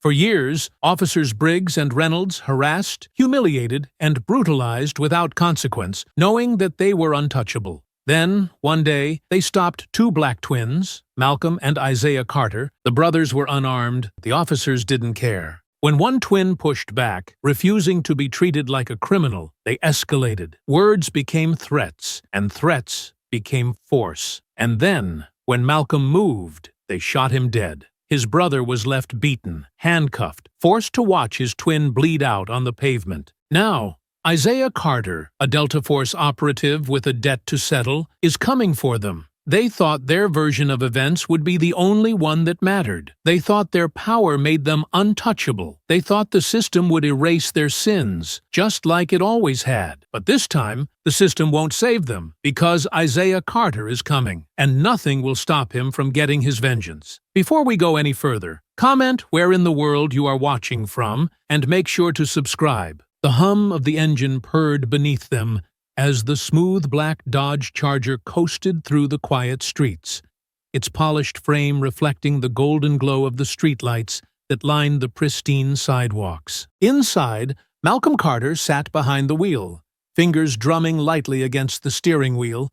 For years, officers Briggs and Reynolds harassed, humiliated, and brutalized without consequence, knowing that they were untouchable. Then, one day, they stopped two black twins, Malcolm and Isaiah Carter. The brothers were unarmed. The officers didn't care. When one twin pushed back, refusing to be treated like a criminal, they escalated. Words became threats, and threats became force. And then, when Malcolm moved, they shot him dead. His brother was left beaten, handcuffed, forced to watch his twin bleed out on the pavement. Now, Isaiah Carter, a Delta Force operative with a debt to settle, is coming for them. They thought their version of events would be the only one that mattered. They thought their power made them untouchable. They thought the system would erase their sins, just like it always had. But this time, the system won't save them, because Isaiah Carter is coming, and nothing will stop him from getting his vengeance. Before we go any further, comment where in the world you are watching from, and make sure to subscribe. The hum of the engine purred beneath them as the smooth black Dodge Charger coasted through the quiet streets, its polished frame reflecting the golden glow of the streetlights that lined the pristine sidewalks. Inside, Malcolm Carter sat behind the wheel, fingers drumming lightly against the steering wheel,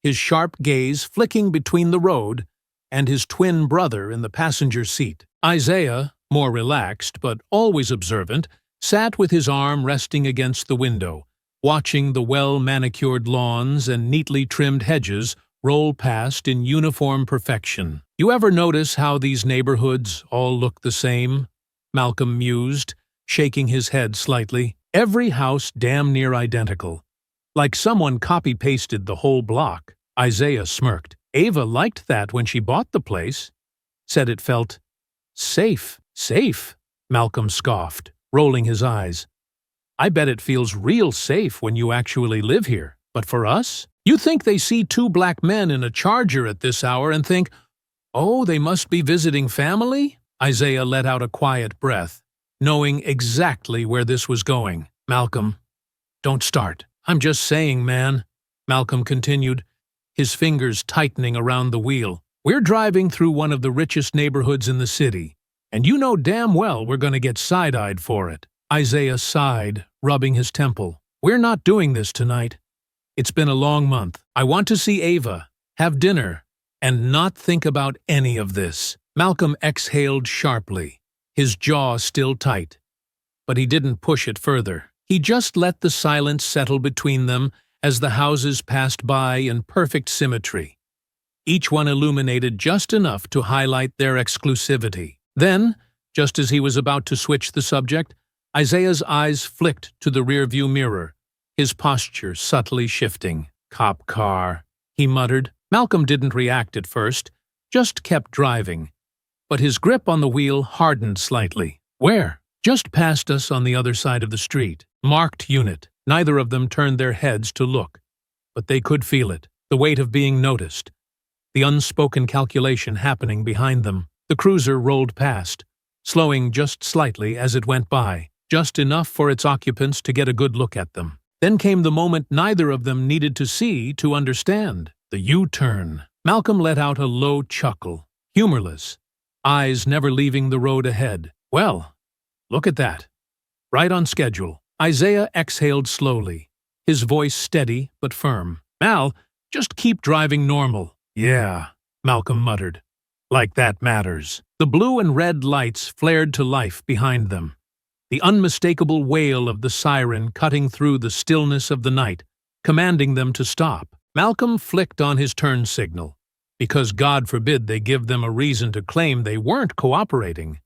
his sharp gaze flicking between the road and his twin brother in the passenger seat. Isaiah, more relaxed but always observant, sat with his arm resting against the window, watching the well-manicured lawns and neatly trimmed hedges roll past in uniform perfection. You ever notice how these neighborhoods all look the same? Malcolm mused, shaking his head slightly. Every house damn near identical. Like someone copy-pasted the whole block. Isaiah smirked. Ava liked that when she bought the place. Said it felt safe. Safe, Malcolm scoffed, rolling his eyes. I bet it feels real safe when you actually live here. But for us? You think they see two black men in a Charger at this hour and think, oh, they must be visiting family? Isaiah let out a quiet breath, knowing exactly where this was going. Malcolm, don't start. I'm just saying, man, Malcolm continued, his fingers tightening around the wheel. We're driving through one of the richest neighborhoods in the city, and you know damn well we're going to get side-eyed for it. Isaiah sighed, rubbing his temple. We're not doing this tonight. It's been a long month. I want to see Ava, have dinner, and not think about any of this. Malcolm exhaled sharply, his jaw still tight. But he didn't push it further. He just let the silence settle between them as the houses passed by in perfect symmetry, each one illuminated just enough to highlight their exclusivity. Then, just as he was about to switch the subject, Isaiah's eyes flicked to the rearview mirror, his posture subtly shifting. Cop car, he muttered. Malcolm didn't react at first, just kept driving. But his grip on the wheel hardened slightly. Where? Just past us on the other side of the street. Marked unit. Neither of them turned their heads to look. But they could feel it, the weight of being noticed, the unspoken calculation happening behind them. The cruiser rolled past, slowing just slightly as it went by, just enough for its occupants to get a good look at them. Then came the moment neither of them needed to see to understand. The U-turn. Malcolm let out a low chuckle, humorless, eyes never leaving the road ahead. Well, look at that. Right on schedule. Isaiah exhaled slowly, his voice steady but firm. Mal, just keep driving normal. Yeah, Malcolm muttered. Like that matters. The blue and red lights flared to life behind them, the unmistakable wail of the siren cutting through the stillness of the night, commanding them to stop. Malcolm flicked on his turn signal, because God forbid they give them a reason to claim they weren't cooperating,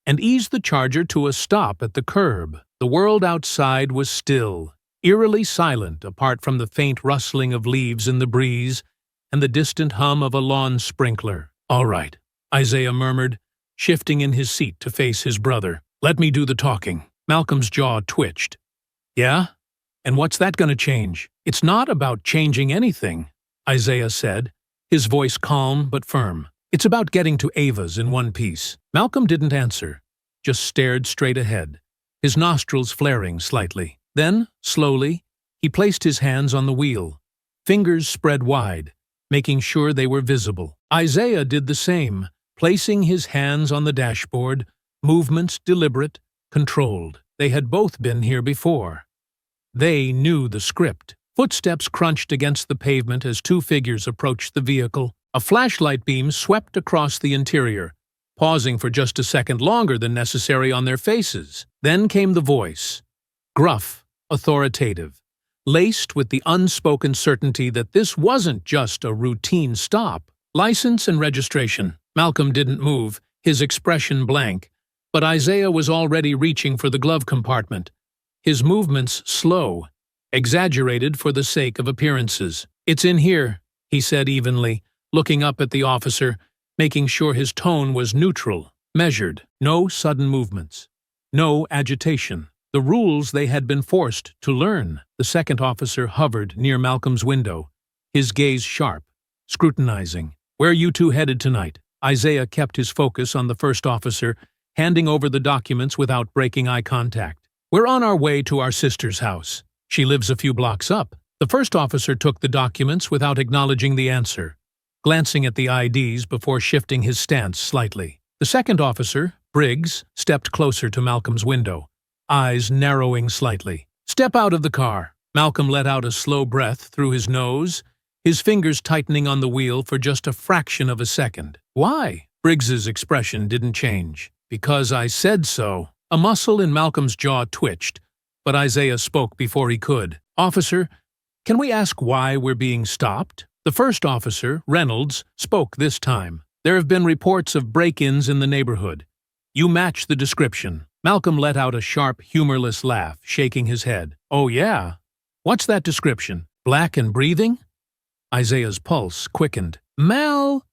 and eased the Charger to a stop at the curb. The world outside was still, eerily silent apart from the faint rustling of leaves in the breeze and the distant hum of a lawn sprinkler. All right, Isaiah murmured, shifting in his seat to face his brother. Let me do the talking. Malcolm's jaw twitched. Yeah? And what's that going to change? It's not about changing anything, Isaiah said, his voice calm but firm. It's about getting to Ava's in one piece. Malcolm didn't answer, just stared straight ahead, his nostrils flaring slightly. Then, slowly, he placed his hands on the wheel, fingers spread wide, making sure they were visible. Isaiah did the same, placing his hands on the dashboard, movements deliberate, controlled. They had both been here before. They knew the script. Footsteps crunched against the pavement as two figures approached the vehicle. A flashlight beam swept across the interior, pausing for just a second longer than necessary on their faces. Then came the voice, gruff, authoritative, laced with the unspoken certainty that this wasn't just a routine stop. License and registration. Malcolm didn't move, his expression blank, but Isaiah was already reaching for the glove compartment, his movements slow, exaggerated for the sake of appearances. "It's in here," he said evenly, looking up at the officer, making sure his tone was neutral, measured. No sudden movements. No agitation. The rules they had been forced to learn. The second officer hovered near Malcolm's window, his gaze sharp, scrutinizing. "Where are you two headed tonight?" Isaiah kept his focus on the first officer, handing over the documents without breaking eye contact. "We're on our way to our sister's house. She lives a few blocks up." The first officer took the documents without acknowledging the answer, glancing at the IDs before shifting his stance slightly. The second officer, Briggs, stepped closer to Malcolm's window, eyes narrowing slightly. "Step out of the car." Malcolm let out a slow breath through his nose, his fingers tightening on the wheel for just a fraction of a second. "Why?" Briggs's expression didn't change. "Because I said so." A muscle in Malcolm's jaw twitched, but Isaiah spoke before he could. "Officer, can we ask why we're being stopped?" The first officer, Reynolds, spoke this time. "There have been reports of break-ins in the neighborhood. You match the description." Malcolm let out a sharp, humorless laugh, shaking his head. "Oh yeah? What's that description? Black and breathing?" Isaiah's pulse quickened. "Mal!"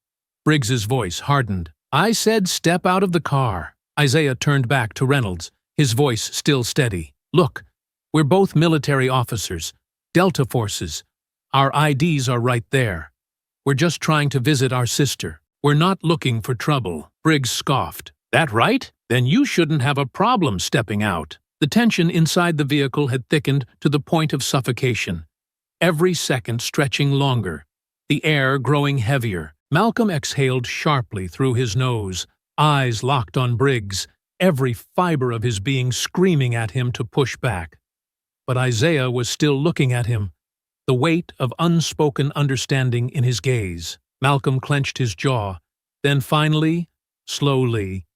Briggs's voice hardened. "I said step out of the car." Isaiah turned back to Reynolds, his voice still steady. "Look, we're both military officers, Delta forces. Our IDs are right there. We're just trying to visit our sister. We're not looking for trouble." Briggs scoffed. "That right? Then you shouldn't have a problem stepping out." The tension inside the vehicle had thickened to the point of suffocation, every second stretching longer, the air growing heavier. Malcolm exhaled sharply through his nose, eyes locked on Briggs, every fiber of his being screaming at him to push back. But Isaiah was still looking at him, the weight of unspoken understanding in his gaze. Malcolm clenched his jaw, then finally, slowly,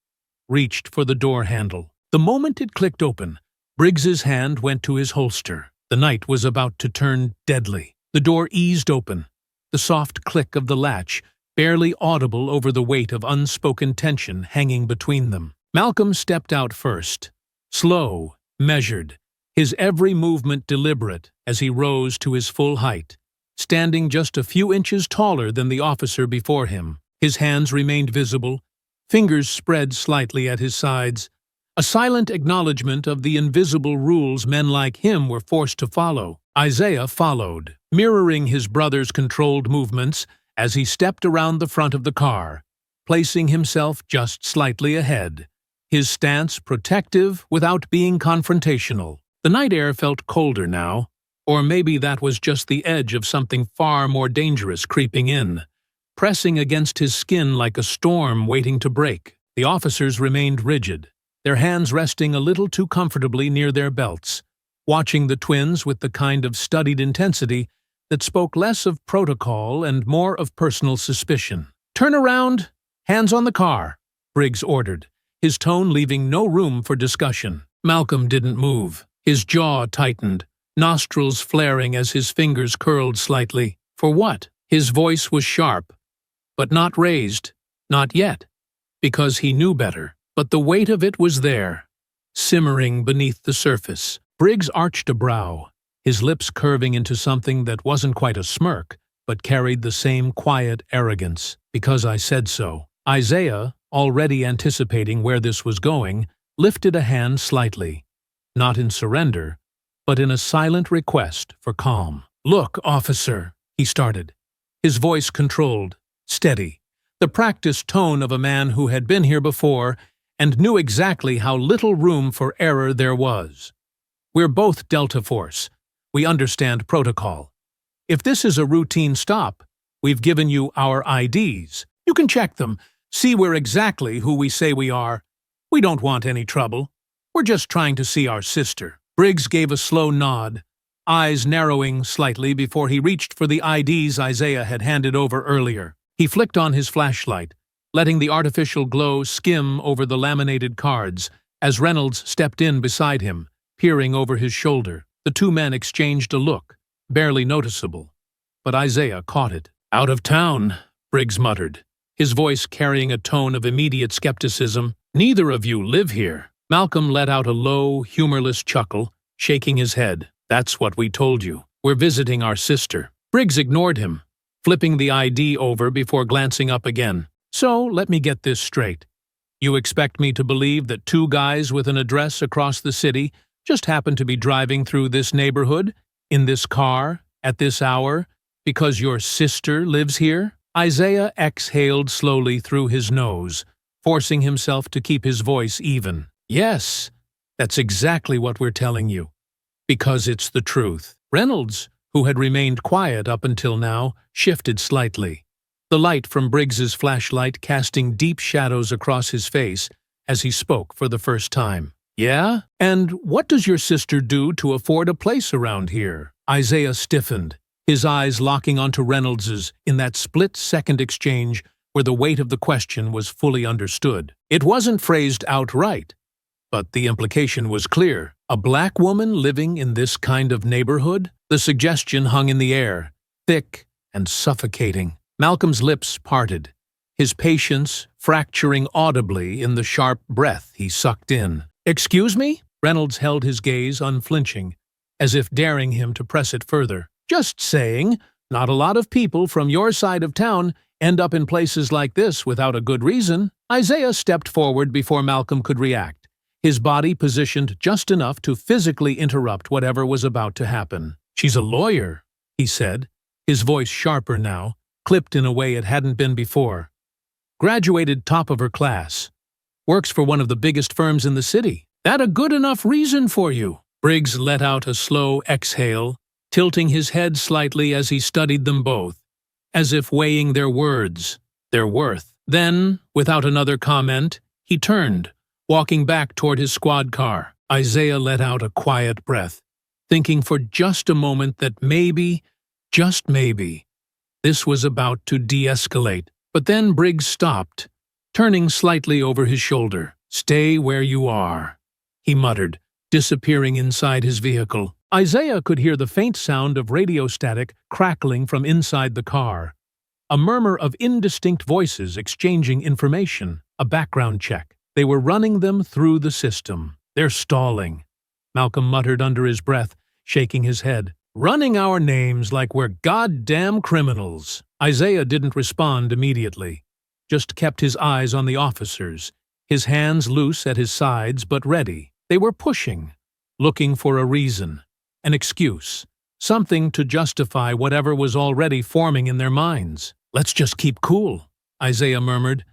reached for the door handle. The moment it clicked open, Briggs's hand went to his holster. The night was about to turn deadly. The door eased open, the soft click of the latch barely audible over the weight of unspoken tension hanging between them. Malcolm stepped out first, slow, measured, his every movement deliberate as he rose to his full height, standing just a few inches taller than the officer before him. His hands remained visible, fingers spread slightly at his sides, a silent acknowledgement of the invisible rules men like him were forced to follow. Isaiah followed, mirroring his brother's controlled movements as he stepped around the front of the car, placing himself just slightly ahead, his stance protective without being confrontational. The night air felt colder now, or maybe that was just the edge of something far more dangerous creeping in, pressing against his skin like a storm waiting to break. The officers remained rigid, their hands resting a little too comfortably near their belts, watching the twins with the kind of studied intensity that spoke less of protocol and more of personal suspicion. "Turn around, hands on the car," Briggs ordered, his tone leaving no room for discussion. Malcolm didn't move, his jaw tightened, nostrils flaring as his fingers curled slightly. For what? His voice was sharp, but not raised, not yet, because he knew better. But the weight of it was there, simmering beneath the surface. Briggs arched a brow, his lips curving into something that wasn't quite a smirk, but carried the same quiet arrogance. "Because I said so." Isaiah, already anticipating where this was going, lifted a hand slightly, not in surrender, but in a silent request for calm. "Look, officer," he started, his voice controlled, steady, the practiced tone of a man who had been here before and knew exactly how little room for error there was. "We're both Delta Force. We understand protocol. If this is a routine stop, we've given you our IDs. You can check them, see we're exactly who we say we are, We don't want any trouble. We're just trying to see our sister." Briggs gave a slow nod, eyes narrowing slightly before he reached for the IDs Isaiah had handed over earlier. He flicked on his flashlight, letting the artificial glow skim over the laminated cards as Reynolds stepped in beside him, peering over his shoulder. The two men exchanged a look, barely noticeable, but Isaiah caught it. "Out of town," Briggs muttered, his voice carrying a tone of immediate skepticism. "Neither of you live here." Malcolm let out a low, humorless chuckle, shaking his head. "That's what we told you. We're visiting our sister." Briggs ignored him, flipping the ID over before glancing up again. "So, let me get this straight. You expect me to believe that two guys with an address across the city just happen to be driving through this neighborhood, in this car, at this hour, because your sister lives here?" Isaiah exhaled slowly through his nose, forcing himself to keep his voice even. "Yes, that's exactly what we're telling you, because it's the truth." Reynolds, who had remained quiet up until now, shifted slightly, the light from Briggs's flashlight casting deep shadows across his face as he spoke for the first time. "Yeah? And what does your sister do to afford a place around here?" Isaiah stiffened, his eyes locking onto Reynolds's in that split-second exchange where the weight of the question was fully understood. It wasn't phrased outright, but the implication was clear. A black woman living in this kind of neighborhood? The suggestion hung in the air, thick and suffocating. Malcolm's lips parted, his patience fracturing audibly in the sharp breath he sucked in. "Excuse me?" Reynolds held his gaze unflinching, as if daring him to press it further. "Just saying, not a lot of people from your side of town end up in places like this without a good reason." Isaiah stepped forward before Malcolm could react, his body positioned just enough to physically interrupt whatever was about to happen. "She's a lawyer," he said, his voice sharper now, clipped in a way it hadn't been before. "Graduated top of her class. Works for one of the biggest firms in the city. That a good enough reason for you?" Briggs let out a slow exhale, tilting his head slightly as he studied them both, as if weighing their words, their worth. Then, without another comment, he turned, walking back toward his squad car. Isaiah let out a quiet breath, thinking for just a moment that maybe, just maybe, this was about to de-escalate. But then Briggs stopped, turning slightly over his shoulder. "Stay where you are," he muttered, disappearing inside his vehicle. Isaiah could hear the faint sound of radio static crackling from inside the car, a murmur of indistinct voices exchanging information, a background check. They were running them through the system. "They're stalling," Malcolm muttered under his breath, shaking his head. "Running our names like we're goddamn criminals." Isaiah didn't respond immediately, just kept his eyes on the officers, his hands loose at his sides but ready. They were pushing, looking for a reason, an excuse, something to justify whatever was already forming in their minds. "Let's just keep cool," Isaiah murmured,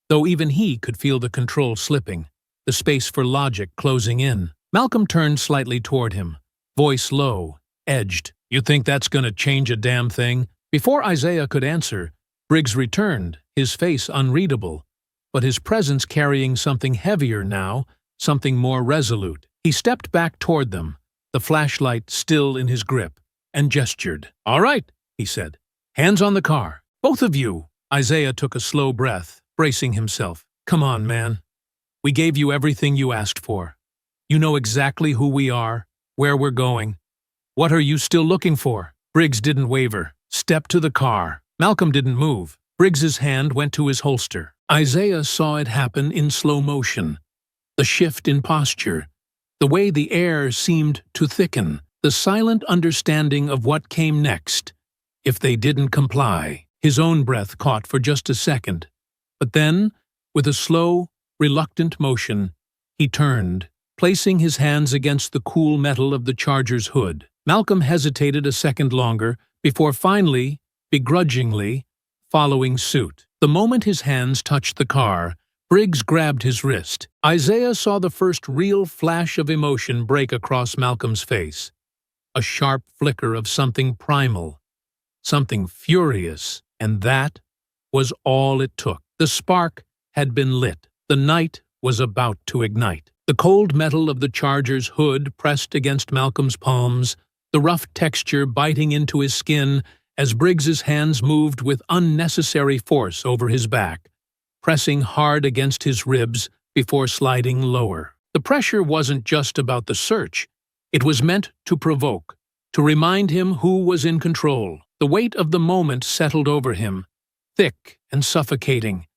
though even he could feel the control slipping, the space for logic closing in. Malcolm turned slightly toward him, voice low, edged. "You think that's gonna change a damn thing?" Before Isaiah could answer, Briggs returned, his face unreadable, but his presence carrying something heavier now, something more resolute. He stepped back toward them, the flashlight still in his grip, and gestured. "All right," he said. "Hands on the car. Both of you." Isaiah took a slow breath, bracing himself. "Come on, man. We gave you everything you asked for. You know exactly who we are, where we're going. What are you still looking for?" Briggs didn't waver. "Step to the car." Malcolm didn't move. Briggs's hand went to his holster. Isaiah saw it happen in slow motion. The shift in posture, the way the air seemed to thicken, the silent understanding of what came next, if they didn't comply. His own breath caught for just a second, but then, with a slow, reluctant motion, he turned, placing his hands against the cool metal of the Charger's hood. Malcolm hesitated a second longer before finally, begrudgingly, following suit. The moment his hands touched the car, Briggs grabbed his wrist. Isaiah saw the first real flash of emotion break across Malcolm's face. A sharp flicker of something primal, something furious, and that was all it took. The spark had been lit. The night was about to ignite. The cold metal of the charger's hood pressed against Malcolm's palms, the rough texture biting into his skin as Briggs's hands moved with unnecessary force over his back, pressing hard against his ribs before sliding lower. The pressure wasn't just about the search. It was meant to provoke, to remind him who was in control. The weight of the moment settled over him, thick and suffocating,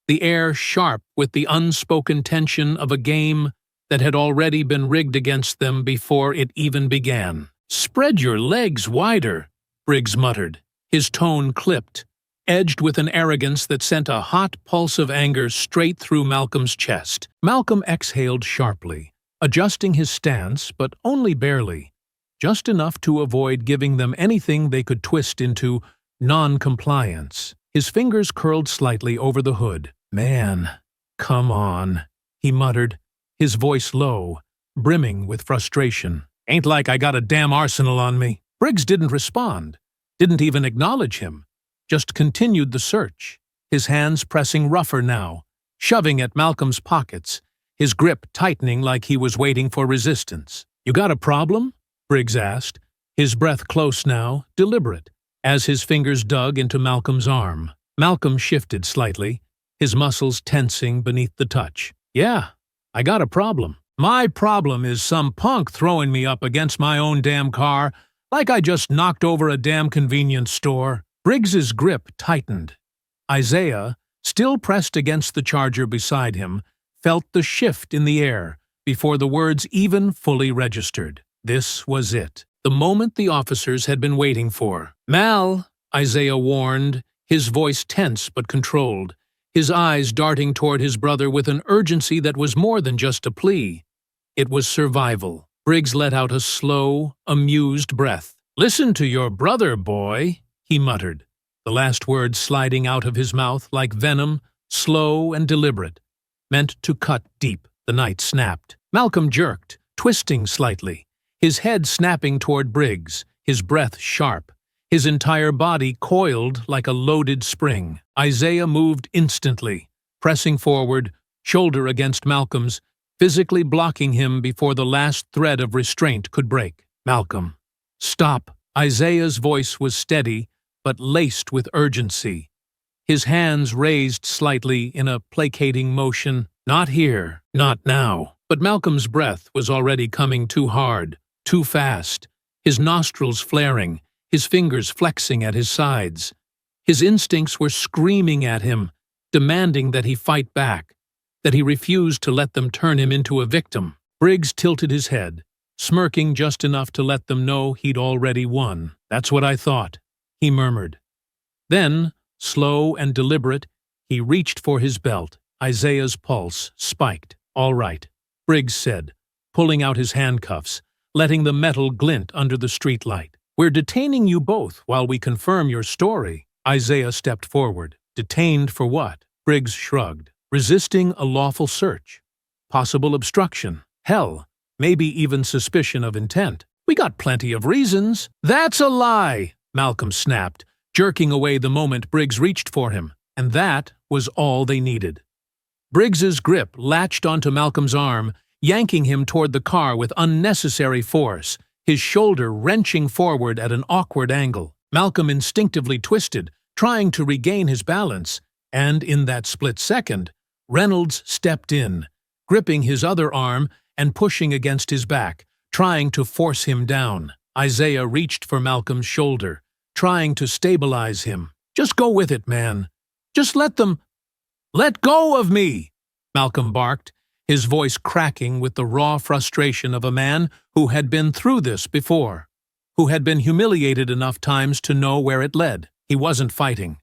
the air sharp with the unspoken tension of a game that had already been rigged against them before it even began. "Spread your legs wider," Briggs muttered, his tone clipped, edged with an arrogance that sent a hot pulse of anger straight through Malcolm's chest. Malcolm exhaled sharply, adjusting his stance, but only barely, just enough to avoid giving them anything they could twist into non-compliance. His fingers curled slightly over the hood. "Man, come on," he muttered, his voice low, brimming with frustration. "Ain't like I got a damn arsenal on me." Briggs didn't respond, didn't even acknowledge him, just continued the search, his hands pressing rougher now, shoving at Malcolm's pockets, his grip tightening like he was waiting for resistance. "You got a problem?" Briggs asked, his breath close now, deliberate, as his fingers dug into Malcolm's arm. Malcolm shifted slightly, his muscles tensing beneath the touch. "Yeah, I got a problem. My problem is some punk throwing me up against my own damn car like I just knocked over a damn convenience store." Briggs's grip tightened. Isaiah, still pressed against the charger beside him, felt the shift in the air before the words even fully registered. This was it, the moment the officers had been waiting for. "Mal," Isaiah warned, his voice tense but controlled, his eyes darting toward his brother with an urgency that was more than just a plea. It was survival. Briggs let out a slow, amused breath. "Listen to your brother, boy," he muttered, the last words sliding out of his mouth like venom, slow and deliberate, meant to cut deep. The night snapped. Malcolm jerked, twisting slightly, his head snapping toward Briggs, his breath sharp, his entire body coiled like a loaded spring. Isaiah moved instantly, pressing forward, shoulder against Malcolm's, physically blocking him before the last thread of restraint could break. "Malcolm, stop." Isaiah's voice was steady, but laced with urgency, his hands raised slightly in a placating motion. "Not here, not now." But Malcolm's breath was already coming too hard, too fast, his nostrils flaring, his fingers flexing at his sides. His instincts were screaming at him, demanding that he fight back, that he refused to let them turn him into a victim. Briggs tilted his head, smirking just enough to let them know he'd already won. "That's what I thought," he murmured. Then, slow and deliberate, he reached for his belt. Isaiah's pulse spiked. "All right," Briggs said, pulling out his handcuffs, letting the metal glint under the streetlight. "We're detaining you both while we confirm your story." Isaiah stepped forward. "Detained for what?" Briggs shrugged. "Resisting a lawful search. Possible obstruction. Hell, maybe even suspicion of intent. We got plenty of reasons." "That's a lie," Malcolm snapped, jerking away the moment Briggs reached for him. And that was all they needed. Briggs's grip latched onto Malcolm's arm, yanking him toward the car with unnecessary force, his shoulder wrenching forward at an awkward angle. Malcolm instinctively twisted, trying to regain his balance, and in that split second, Reynolds stepped in, gripping his other arm and pushing against his back, trying to force him down. Isaiah reached for Malcolm's shoulder, trying to stabilize him. "Just go with it, man. Just let them—" "Let go of me!" Malcolm barked, his voice cracking with the raw frustration of a man who had been through this before, who had been humiliated enough times to know where it led. He wasn't fighting.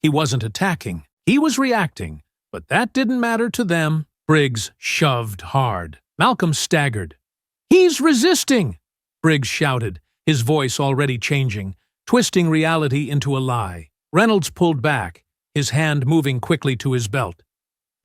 He wasn't attacking. He was reacting, but that didn't matter to them. Briggs shoved hard. Malcolm staggered. "He's resisting!" Briggs shouted, his voice already changing, twisting reality into a lie. Reynolds pulled back, his hand moving quickly to his belt.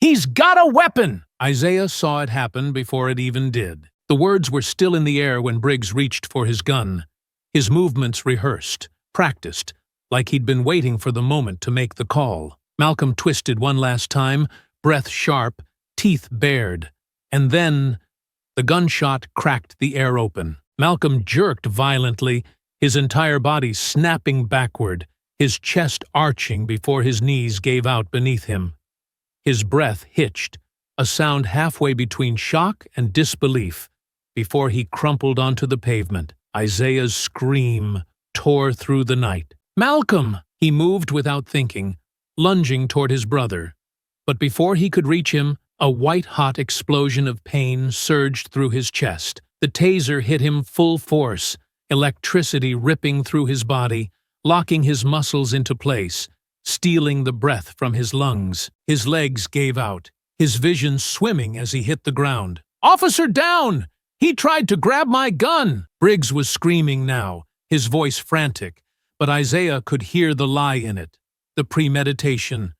"He's got a weapon!" Isaiah saw it happen before it even did. The words were still in the air when Briggs reached for his gun, his movements rehearsed, practiced, like he'd been waiting for the moment to make the call. Malcolm twisted one last time, breath sharp, teeth bared, and then the gunshot cracked the air open. Malcolm jerked violently, his entire body snapping backward, his chest arching before his knees gave out beneath him. His breath hitched, a sound halfway between shock and disbelief, before he crumpled onto the pavement. Isaiah's scream tore through the night. "Malcolm!" He moved without thinking, lunging toward his brother. But before he could reach him, a white-hot explosion of pain surged through his chest. The taser hit him full force, electricity ripping through his body, locking his muscles into place, stealing the breath from his lungs. His legs gave out, his vision swimming as he hit the ground. "Officer down! He tried to grab my gun!" Briggs was screaming now, his voice frantic, but Isaiah could hear the lie in it, the premeditation,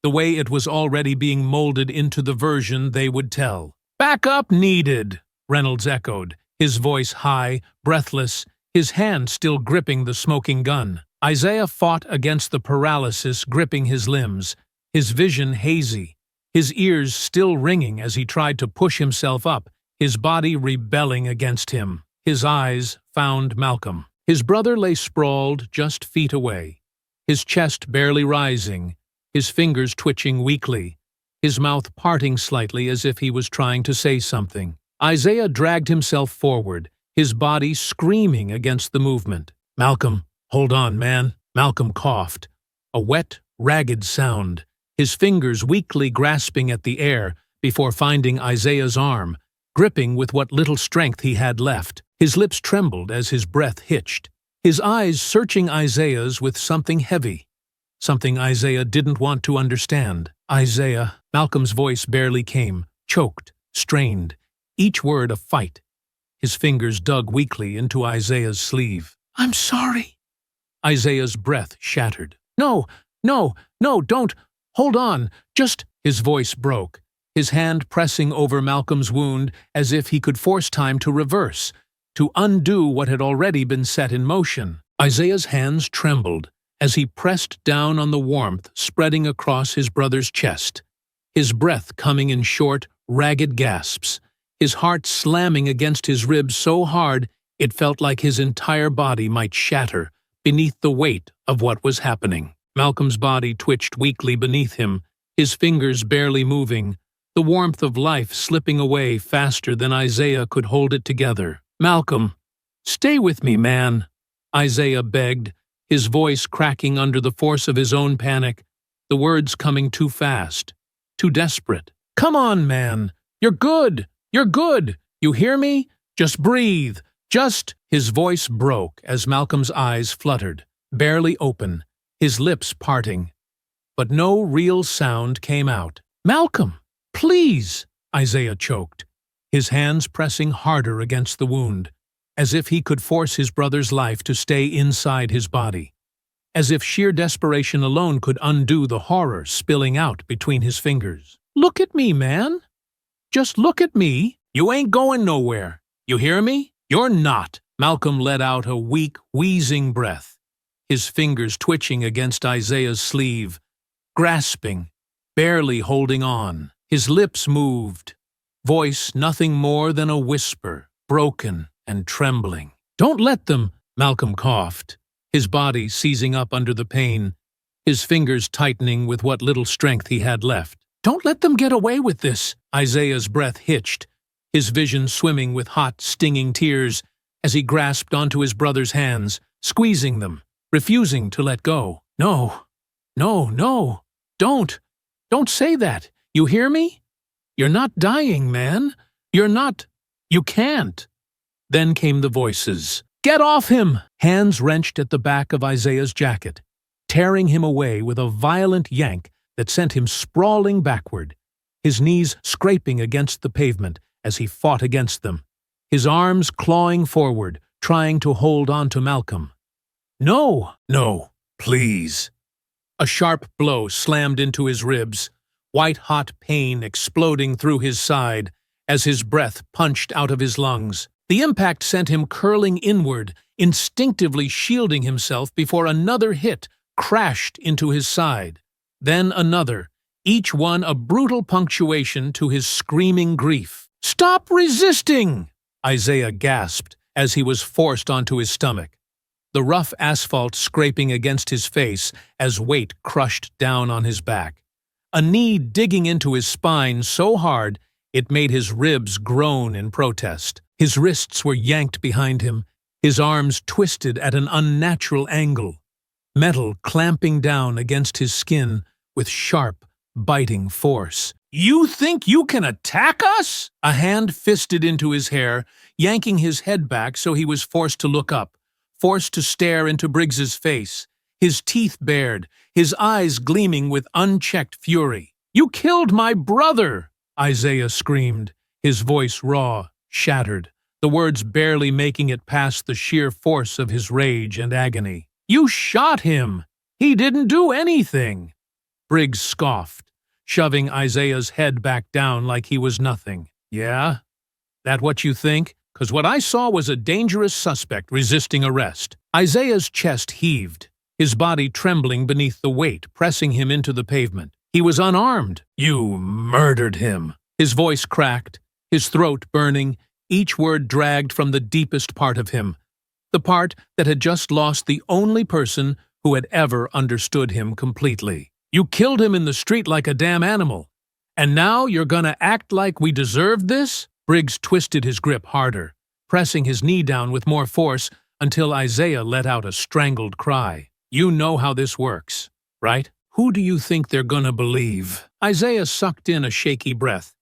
the way it was already being molded into the version they would tell. "Back up needed," Reynolds echoed, his voice high, breathless, his hand still gripping the smoking gun. Isaiah fought against the paralysis gripping his limbs, his vision hazy, his ears still ringing as he tried to push himself up, his body rebelling against him. His eyes found Malcolm. His brother lay sprawled just feet away, his chest barely rising, his fingers twitching weakly, his mouth parting slightly as if he was trying to say something. Isaiah dragged himself forward, his body screaming against the movement. "Malcolm, hold on, man." Malcolm coughed, a wet, ragged sound, his fingers weakly grasping at the air before finding Isaiah's arm, gripping with what little strength he had left. His lips trembled as his breath hitched, his eyes searching Isaiah's with something heavy, something Isaiah didn't want to understand. "Isaiah," Malcolm's voice barely came, choked, strained, each word a fight. His fingers dug weakly into Isaiah's sleeve. "I'm sorry." Isaiah's breath shattered. "No, no, no, don't. Hold on, just—" His voice broke, his hand pressing over Malcolm's wound as if he could force time to reverse, to undo what had already been set in motion. Isaiah's hands trembled as he pressed down on the warmth spreading across his brother's chest, his breath coming in short, ragged gasps, his heart slamming against his ribs so hard it felt like his entire body might shatter beneath the weight of what was happening. Malcolm's body twitched weakly beneath him, his fingers barely moving, the warmth of life slipping away faster than Isaiah could hold it together. "Malcolm, stay with me, man," Isaiah begged, his voice cracking under the force of his own panic, the words coming too fast, too desperate. "Come on, man. You're good. You're good. You hear me? Just breathe. Just—" His voice broke as Malcolm's eyes fluttered, barely open, his lips parting. But no real sound came out. "Malcolm, please," Isaiah choked, his hands pressing harder against the wound, as if he could force his brother's life to stay inside his body, as if sheer desperation alone could undo the horror spilling out between his fingers. "Look at me, man. Just look at me. You ain't going nowhere. You hear me? You're not." Malcolm let out a weak, wheezing breath, his fingers twitching against Isaiah's sleeve, grasping, barely holding on. His lips moved, voice nothing more than a whisper, broken and trembling. "Don't let them," Malcolm coughed, his body seizing up under the pain, his fingers tightening with what little strength he had left. "Don't let them get away with this." Isaiah's breath hitched, his vision swimming with hot, stinging tears as he grasped onto his brother's hands, squeezing them, refusing to let go. "No, no, no, don't say that. You hear me? You're not dying, man. You're not. You can't." Then came the voices. "Get off him!" Hands wrenched at the back of Isaiah's jacket, tearing him away with a violent yank that sent him sprawling backward, his knees scraping against the pavement as he fought against them, his arms clawing forward, trying to hold on to Malcolm. "No, no, please." A sharp blow slammed into his ribs, white-hot pain exploding through his side as his breath punched out of his lungs. The impact sent him curling inward, instinctively shielding himself before another hit crashed into his side. Then another, each one a brutal punctuation to his screaming grief. "Stop resisting!" Isaiah gasped as he was forced onto his stomach, the rough asphalt scraping against his face as weight crushed down on his back. A knee digging into his spine so hard it made his ribs groan in protest. His wrists were yanked behind him, his arms twisted at an unnatural angle, metal clamping down against his skin with sharp, biting force. "You think you can attack us?" A hand fisted into his hair, yanking his head back so he was forced to look up, forced to stare into Briggs's face, his teeth bared, his eyes gleaming with unchecked fury. "You killed my brother!" Isaiah screamed, his voice raw, shattered, the words barely making it past the sheer force of his rage and agony. "You shot him! He didn't do anything!" Briggs scoffed, shoving Isaiah's head back down like he was nothing. "Yeah? That what you think? 'Cause what I saw was a dangerous suspect resisting arrest." Isaiah's chest heaved, his body trembling beneath the weight pressing him into the pavement. He was unarmed. "You murdered him." His voice cracked, his throat burning, each word dragged from the deepest part of him, the part that had just lost the only person who had ever understood him completely. "You killed him in the street like a damn animal, and now you're gonna act like we deserved this?" Briggs twisted his grip harder, pressing his knee down with more force until Isaiah let out a strangled cry. "You know how this works, right? Who do you think they're gonna believe?" Isaiah sucked in a shaky breath,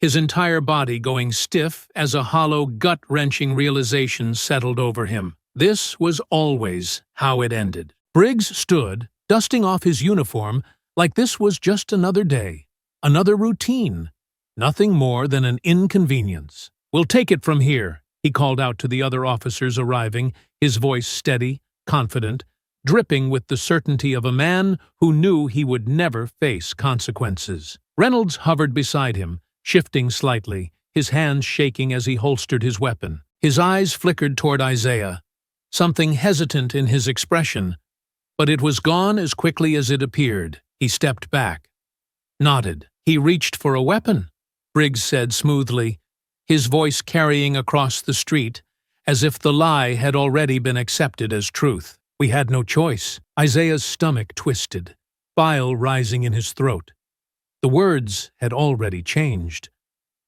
his entire body going stiff as a hollow, gut-wrenching realization settled over him. This was always how it ended. Briggs stood, dusting off his uniform, like this was just another day, another routine, nothing more than an inconvenience. "We'll take it from here," he called out to the other officers arriving, his voice steady, confident, dripping with the certainty of a man who knew he would never face consequences. Reynolds hovered beside him, shifting slightly, his hands shaking as he holstered his weapon. His eyes flickered toward Isaiah, something hesitant in his expression, but it was gone as quickly as it appeared. He stepped back, nodded. "He reached for a weapon," Briggs said smoothly, his voice carrying across the street, as if the lie had already been accepted as truth. "We had no choice." Isaiah's stomach twisted, bile rising in his throat. The words had already changed.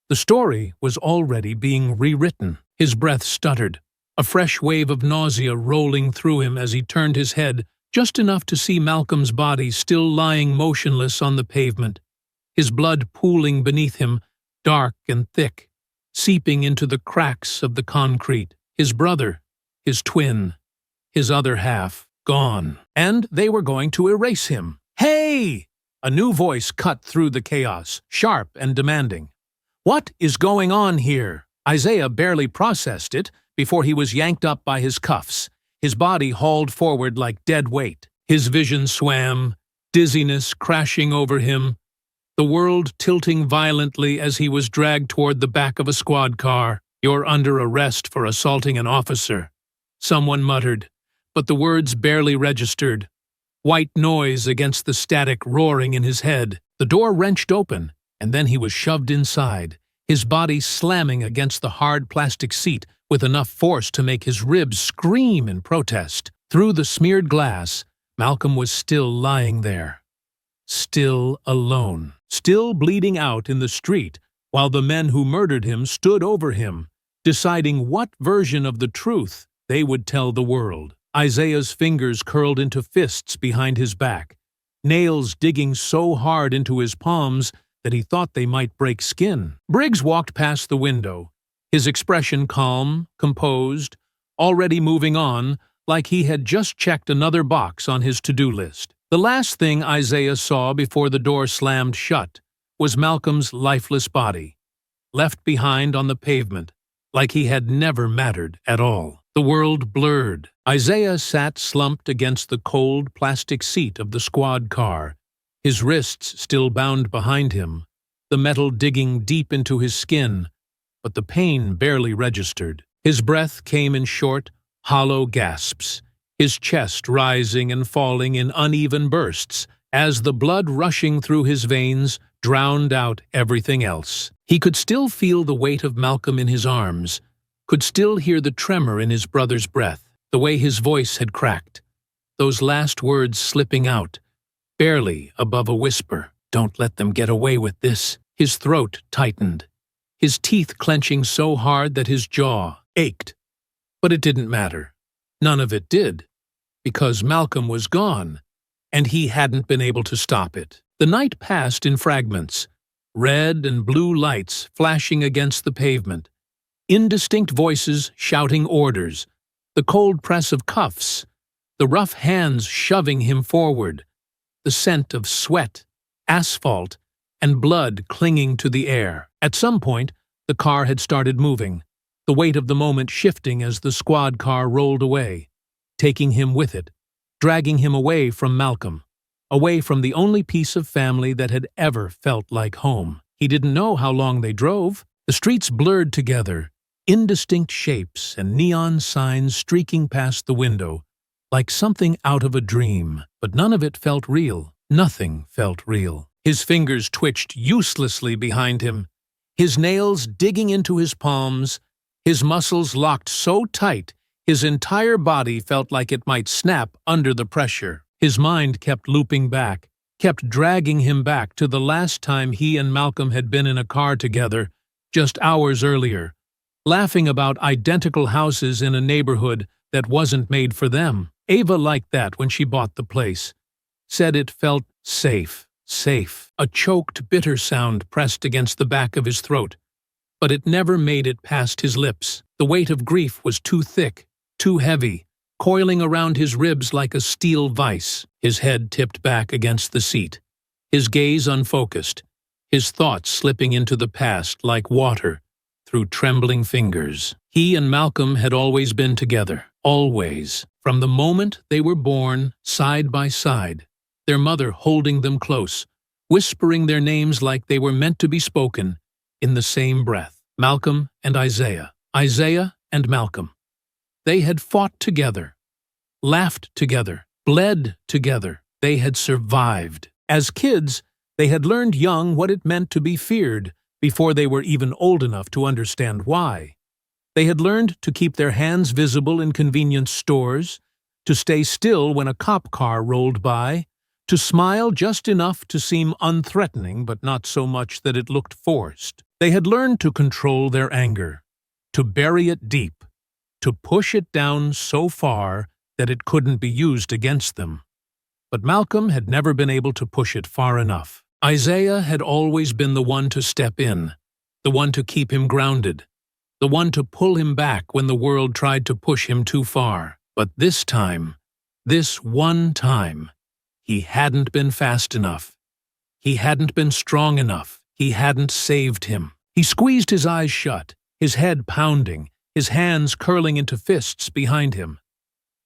The story was already being rewritten. His breath stuttered, a fresh wave of nausea rolling through him as he turned his head just enough to see Malcolm's body still lying motionless on the pavement, his blood pooling beneath him, dark and thick, seeping into the cracks of the concrete. His brother, his twin, his other half, gone. And they were going to erase him. "Hey!" A new voice cut through the chaos, sharp and demanding. "What is going on here?" Isaiah barely processed it before he was yanked up by his cuffs, his body hauled forward like dead weight. His vision swam, dizziness crashing over him, the world tilting violently as he was dragged toward the back of a squad car. "You're under arrest for assaulting an officer," someone muttered, but the words barely registered. White noise against the static roaring in his head. The door wrenched open, and then he was shoved inside, his body slamming against the hard plastic seat with enough force to make his ribs scream in protest. Through the smeared glass, Malcolm was still lying there. Still alone. Still bleeding out in the street, while the men who murdered him stood over him, deciding what version of the truth they would tell the world. Isaiah's fingers curled into fists behind his back, nails digging so hard into his palms that he thought they might break skin. Briggs walked past the window, his expression calm, composed, already moving on, like he had just checked another box on his to-do list. The last thing Isaiah saw before the door slammed shut was Malcolm's lifeless body, left behind on the pavement, like he had never mattered at all. The world blurred. Isaiah sat slumped against the cold plastic seat of the squad car, his wrists still bound behind him, the metal digging deep into his skin, but the pain barely registered. His breath came in short, hollow gasps, his chest rising and falling in uneven bursts as the blood rushing through his veins drowned out everything else. He could still feel the weight of Malcolm in his arms, could still hear the tremor in his brother's breath, the way his voice had cracked, those last words slipping out, barely above a whisper. "Don't let them get away with this." His throat tightened, his teeth clenching so hard that his jaw ached. But it didn't matter. None of it did, because Malcolm was gone, and he hadn't been able to stop it. The night passed in fragments, red and blue lights flashing against the pavement, indistinct voices shouting orders, the cold press of cuffs, the rough hands shoving him forward, the scent of sweat, asphalt, and blood clinging to the air. At some point, the car had started moving, the weight of the moment shifting as the squad car rolled away, taking him with it, dragging him away from Malcolm, away from the only piece of family that had ever felt like home. He didn't know how long they drove. The streets blurred together, indistinct shapes and neon signs streaking past the window, like something out of a dream. But none of it felt real. Nothing felt real. His fingers twitched uselessly behind him, his nails digging into his palms, his muscles locked so tight his entire body felt like it might snap under the pressure. His mind kept looping back, kept dragging him back to the last time he and Malcolm had been in a car together, just hours earlier, laughing about identical houses in a neighborhood that wasn't made for them. Ava liked that when she bought the place, said it felt safe, safe. A choked, bitter sound pressed against the back of his throat, but it never made it past his lips. The weight of grief was too thick, too heavy, coiling around his ribs like a steel vice. His head tipped back against the seat, his gaze unfocused, his thoughts slipping into the past like water through trembling fingers. He and Malcolm had always been together, always, from the moment they were born, side by side, their mother holding them close, whispering their names like they were meant to be spoken in the same breath. Malcolm and Isaiah, Isaiah and Malcolm. They had fought together, laughed together, bled together. They had survived. As kids, they had learned young what it meant to be feared before they were even old enough to understand why. They had learned to keep their hands visible in convenience stores, to stay still when a cop car rolled by, to smile just enough to seem unthreatening but not so much that it looked forced. They had learned to control their anger, to bury it deep, to push it down so far that it couldn't be used against them. But Malcolm had never been able to push it far enough. Isaiah had always been the one to step in, the one to keep him grounded, the one to pull him back when the world tried to push him too far. But this time, this one time, he hadn't been fast enough. He hadn't been strong enough. He hadn't saved him. He squeezed his eyes shut, his head pounding, his hands curling into fists behind him.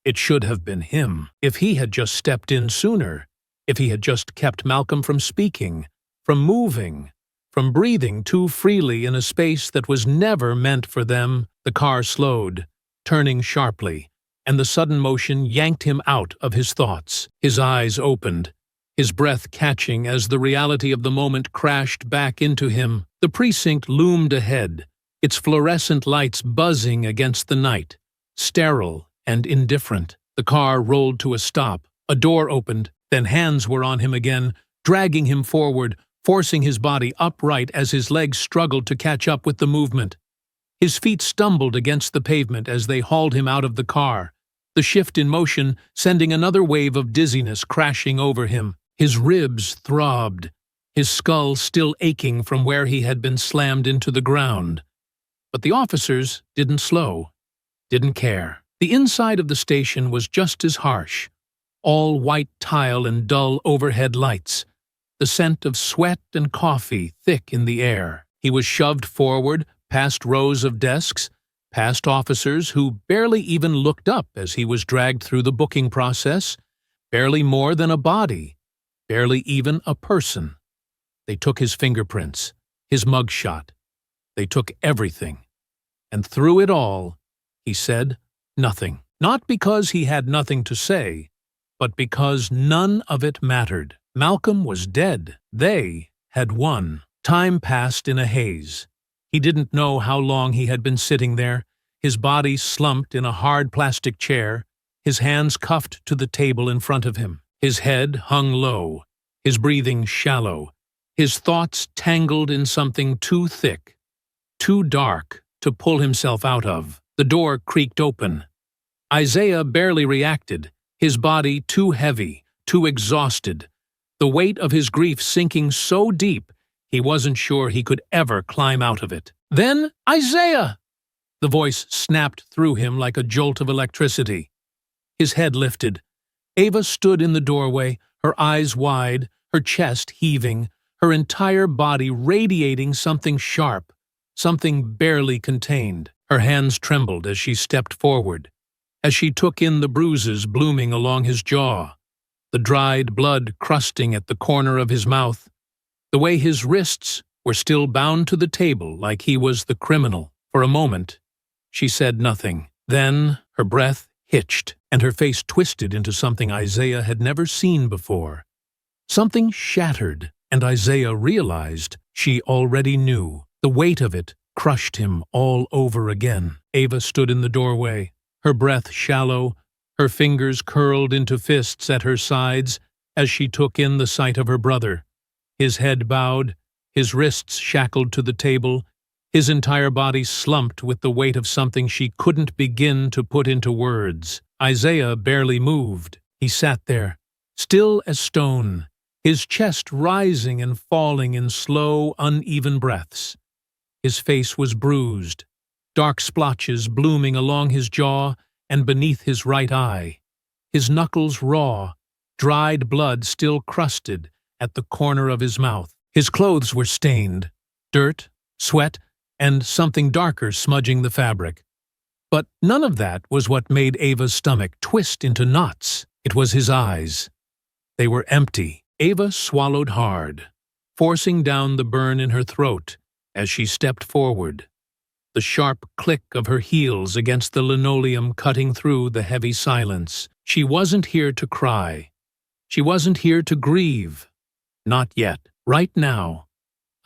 It should have been him. If he had just stepped in sooner, if he had just kept Malcolm from speaking, from moving, from breathing too freely in a space that was never meant for them. The car slowed, turning sharply, and the sudden motion yanked him out of his thoughts. His eyes opened, his breath catching as the reality of the moment crashed back into him. The precinct loomed ahead, its fluorescent lights buzzing against the night, sterile and indifferent. The car rolled to a stop. A door opened, then hands were on him again, dragging him forward, forcing his body upright as his legs struggled to catch up with the movement. His feet stumbled against the pavement as they hauled him out of the car, the shift in motion sending another wave of dizziness crashing over him. His ribs throbbed, his skull still aching from where he had been slammed into the ground. But the officers didn't slow, didn't care. The inside of the station was just as harsh, all white tile and dull overhead lights, the scent of sweat and coffee thick in the air. He was shoved forward, past rows of desks, past officers who barely even looked up as he was dragged through the booking process, barely more than a body, barely even a person. They took his fingerprints, his mugshot. They took everything. And through it all, he said nothing. Not because he had nothing to say, but because none of it mattered. Malcolm was dead. They had won. Time passed in a haze. He didn't know how long he had been sitting there, his body slumped in a hard plastic chair, his hands cuffed to the table in front of him. His head hung low, his breathing shallow, his thoughts tangled in something too thick, too dark to pull himself out of. The door creaked open. Isaiah barely reacted, his body too heavy, too exhausted, the weight of his grief sinking so deep he wasn't sure he could ever climb out of it. Then, Isaiah! The voice snapped through him like a jolt of electricity. His head lifted. Ava stood in the doorway, her eyes wide, her chest heaving, her entire body radiating something sharp, something barely contained. Her hands trembled as she stepped forward, as she took in the bruises blooming along his jaw, the dried blood crusting at the corner of his mouth, the way his wrists were still bound to the table like he was the criminal. For a moment, she said nothing. Then her breath hitched, and her face twisted into something Isaiah had never seen before. Something shattered, and Isaiah realized she already knew. The weight of it crushed him all over again. Ava stood in the doorway, her breath shallow, her fingers curled into fists at her sides as she took in the sight of her brother. His head bowed, his wrists shackled to the table, his entire body slumped with the weight of something she couldn't begin to put into words. Isaiah barely moved. He sat there, still as stone, his chest rising and falling in slow, uneven breaths. His face was bruised, dark splotches blooming along his jaw and beneath his right eye. His knuckles raw, dried blood still crusted at the corner of his mouth. His clothes were stained, dirt, sweat, and something darker smudging the fabric. But none of that was what made Ava's stomach twist into knots. It was his eyes. They were empty. Ava swallowed hard, forcing down the burn in her throat as she stepped forward, the sharp click of her heels against the linoleum cutting through the heavy silence. She wasn't here to cry. She wasn't here to grieve. Not yet. Right now.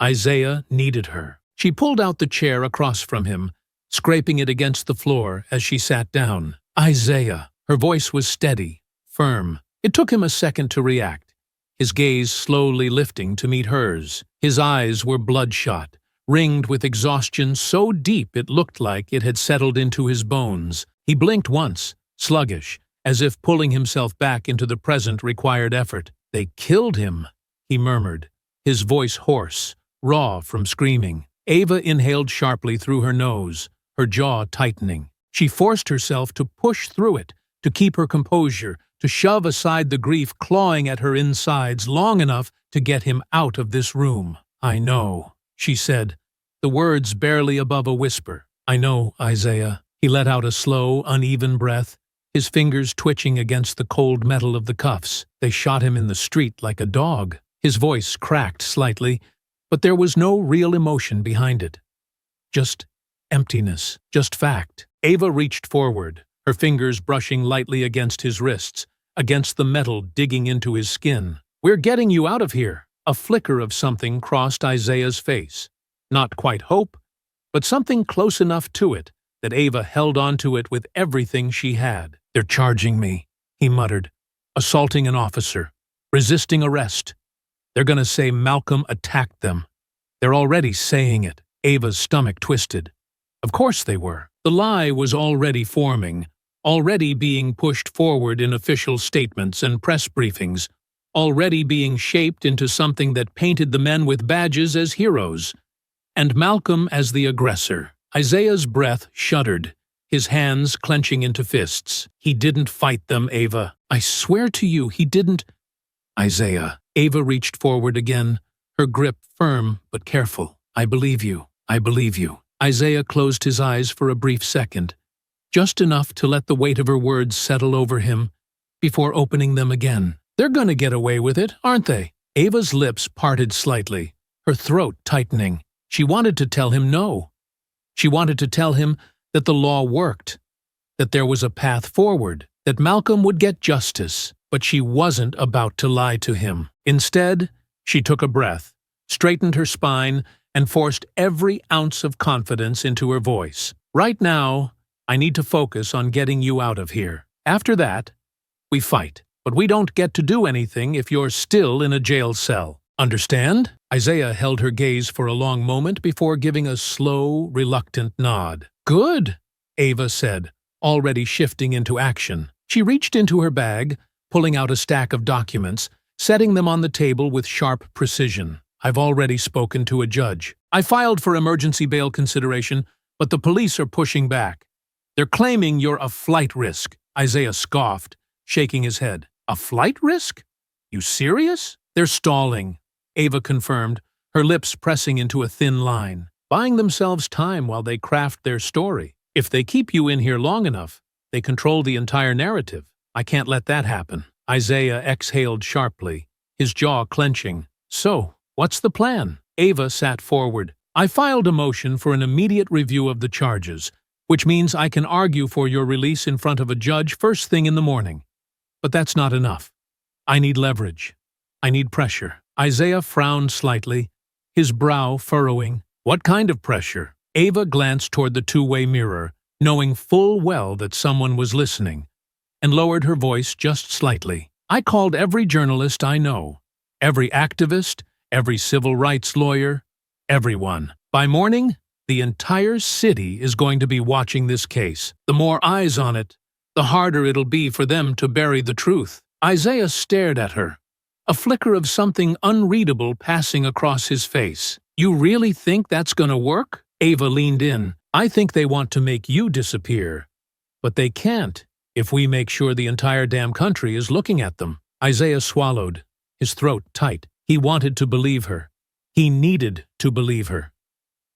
Isaiah needed her. She pulled out the chair across from him, scraping it against the floor as she sat down. Isaiah. Her voice was steady, firm. It took him a second to react, his gaze slowly lifting to meet hers. His eyes were bloodshot, ringed with exhaustion so deep it looked like it had settled into his bones. He blinked once, sluggish, as if pulling himself back into the present required effort. They killed him, he murmured, his voice hoarse, raw from screaming. Ava inhaled sharply through her nose, her jaw tightening. She forced herself to push through it, to keep her composure, to shove aside the grief clawing at her insides long enough to get him out of this room. I know, she said, the words barely above a whisper. I know, Isaiah. He let out a slow, uneven breath, his fingers twitching against the cold metal of the cuffs. They shot him in the street like a dog. His voice cracked slightly, but there was no real emotion behind it. Just emptiness, just fact. Ava reached forward, her fingers brushing lightly against his wrists, against the metal digging into his skin. We're getting you out of here. A flicker of something crossed Isaiah's face. Not quite hope, but something close enough to it that Ava held onto it with everything she had. They're charging me, he muttered. Assaulting an officer. Resisting arrest. They're gonna say Malcolm attacked them. They're already saying it. Ava's stomach twisted. Of course they were. The lie was already forming, already being pushed forward in official statements and press briefings, already being shaped into something that painted the men with badges as heroes, and Malcolm as the aggressor. Isaiah's breath shuddered, his hands clenching into fists. He didn't fight them, Ava. I swear to you, he didn't. Isaiah. Ava reached forward again, her grip firm but careful. I believe you. I believe you. Isaiah closed his eyes for a brief second, just enough to let the weight of her words settle over him before opening them again. They're gonna get away with it, aren't they? Ava's lips parted slightly, her throat tightening. She wanted to tell him no. She wanted to tell him that the law worked, that there was a path forward, that Malcolm would get justice, but she wasn't about to lie to him. Instead, she took a breath, straightened her spine, and forced every ounce of confidence into her voice. Right now, I need to focus on getting you out of here. After that, we fight. But we don't get to do anything if you're still in a jail cell. Understand? Isaiah held her gaze for a long moment before giving a slow, reluctant nod. Good, Ava said, already shifting into action. She reached into her bag, pulling out a stack of documents, setting them on the table with sharp precision. I've already spoken to a judge. I filed for emergency bail consideration, but the police are pushing back. They're claiming you're a flight risk. Isaiah scoffed, shaking his head. A flight risk? You serious? They're stalling, Ava confirmed, her lips pressing into a thin line, buying themselves time while they craft their story. If they keep you in here long enough, they control the entire narrative. I can't let that happen. Isaiah exhaled sharply, his jaw clenching. So, what's the plan? Ava sat forward. I filed a motion for an immediate review of the charges, which means I can argue for your release in front of a judge first thing in the morning. But that's not enough. I need leverage. I need pressure. Isaiah frowned slightly, his brow furrowing. What kind of pressure? Ava glanced toward the two-way mirror, knowing full well that someone was listening, and lowered her voice just slightly. I called every journalist I know, every activist, every civil rights lawyer, everyone. By morning, the entire city is going to be watching this case. The more eyes on it, the harder it'll be for them to bury the truth. Isaiah stared at her, a flicker of something unreadable passing across his face. You really think that's gonna work? Ava leaned in. I think they want to make you disappear. But they can't if we make sure the entire damn country is looking at them. Isaiah swallowed, his throat tight. He wanted to believe her. He needed to believe her.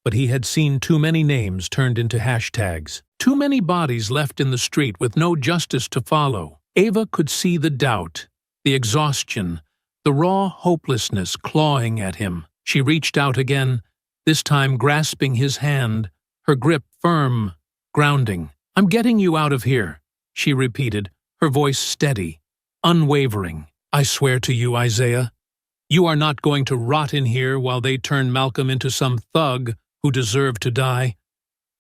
But he had seen too many names turned into hashtags, too many bodies left in the street with no justice to follow. Ava could see the doubt, the exhaustion, the raw hopelessness clawing at him. She reached out again, this time grasping his hand, her grip firm, grounding. I'm getting you out of here, she repeated, her voice steady, unwavering. I swear to you, Isaiah, you are not going to rot in here while they turn Malcolm into some thug who deserved to die.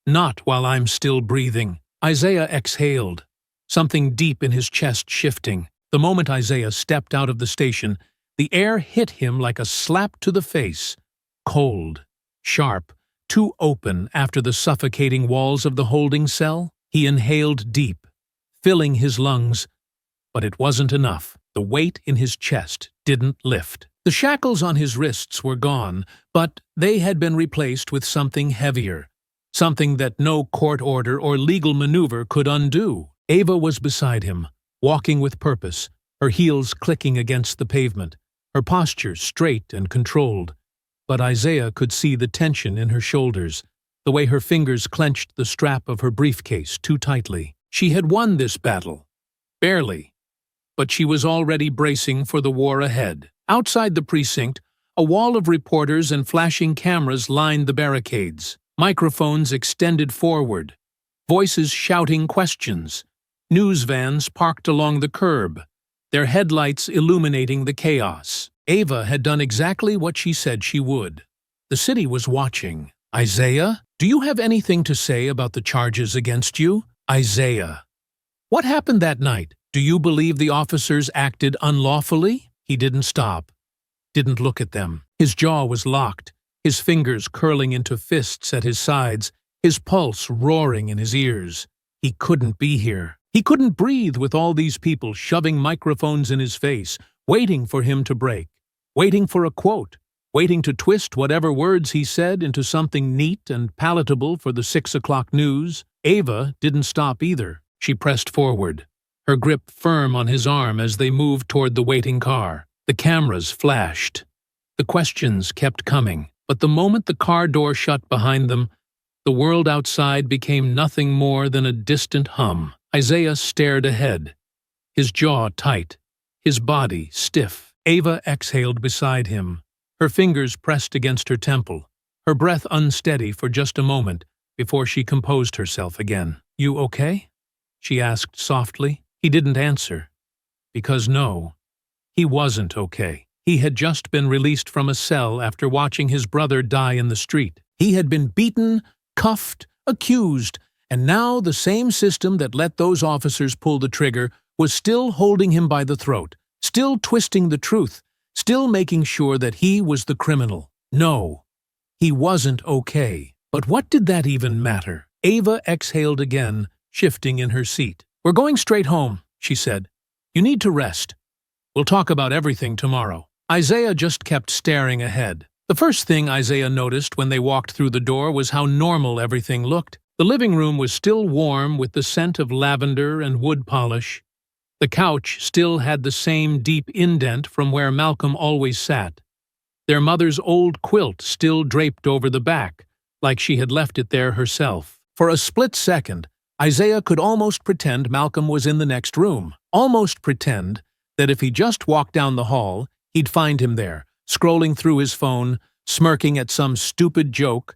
Not while I'm still breathing. Isaiah exhaled, something deep in his chest shifting. The moment Isaiah stepped out of the station, the air hit him like a slap to the face. Cold, sharp, too open after the suffocating walls of the holding cell. He inhaled deep, filling his lungs, but it wasn't enough. The weight in his chest didn't lift. The shackles on his wrists were gone, but they had been replaced with something heavier, something that no court order or legal maneuver could undo. Ava was beside him, walking with purpose, her heels clicking against the pavement, her posture straight and controlled. But Isaiah could see the tension in her shoulders, the way her fingers clenched the strap of her briefcase too tightly. She had won this battle. Barely. But she was already bracing for the war ahead. Outside the precinct, a wall of reporters and flashing cameras lined the barricades. Microphones extended forward, voices shouting questions. News vans parked along the curb, their headlights illuminating the chaos. Ava had done exactly what she said she would. The city was watching. Isaiah, do you have anything to say about the charges against you? Isaiah. What happened that night? Do you believe the officers acted unlawfully? He didn't stop, didn't look at them. His jaw was locked, his fingers curling into fists at his sides, his pulse roaring in his ears. He couldn't be here. He couldn't breathe with all these people shoving microphones in his face, waiting for him to break, waiting for a quote, waiting to twist whatever words he said into something neat and palatable for the 6 o'clock news. Ava didn't stop either. She pressed forward, her grip firm on his arm as they moved toward the waiting car. The cameras flashed. The questions kept coming, but the moment the car door shut behind them, the world outside became nothing more than a distant hum. Isaiah stared ahead, his jaw tight, his body stiff. Ava exhaled beside him, her fingers pressed against her temple, her breath unsteady for just a moment before she composed herself again. You okay? She asked softly. He didn't answer. Because no, he wasn't okay. He had just been released from a cell after watching his brother die in the street. He had been beaten, cuffed, accused, and now the same system that let those officers pull the trigger was still holding him by the throat, still twisting the truth, still making sure that he was the criminal. No, he wasn't okay. But what did that even matter? Ava exhaled again, shifting in her seat. "We're going straight home," she said. "You need to rest. We'll talk about everything tomorrow." Isaiah just kept staring ahead. The first thing Isaiah noticed when they walked through the door was how normal everything looked. The living room was still warm with the scent of lavender and wood polish. The couch still had the same deep indent from where Malcolm always sat. Their mother's old quilt still draped over the back, like she had left it there herself. For a split second, Isaiah could almost pretend Malcolm was in the next room, almost pretend that if he just walked down the hall, he'd find him there, scrolling through his phone, smirking at some stupid joke,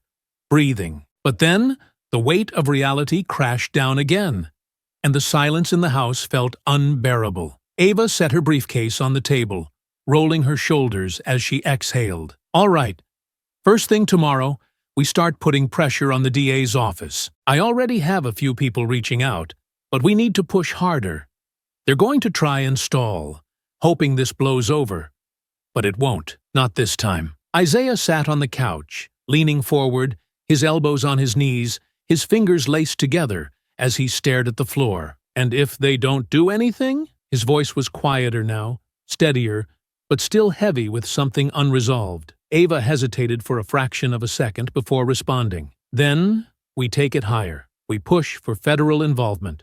breathing. But then, the weight of reality crashed down again, and the silence in the house felt unbearable. Ava set her briefcase on the table, rolling her shoulders as she exhaled. "All right. First thing tomorrow, we start putting pressure on the DA's office. I already have a few people reaching out, but we need to push harder. They're going to try and stall, hoping this blows over. But it won't, not this time." Isaiah sat on the couch, leaning forward, his elbows on his knees, his fingers laced together as he stared at the floor. "And if they don't do anything?" His voice was quieter now, steadier, but still heavy with something unresolved. Ava hesitated for a fraction of a second before responding. "Then, we take it higher. We push for federal involvement.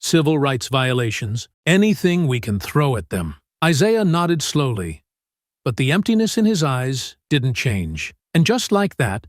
Civil rights violations, anything we can throw at them." Isaiah nodded slowly, but the emptiness in his eyes didn't change. And just like that,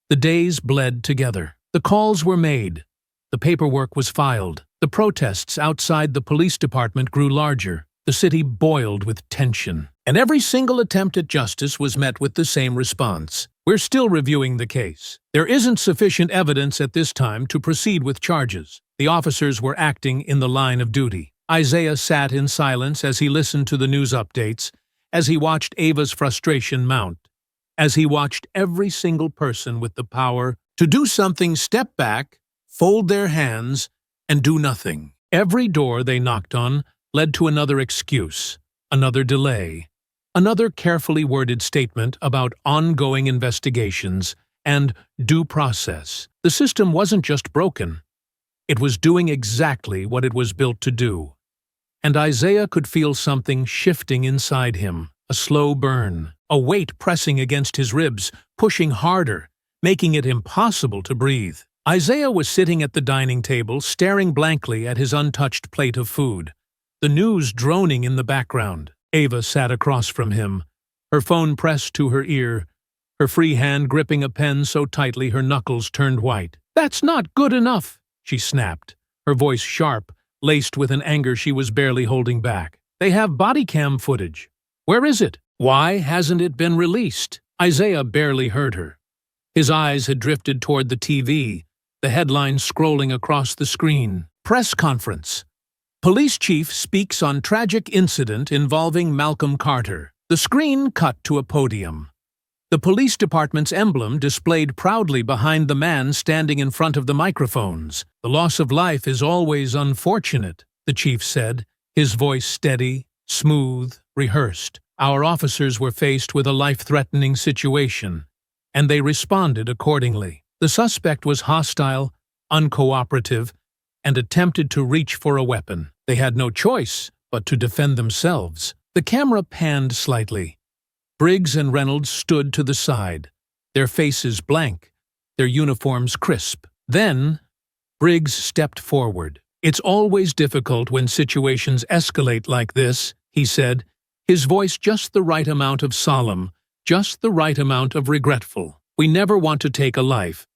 the days bled together. The calls were made. The paperwork was filed. The protests outside the police department grew larger. The city boiled with tension. And every single attempt at justice was met with the same response. "We're still reviewing the case. There isn't sufficient evidence at this time to proceed with charges." The officers were acting in the line of duty. Isaiah sat in silence as he listened to the news updates, as he watched Ava's frustration mount, as he watched every single person with the power to do something step back, fold their hands, and do nothing. Every door they knocked on led to another excuse, another delay, another carefully worded statement about ongoing investigations and due process. The system wasn't just broken. It was doing exactly what it was built to do. And Isaiah could feel something shifting inside him, a slow burn, a weight pressing against his ribs, pushing harder, making it impossible to breathe. Isaiah was sitting at the dining table, staring blankly at his untouched plate of food, the news droning in the background. Ava sat across from him, her phone pressed to her ear, her free hand gripping a pen so tightly her knuckles turned white. "That's not good enough," she snapped, her voice sharp, laced with an anger she was barely holding back. "They have body cam footage. Where is it? Why hasn't it been released?" Isaiah barely heard her. His eyes had drifted toward the TV, the headline scrolling across the screen. "Press conference. Police chief speaks on tragic incident involving Malcolm Carter." The screen cut to a podium. The police department's emblem displayed proudly behind the man standing in front of the microphones. "The loss of life is always unfortunate," the chief said, his voice steady, smooth, rehearsed. "Our officers were faced with a life-threatening situation, and they responded accordingly. The suspect was hostile, uncooperative, and attempted to reach for a weapon. They had no choice but to defend themselves." The camera panned slightly. Briggs and Reynolds stood to the side, their faces blank, their uniforms crisp. Then, Briggs stepped forward. "It's always difficult when situations escalate like this," he said, his voice just the right amount of solemn, just the right amount of regretful. "We never want to take a life,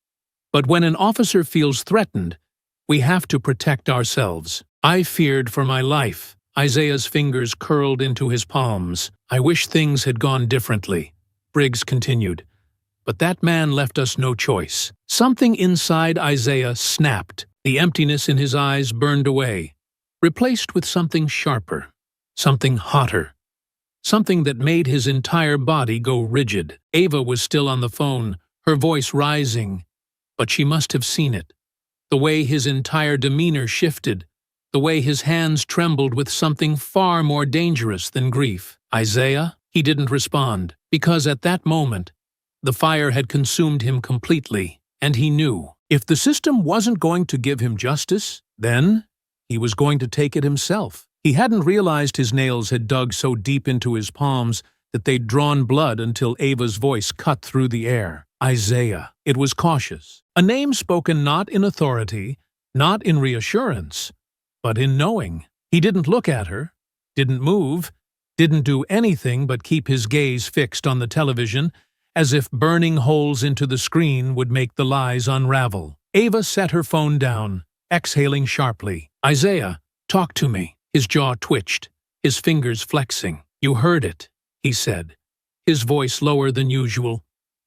but when an officer feels threatened, we have to protect ourselves. I feared for my life." Isaiah's fingers curled into his palms. "I wish things had gone differently," Briggs continued. "But that man left us no choice." Something inside Isaiah snapped. The emptiness in his eyes burned away, replaced with something sharper, something hotter, something that made his entire body go rigid. Ava was still on the phone, her voice rising, but she must have seen it. The way his entire demeanor shifted, the way his hands trembled with something far more dangerous than grief. "Isaiah?" He didn't respond, because at that moment, the fire had consumed him completely, and he knew. If the system wasn't going to give him justice, then he was going to take it himself. He hadn't realized his nails had dug so deep into his palms that they'd drawn blood until Ava's voice cut through the air. Isaiah. It was cautious. A name spoken not in authority, not in reassurance, but in knowing. He didn't look at her, didn't move, didn't do anything but keep his gaze fixed on the television, as if burning holes into the screen would make the lies unravel. Ava set her phone down, exhaling sharply. "Isaiah, talk to me." His jaw twitched, his fingers flexing. "You heard it," he said, his voice lower than usual,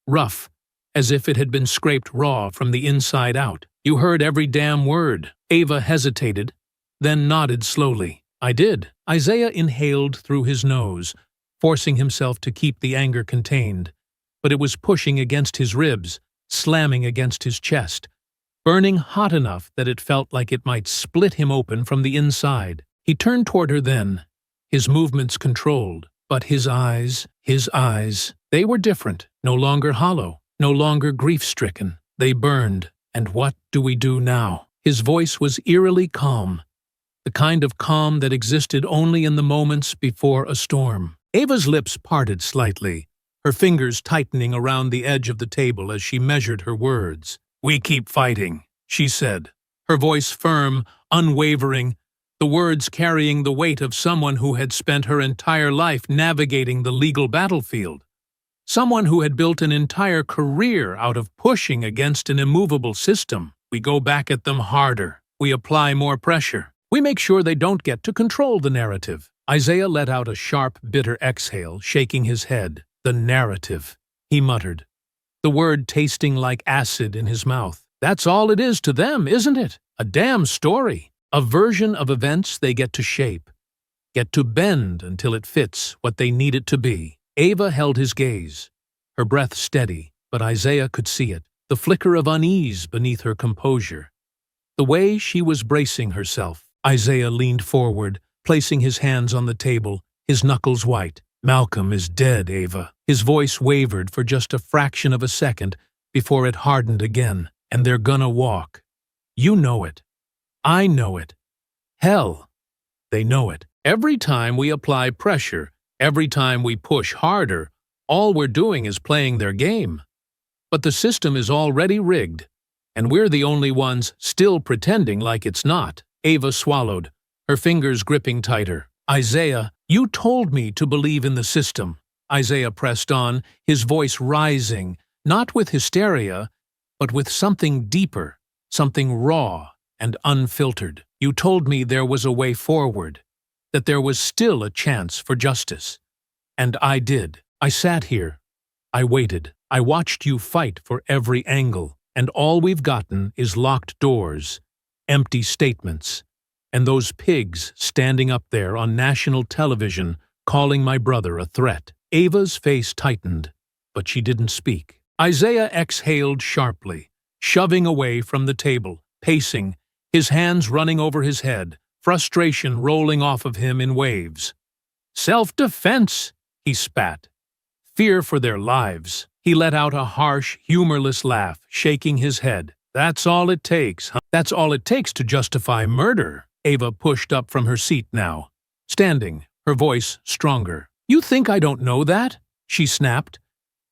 rough, as if it had been scraped raw from the inside out. "You heard every damn word." Ava hesitated, then nodded slowly. "I did." Isaiah inhaled through his nose, forcing himself to keep the anger contained, but it was pushing against his ribs, slamming against his chest, burning hot enough that it felt like it might split him open from the inside. He turned toward her then, his movements controlled, but his eyes, they were different, no longer hollow, no longer grief-stricken. They burned. "And what do we do now?" His voice was eerily calm, the kind of calm that existed only in the moments before a storm. Ava's lips parted slightly, her fingers tightening around the edge of the table as she measured her words. "We keep fighting," she said, her voice firm, unwavering, the words carrying the weight of someone who had spent her entire life navigating the legal battlefield. Someone who had built an entire career out of pushing against an immovable system. "We go back at them harder. We apply more pressure. We make sure they don't get to control the narrative." Isaiah let out a sharp, bitter exhale, shaking his head. "The narrative," he muttered, the word tasting like acid in his mouth. "That's all it is to them, isn't it? A damn story. A version of events they get to shape, get to bend until it fits what they need it to be." Ava held his gaze, her breath steady, but Isaiah could see it, the flicker of unease beneath her composure, the way she was bracing herself. Isaiah leaned forward, placing his hands on the table, his knuckles white. "Malcolm is dead, Ava." His voice wavered for just a fraction of a second before it hardened again. "And they're gonna walk. You know it. I know it. Hell, they know it. Every time we apply pressure, every time we push harder, all we're doing is playing their game. But the system is already rigged, and we're the only ones still pretending like it's not." Ava swallowed, her fingers gripping tighter. "Isaiah, you told me to believe in the system." Isaiah pressed on, his voice rising, not with hysteria, but with something deeper, something raw and unfiltered. "You told me there was a way forward, that there was still a chance for justice. And I did. I sat here. I waited. I watched you fight for every angle, and all we've gotten is locked doors, empty statements, and those pigs standing up there on national television calling my brother a threat." Ava's face tightened, but she didn't speak. Isaiah exhaled sharply, shoving away from the table, pacing, his hands running over his head, frustration rolling off of him in waves. "Self-defense," he spat. "Fear for their lives." He let out a harsh, humorless laugh, shaking his head. "That's all it takes, huh? That's all it takes to justify murder." Ava pushed up from her seat now, standing, her voice stronger. "You think I don't know that?" she snapped,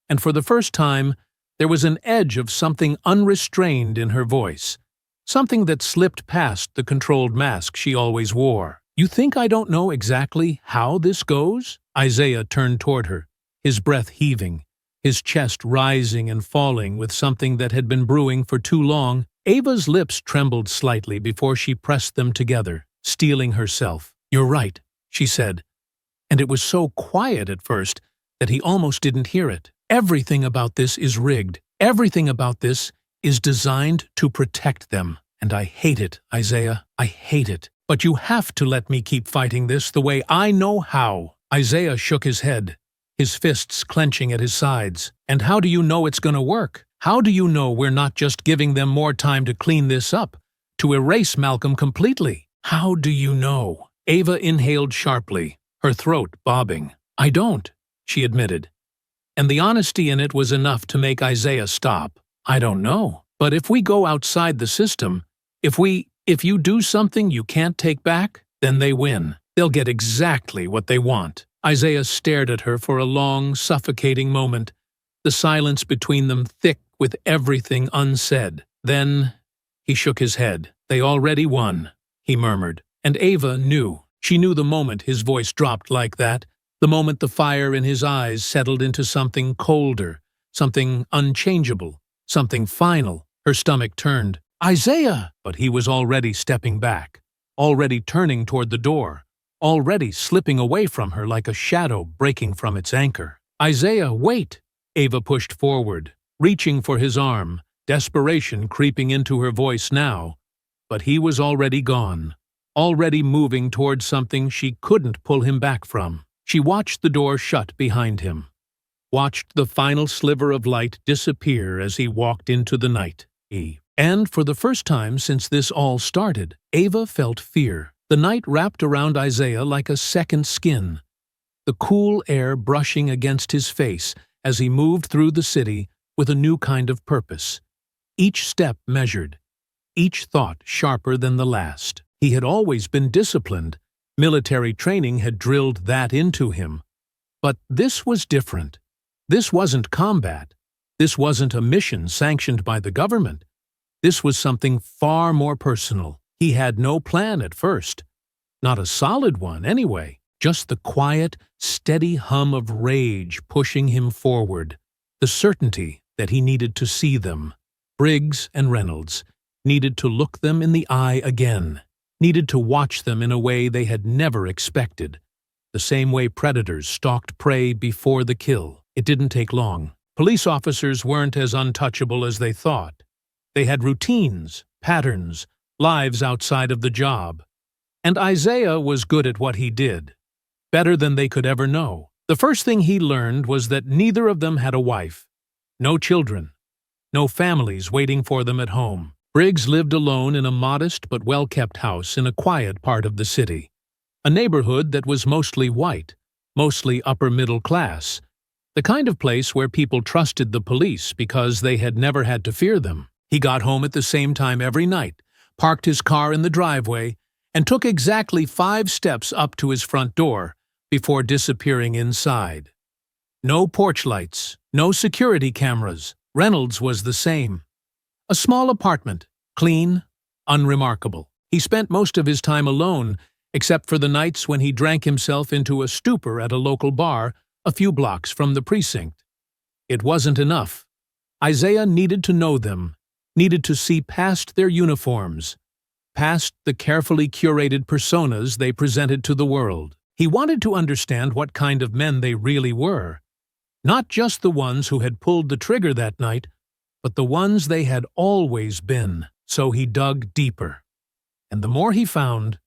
and for the first time, there was an edge of something unrestrained in her voice, something that slipped past the controlled mask she always wore. "You think I don't know exactly how this goes?" Isaiah turned toward her, his breath heaving, his chest rising and falling with something that had been brewing for too long. Ava's lips trembled slightly before she pressed them together, steeling herself. "You're right," she said, and it was so quiet at first that he almost didn't hear it. "Everything about this is rigged. Everything about this is designed to protect them. And I hate it, Isaiah. I hate it. But you have to let me keep fighting this the way I know how." Isaiah shook his head, his fists clenching at his sides. And how do you know it's gonna work? How do you know we're not just giving them more time to clean this up, to erase Malcolm completely? How do you know? Ava inhaled sharply, her throat bobbing. I don't, she admitted. And the honesty in it was enough to make Isaiah stop. I don't know. But if we go outside the system, if you do something you can't take back, then they win. They'll get exactly what they want. Isaiah stared at her for a long, suffocating moment, the silence between them thick with everything unsaid. Then he shook his head. They already won, he murmured. And Ava knew. She knew the moment his voice dropped like that, the moment the fire in his eyes settled into something colder, something unchangeable, something final. Her stomach turned. Isaiah! But he was already stepping back, already turning toward the door, already slipping away from her like a shadow breaking from its anchor. Isaiah, wait! Ava pushed forward, reaching for his arm, desperation creeping into her voice now. But he was already gone, already moving toward something she couldn't pull him back from. She watched the door shut behind him, watched the final sliver of light disappear as he walked into the night. And for the first time since this all started, Ava felt fear. The night wrapped around Isaiah like a second skin, the cool air brushing against his face as he moved through the city with a new kind of purpose. Each step measured, each thought sharper than the last. He had always been disciplined. Military training had drilled that into him. But this was different. This wasn't combat. This wasn't a mission sanctioned by the government. This was something far more personal. He had no plan at first. Not a solid one, anyway. Just the quiet, steady hum of rage pushing him forward. The certainty that he needed to see them. Briggs and Reynolds needed to look them in the eye again. Needed to watch them in a way they had never expected. The same way predators stalked prey before the kill. It didn't take long. Police officers weren't as untouchable as they thought. They had routines, patterns, lives outside of the job. And Isaiah was good at what he did. Better than they could ever know. The first thing he learned was that neither of them had a wife. No children. No families waiting for them at home. Briggs lived alone in a modest but well-kept house in a quiet part of the city. A neighborhood that was mostly white, mostly upper-middle class. The kind of place where people trusted the police because they had never had to fear them. He got home at the same time every night, parked his car in the driveway, and took exactly 5 steps up to his front door before disappearing inside. No porch lights, no security cameras. Reynolds was the same. A small apartment, clean, unremarkable. He spent most of his time alone, except for the nights when he drank himself into a stupor at a local bar a few blocks from the precinct. It wasn't enough. Isaiah needed to know them, needed to see past their uniforms, past the carefully curated personas they presented to the world. He wanted to understand what kind of men they really were. Not just the ones who had pulled the trigger that night, but the ones they had always been. So he dug deeper. And the more he found,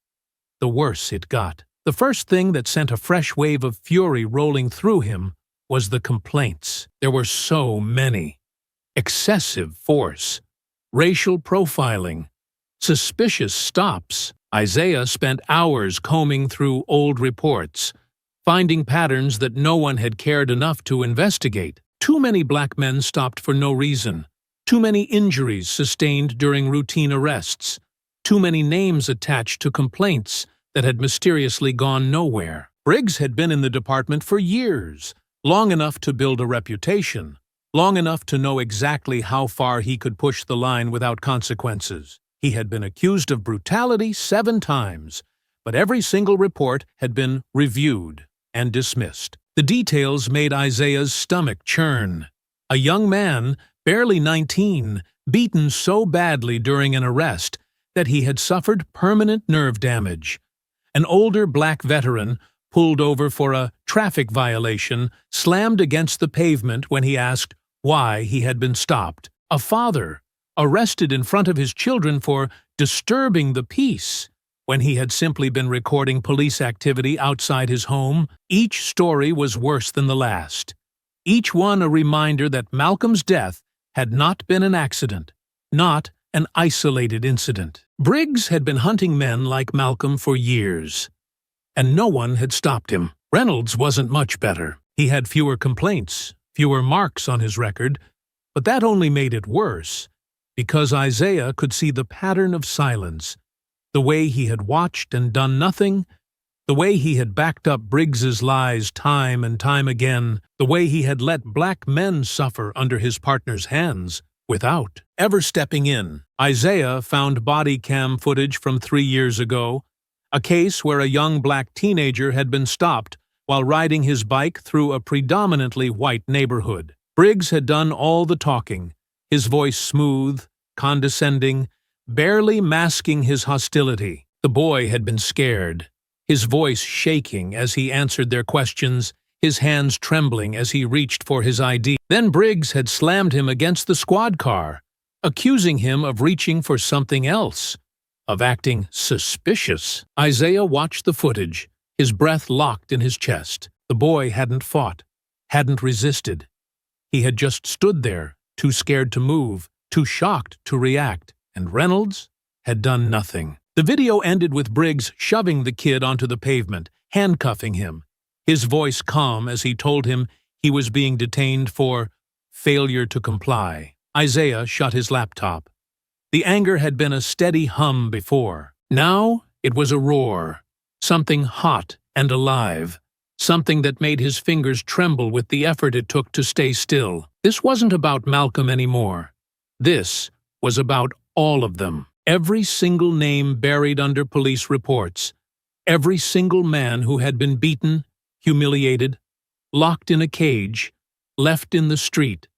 the worse it got. The first thing that sent a fresh wave of fury rolling through him was the complaints. There were so many. Excessive force, racial profiling, suspicious stops. Isaiah spent hours combing through old reports, finding patterns that no one had cared enough to investigate. Too many black men stopped for no reason. Too many injuries sustained during routine arrests. Too many names attached to complaints that had mysteriously gone nowhere. Briggs had been in the department for years, long enough to build a reputation, long enough to know exactly how far he could push the line without consequences. He had been accused of brutality 7 times, but every single report had been reviewed and dismissed. The details made Isaiah's stomach churn. A young man, barely 19, beaten so badly during an arrest that he had suffered permanent nerve damage. An older black veteran, pulled over for a traffic violation, slammed against the pavement when he asked why he had been stopped. A father, arrested in front of his children for disturbing the peace when he had simply been recording police activity outside his home. Each story was worse than the last. Each one a reminder that Malcolm's death had not been an accident, not an isolated incident. Briggs had been hunting men like Malcolm for years, and no one had stopped him. Reynolds wasn't much better. He had fewer complaints, fewer marks on his record, but that only made it worse, because Isaiah could see the pattern of silence, the way he had watched and done nothing, the way he had backed up Briggs's lies time and time again, the way he had let black men suffer under his partner's hands without ever stepping in. Isaiah found body cam footage from 3 years ago, a case where a young black teenager had been stopped while riding his bike through a predominantly white neighborhood. Briggs had done all the talking, his voice smooth, condescending, barely masking his hostility. The boy had been scared, his voice shaking as he answered their questions, his hands trembling as he reached for his ID. Then Briggs had slammed him against the squad car, accusing him of reaching for something else, of acting suspicious. Isaiah watched the footage, his breath locked in his chest. The boy hadn't fought, hadn't resisted. He had just stood there, too scared to move, too shocked to react, and Reynolds had done nothing. The video ended with Briggs shoving the kid onto the pavement, handcuffing him, his voice calm as he told him he was being detained for failure to comply. Isaiah shut his laptop. The anger had been a steady hum before. Now it was a roar, something hot and alive, something that made his fingers tremble with the effort it took to stay still. This wasn't about Malcolm anymore. This was about all of them. Every single name buried under police reports. Every single man who had been beaten, humiliated, locked in a cage, left in the street,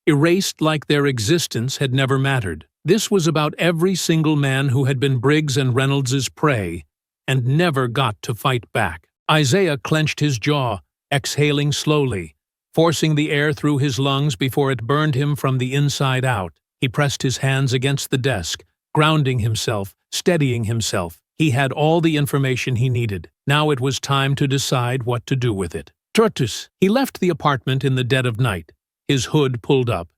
erased like their existence had never mattered. This was about every single man who had been Briggs and Reynolds's prey and never got to fight back. Isaiah clenched his jaw, exhaling slowly, forcing the air through his lungs before it burned him from the inside out. He pressed his hands against the desk, grounding himself, steadying himself. He had all the information he needed. Now it was time to decide what to do with it. Tertus. He left the apartment in the dead of night, his hood pulled up,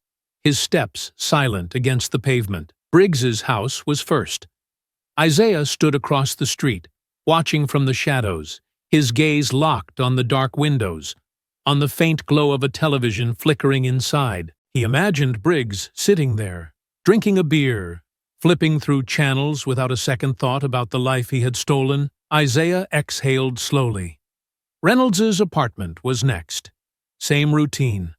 his steps silent against the pavement. Briggs's house was first. Isaiah stood across the street, watching from the shadows, his gaze locked on the dark windows, on the faint glow of a television flickering inside. He imagined Briggs sitting there, drinking a beer, flipping through channels without a second thought about the life he had stolen. Isaiah exhaled slowly. Reynolds's apartment was next. Same routine.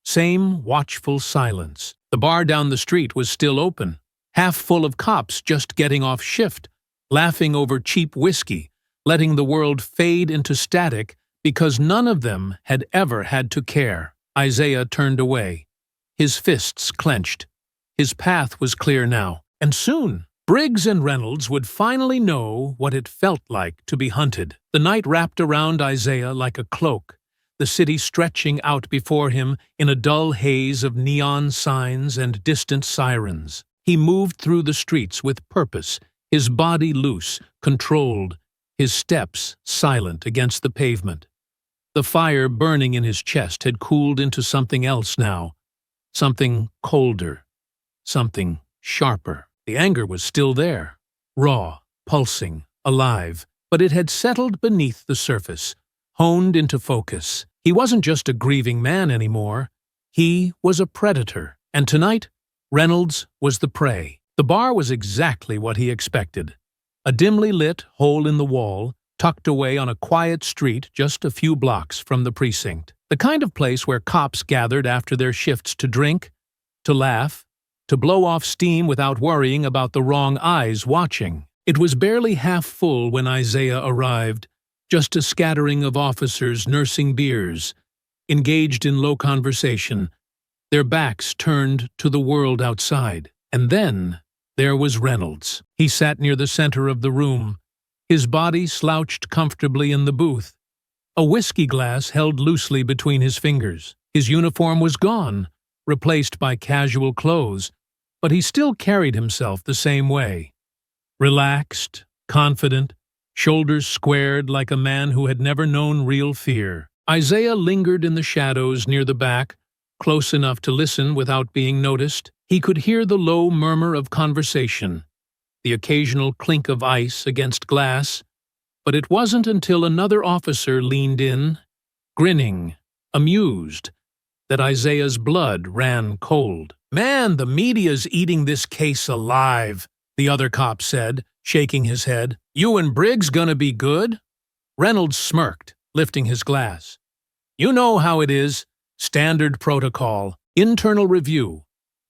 Same watchful silence. The bar down the street was still open, half full of cops just getting off shift, laughing over cheap whiskey, letting the world fade into static because none of them had ever had to care. Isaiah turned away, his fists clenched. His path was clear now, and soon Briggs and Reynolds would finally know what it felt like to be hunted. The night wrapped around Isaiah like a cloak, the city stretching out before him in a dull haze of neon signs and distant sirens. He moved through the streets with purpose, his body loose, controlled, his steps silent against the pavement. The fire burning in his chest had cooled into something else now, something colder, something sharper. The anger was still there, raw, pulsing, alive, but it had settled beneath the surface, honed into focus. He wasn't just a grieving man anymore. He was a predator, and tonight, Reynolds was the prey. The bar was exactly what he expected. A dimly lit hole in the wall, tucked away on a quiet street just a few blocks from the precinct. The kind of place where cops gathered after their shifts to drink, to laugh, to blow off steam without worrying about the wrong eyes watching. It was barely half full when Isaiah arrived, just a scattering of officers nursing beers, engaged in low conversation, their backs turned to the world outside. And then there was Reynolds. He sat near the center of the room, his body slouched comfortably in the booth, a whiskey glass held loosely between his fingers. His uniform was gone, replaced by casual clothes, but he still carried himself the same way. Relaxed, confident, shoulders squared like a man who had never known real fear. Isaiah lingered in the shadows near the back, close enough to listen without being noticed. He could hear the low murmur of conversation, the occasional clink of ice against glass, but it wasn't until another officer leaned in, grinning, amused, that Isaiah's blood ran cold. "Man, the media's eating this case alive," the other cop said, shaking his head. "You and Briggs gonna be good?" Reynolds smirked, lifting his glass. "You know how it is. Standard protocol. Internal review.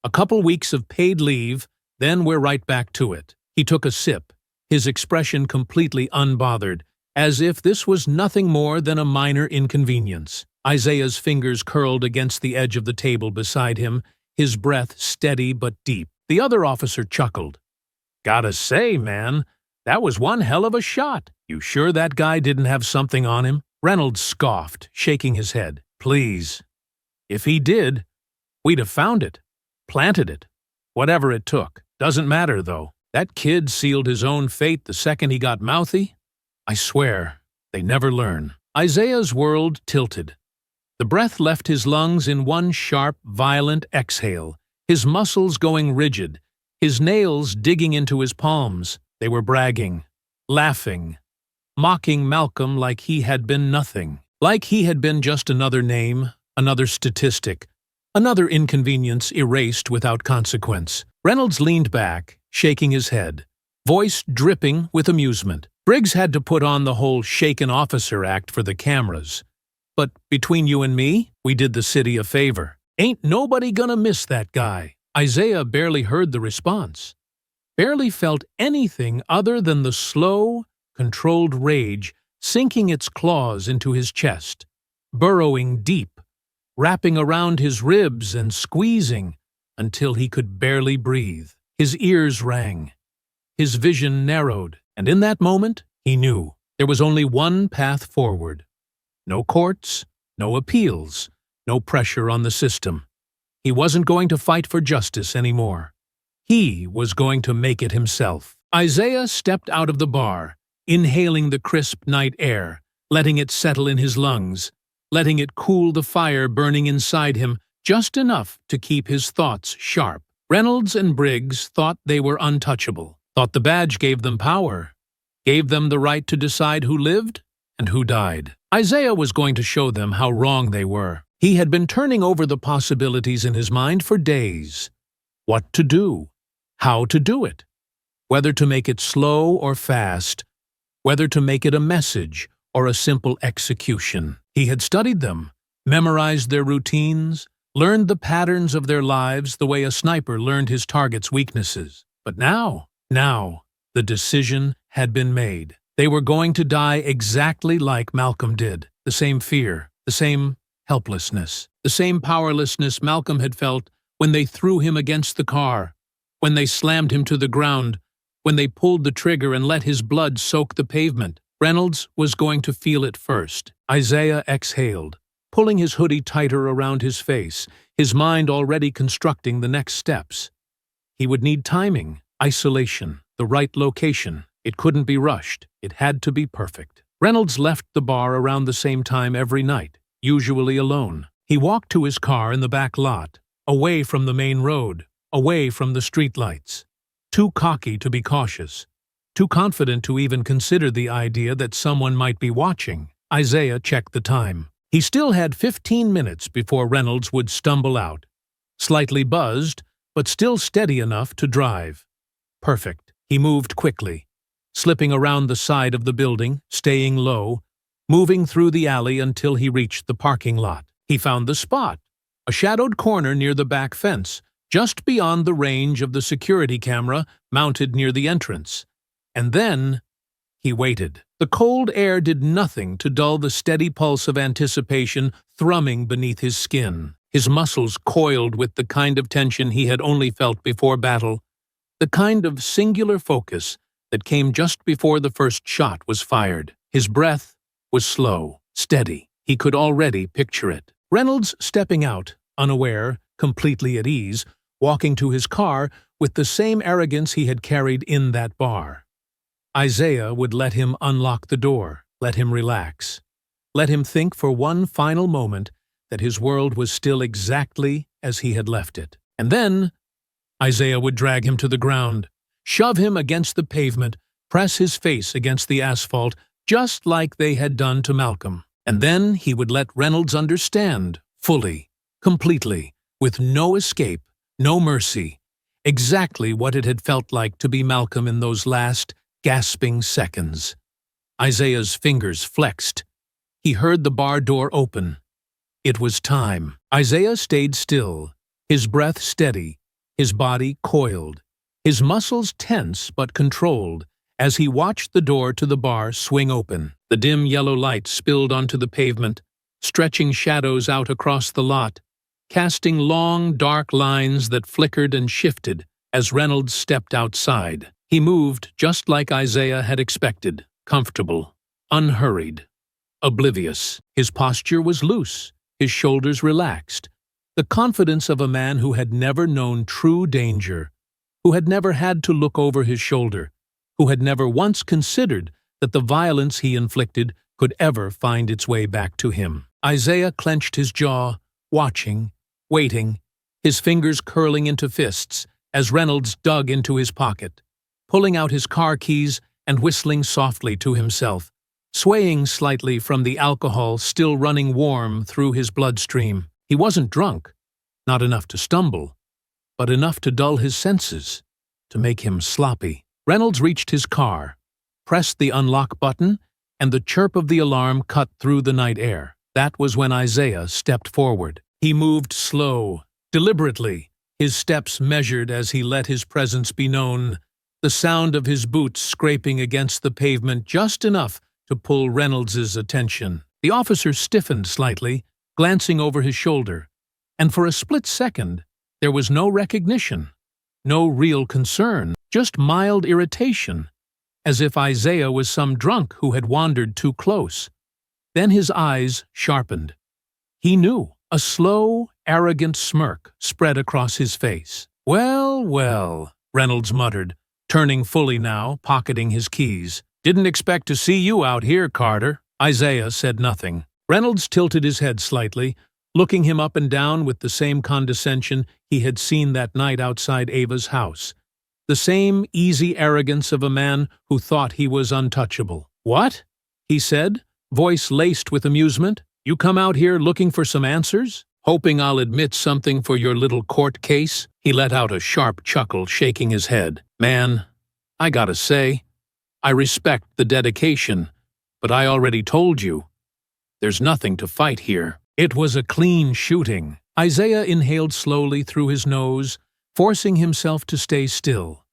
A couple weeks of paid leave, then we're right back to it." He took a sip, his expression completely unbothered, as if this was nothing more than a minor inconvenience. Isaiah's fingers curled against the edge of the table beside him, his breath steady but deep. The other officer chuckled. "Gotta say, man, that was one hell of a shot. You sure that guy didn't have something on him?" Reynolds scoffed, shaking his head. "Please. If he did, we'd have found it, planted it, whatever it took. Doesn't matter, though. That kid sealed his own fate the second he got mouthy. I swear, they never learn." Isaiah's world tilted. The breath left his lungs in one sharp, violent exhale, his muscles going rigid, his nails digging into his palms. They were bragging, laughing, mocking Malcolm like he had been nothing, like he had been just another name, another statistic, another inconvenience erased without consequence. Reynolds leaned back, shaking his head, voice dripping with amusement. Briggs had to put on the whole shaken officer act for the cameras. But between you and me, we did the city a favor. Ain't nobody gonna miss that guy. Isaiah barely heard the response, barely felt anything other than the slow, controlled rage sinking its claws into his chest, burrowing deep, wrapping around his ribs and squeezing until he could barely breathe. His ears rang, his vision narrowed, and in that moment, he knew there was only one path forward. No courts, no appeals, no pressure on the system. He wasn't going to fight for justice anymore. He was going to make it himself. Isaiah stepped out of the bar, inhaling the crisp night air, letting it settle in his lungs, letting it cool the fire burning inside him just enough to keep his thoughts sharp. Reynolds and Briggs thought they were untouchable, thought the badge gave them power, gave them the right to decide who lived and who died. Isaiah was going to show them how wrong they were. He had been turning over the possibilities in his mind for days. What to do, how to do it, whether to make it slow or fast, whether to make it a message or a simple execution. He had studied them, memorized their routines, learned the patterns of their lives the way a sniper learned his target's weaknesses. But now, the decision had been made. They were going to die exactly like Malcolm did. The same fear, the same helplessness, the same powerlessness Malcolm had felt when they threw him against the car, when they slammed him to the ground, when they pulled the trigger and let his blood soak the pavement. Reynolds was going to feel it first. Isaiah exhaled, pulling his hoodie tighter around his face, his mind already constructing the next steps. He would need timing, isolation, the right location. It couldn't be rushed. It had to be perfect. Reynolds left the bar around the same time every night, usually alone. He walked to his car in the back lot, away from the main road, away from the streetlights. Too cocky to be cautious, too confident to even consider the idea that someone might be watching. Isaiah checked the time. He still had 15 minutes before Reynolds would stumble out, slightly buzzed, but still steady enough to drive. Perfect. He moved quickly, slipping around the side of the building, staying low, moving through the alley until he reached the parking lot. He found the spot, a shadowed corner near the back fence, just beyond the range of the security camera mounted near the entrance. And then he waited. The cold air did nothing to dull the steady pulse of anticipation thrumming beneath his skin. His muscles coiled with the kind of tension he had only felt before battle, the kind of singular focus that came just before the first shot was fired. His breath was slow, steady. He could already picture it. Reynolds stepping out, unaware, completely at ease, walking to his car with the same arrogance he had carried in that bar. Isaiah would let him unlock the door, let him relax, let him think for one final moment that his world was still exactly as he had left it. And then Isaiah would drag him to the ground, shove him against the pavement, press his face against the asphalt, just like they had done to Malcolm. And then he would let Reynolds understand, fully, completely, with no escape, no mercy, exactly what it had felt like to be Malcolm in those last, gasping seconds. Isaiah's fingers flexed. He heard the bar door open. It was time. Isaiah stayed still, his breath steady, his body coiled, his muscles tense but controlled, as he watched the door to the bar swing open. The dim yellow light spilled onto the pavement, stretching shadows out across the lot, casting long, dark lines that flickered and shifted as Reynolds stepped outside. He moved just like Isaiah had expected, comfortable, unhurried, oblivious. His posture was loose, his shoulders relaxed, the confidence of a man who had never known true danger, who had never had to look over his shoulder, who had never once considered that the violence he inflicted could ever find its way back to him. Isaiah clenched his jaw, watching, waiting, his fingers curling into fists as Reynolds dug into his pocket, pulling out his car keys and whistling softly to himself, swaying slightly from the alcohol still running warm through his bloodstream. He wasn't drunk, not enough to stumble, but enough to dull his senses, to make him sloppy. Reynolds reached his car, pressed the unlock button, and the chirp of the alarm cut through the night air. That was when Isaiah stepped forward. He moved slow, deliberately, his steps measured as he let his presence be known, the sound of his boots scraping against the pavement just enough to pull Reynolds's attention. The officer stiffened slightly, glancing over his shoulder, and for a split second, there was no recognition, no real concern, just mild irritation, as if Isaiah was some drunk who had wandered too close. Then his eyes sharpened. He knew. A slow, arrogant smirk spread across his face. "Well, well," Reynolds muttered, turning fully now, pocketing his keys. "Didn't expect to see you out here, Carter." Isaiah said nothing. Reynolds tilted his head slightly, looking him up and down with the same condescension he had seen that night outside Ava's house. The same easy arrogance of a man who thought he was untouchable. "What?" he said, voice laced with amusement. "You come out here looking for some answers? Hoping I'll admit something for your little court case?" He let out a sharp chuckle, shaking his head. "Man, I gotta say, I respect the dedication, but I already told you. There's nothing to fight here." It was a clean shooting. Isaiah inhaled slowly through his nose, forcing himself to stay still,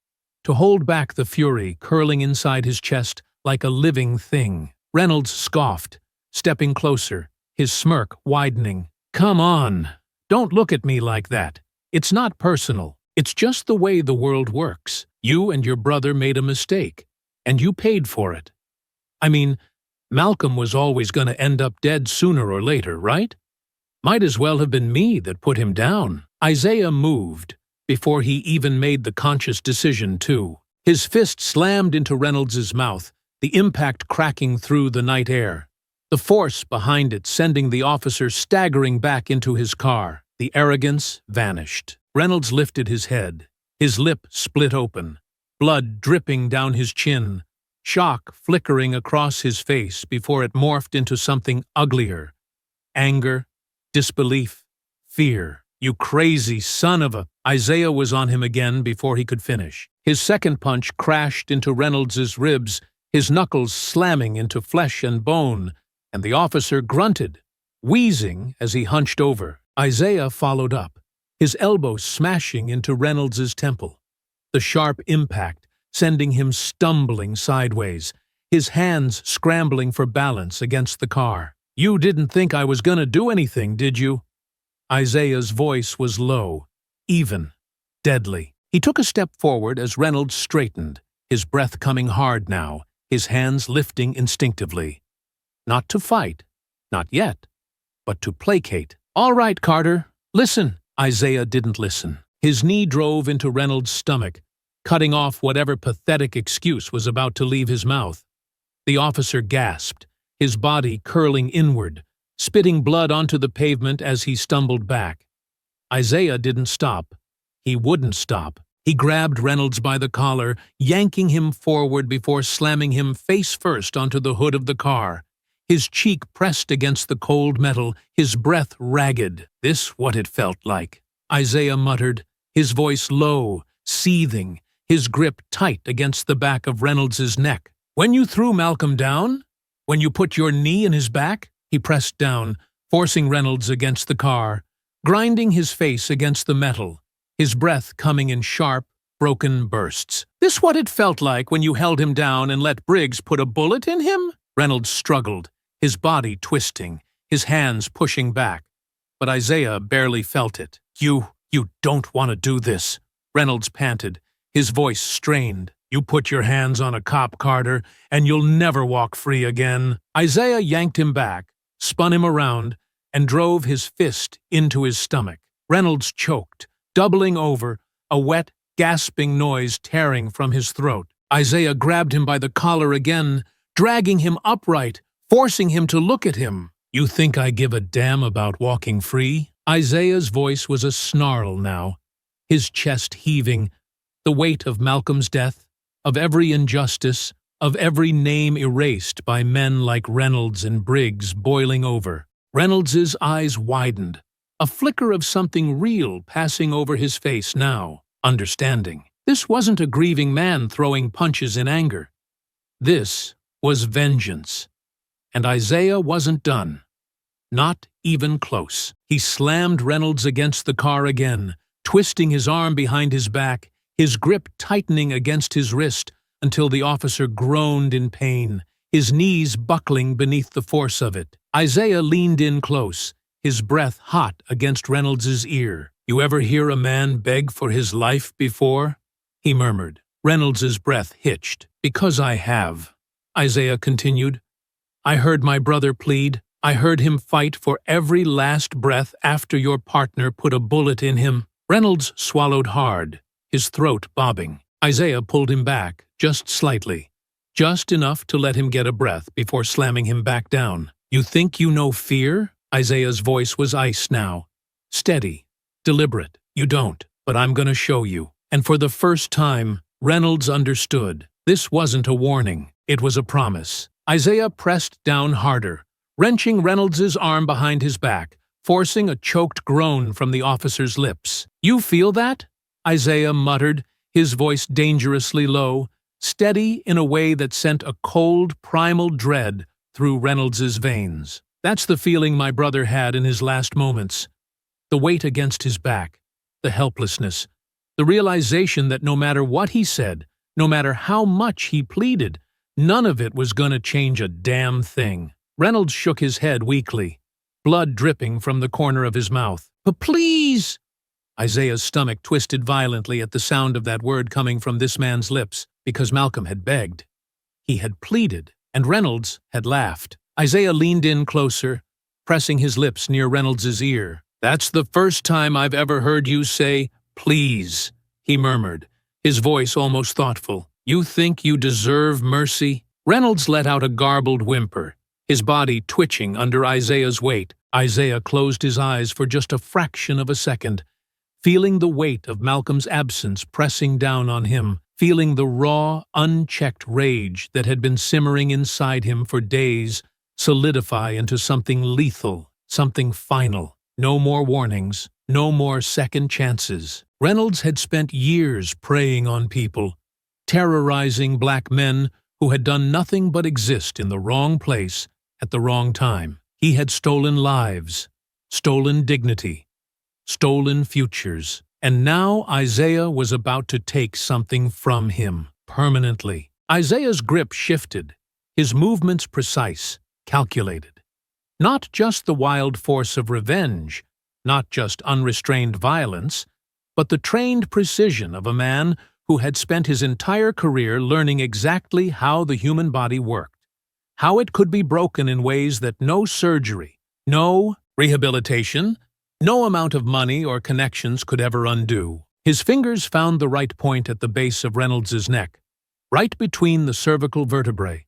to hold back the fury curling inside his chest like a living thing. Reynolds scoffed, stepping closer, his smirk widening. "Come on, don't look at me like that. It's not personal. It's just the way the world works. You and your brother made a mistake, and you paid for it. I mean, Malcolm was always going to end up dead sooner or later, right? Might as well have been me that put him down." Isaiah moved, before he even made the conscious decision to. His fist slammed into Reynolds's mouth, the impact cracking through the night air, the force behind it sending the officer staggering back into his car. The arrogance vanished. Reynolds lifted his head, his lip split open, blood dripping down his chin, shock flickering across his face before it morphed into something uglier. Anger, disbelief, fear. "You crazy son of a—" Isaiah was on him again before he could finish. His second punch crashed into Reynolds's ribs, his knuckles slamming into flesh and bone, and the officer grunted, wheezing as he hunched over. Isaiah followed up, his elbow smashing into Reynolds's temple, the sharp impact sending him stumbling sideways, his hands scrambling for balance against the car. "You didn't think I was gonna do anything, did you?" Isaiah's voice was low, even, deadly. He took a step forward as Reynolds straightened, his breath coming hard now, his hands lifting instinctively. Not to fight, not yet, but to placate. "All right, Carter, listen." Isaiah didn't listen. His knee drove into Reynolds' stomach, cutting off whatever pathetic excuse was about to leave his mouth. The officer gasped, his body curling inward, spitting blood onto the pavement as he stumbled back. Isaiah didn't stop. He wouldn't stop. He grabbed Reynolds by the collar, yanking him forward before slamming him face first onto the hood of the car. His cheek pressed against the cold metal, his breath ragged. "This what it felt like," Isaiah muttered, his voice low, seething, his grip tight against the back of Reynolds's neck. "When you threw Malcolm down? When you put your knee in his back?" He pressed down, forcing Reynolds against the car, grinding his face against the metal, his breath coming in sharp, broken bursts. "This what it felt like when you held him down and let Briggs put a bullet in him?" Reynolds struggled, his body twisting, his hands pushing back. But Isaiah barely felt it. You don't want to do this," Reynolds panted, his voice strained. "You put your hands on a cop, Carter, and you'll never walk free again." Isaiah yanked him back, spun him around, and drove his fist into his stomach. Reynolds choked, doubling over, a wet, gasping noise tearing from his throat. Isaiah grabbed him by the collar again, dragging him upright, forcing him to look at him. "You think I give a damn about walking free?" Isaiah's voice was a snarl now, his chest heaving, the weight of Malcolm's death, of every injustice, of every name erased by men like Reynolds and Briggs boiling over. Reynolds's eyes widened, a flicker of something real passing over his face now, understanding. This wasn't a grieving man throwing punches in anger. This was vengeance. And Isaiah wasn't done. Not even close. He slammed Reynolds against the car again, twisting his arm behind his back, his grip tightening against his wrist until the officer groaned in pain, his knees buckling beneath the force of it. Isaiah leaned in close, his breath hot against Reynolds's ear. "You ever hear a man beg for his life before?" he murmured. Reynolds's breath hitched. "Because I have," Isaiah continued. "I heard my brother plead. I heard him fight for every last breath after your partner put a bullet in him." Reynolds swallowed hard, his throat bobbing. Isaiah pulled him back, just slightly, just enough to let him get a breath before slamming him back down. "You think you know fear?" Isaiah's voice was ice now. Steady, deliberate. "You don't, but I'm gonna show you." And for the first time, Reynolds understood. This wasn't a warning, it was a promise. Isaiah pressed down harder, wrenching Reynolds's arm behind his back, forcing a choked groan from the officer's lips. "You feel that?" Isaiah muttered, his voice dangerously low, steady in a way that sent a cold, primal dread through Reynolds's veins. "That's the feeling my brother had in his last moments. The weight against his back, the helplessness, the realization that no matter what he said, no matter how much he pleaded, none of it was going to change a damn thing." Reynolds shook his head weakly, blood dripping from the corner of his mouth. "But please!" Isaiah's stomach twisted violently at the sound of that word coming from this man's lips, because Malcolm had begged. He had pleaded, and Reynolds had laughed. Isaiah leaned in closer, pressing his lips near Reynolds's ear. "That's the first time I've ever heard you say, 'please,'" he murmured, his voice almost thoughtful. "You think you deserve mercy?" Reynolds let out a garbled whimper, his body twitching under Isaiah's weight. Isaiah closed his eyes for just a fraction of a second, feeling the weight of Malcolm's absence pressing down on him, feeling the raw, unchecked rage that had been simmering inside him for days solidify into something lethal, something final. No more warnings, no more second chances. Reynolds had spent years preying on people, terrorizing black men who had done nothing but exist in the wrong place at the wrong time. He had stolen lives, stolen dignity, stolen futures, and now Isaiah was about to take something from him, permanently. Isaiah's grip shifted, his movements precise, calculated. Not just the wild force of revenge, not just unrestrained violence, but the trained precision of a man who had spent his entire career learning exactly how the human body worked, how it could be broken in ways that no surgery, no rehabilitation, no amount of money or connections could ever undo. His fingers found the right point at the base of Reynolds's neck, right between the cervical vertebrae.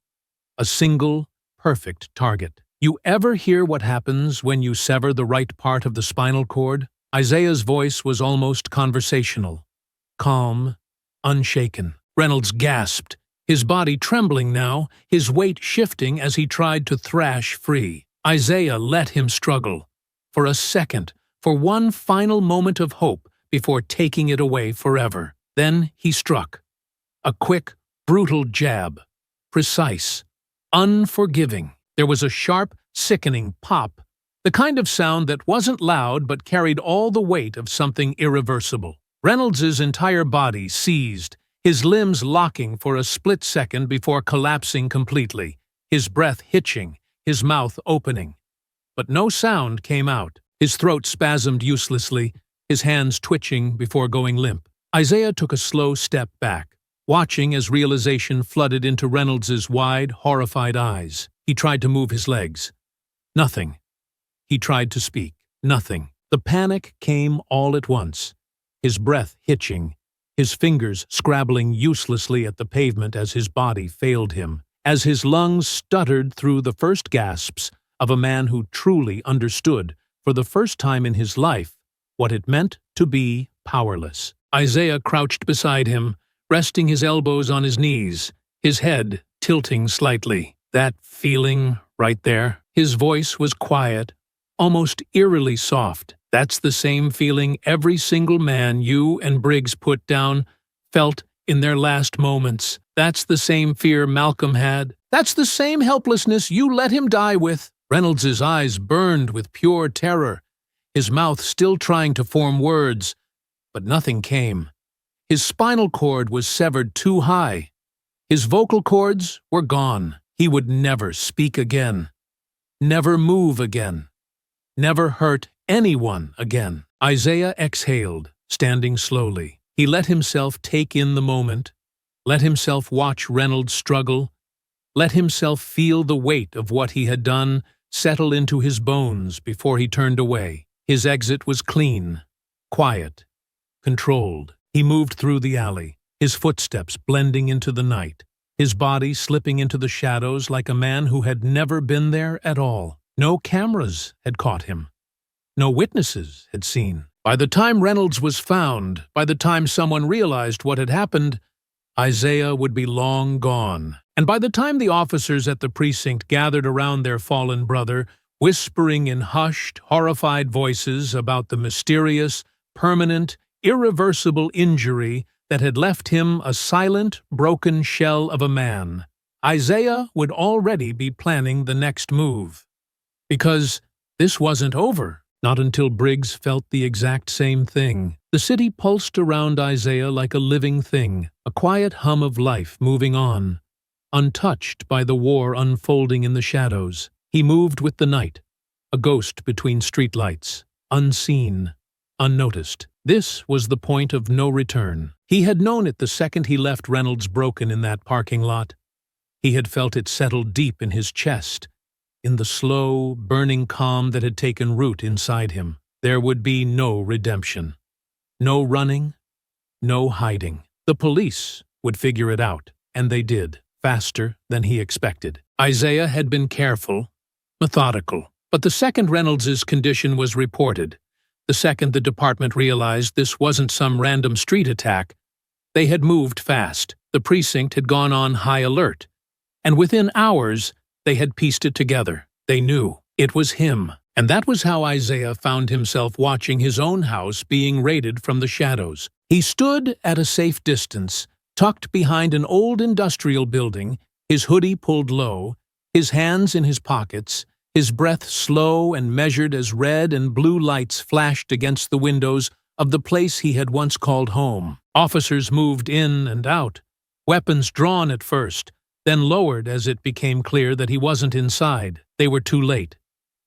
A single, perfect target. You ever hear what happens when you sever the right part of the spinal cord? Isaiah's voice was almost conversational. Calm, unshaken. Reynolds gasped, his body trembling now, his weight shifting as he tried to thrash free. Isaiah let him struggle. For a second, for one final moment of hope before taking it away forever. Then he struck. A quick, brutal jab. Precise. Unforgiving. There was a sharp, sickening pop, the kind of sound that wasn't loud but carried all the weight of something irreversible. Reynolds's entire body seized, his limbs locking for a split second before collapsing completely, his breath hitching, his mouth opening. But no sound came out. His throat spasmed uselessly, his hands twitching before going limp. Isaiah took a slow step back, watching as realization flooded into Reynolds's wide, horrified eyes. He tried to move his legs. Nothing. He tried to speak. Nothing. The panic came all at once, his breath hitching, his fingers scrabbling uselessly at the pavement as his body failed him, as his lungs stuttered through the first gasps of a man who truly understood, for the first time in his life, what it meant to be powerless. Isaiah crouched beside him, resting his elbows on his knees, his head tilting slightly. That feeling right there. His voice was quiet, almost eerily soft. That's the same feeling every single man you and Briggs put down felt in their last moments. That's the same fear Malcolm had. That's the same helplessness you let him die with. Reynolds's eyes burned with pure terror, his mouth still trying to form words, but nothing came. His spinal cord was severed too high. His vocal cords were gone. He would never speak again, never move again, never hurt anyone again. Isaiah exhaled, standing slowly. He let himself take in the moment, let himself watch Reynolds struggle, let himself feel the weight of what he had done settle into his bones before he turned away. His exit was clean, quiet, controlled. He moved through the alley, his footsteps blending into the night, his body slipping into the shadows like a man who had never been there at all. No cameras had caught him. No witnesses had seen. By the time Reynolds was found, by the time someone realized what had happened, Isaiah would be long gone. And by the time the officers at the precinct gathered around their fallen brother, whispering in hushed, horrified voices about the mysterious, permanent, irreversible injury that had left him a silent, broken shell of a man, Isaiah would already be planning the next move. Because this wasn't over. Not until Briggs felt the exact same thing. The city pulsed around Isaiah like a living thing, a quiet hum of life moving on, untouched by the war unfolding in the shadows. He moved with the night, a ghost between streetlights, unseen, unnoticed. This was the point of no return. He had known it the second he left Reynolds broken in that parking lot. He had felt it settle deep in his chest, in the slow, burning calm that had taken root inside him. There would be no redemption. No running, no hiding. The police would figure it out, and they did, faster than he expected. Isaiah had been careful, methodical. But the second Reynolds's condition was reported, the second the department realized this wasn't some random street attack, they had moved fast. The precinct had gone on high alert, and within hours, they had pieced it together. They knew it was him. And that was how Isaiah found himself watching his own house being raided from the shadows. He stood at a safe distance, tucked behind an old industrial building, his hoodie pulled low, his hands in his pockets, his breath slow and measured as red and blue lights flashed against the windows of the place he had once called home. Officers moved in and out, weapons drawn at first, then lowered as it became clear that he wasn't inside. They were too late.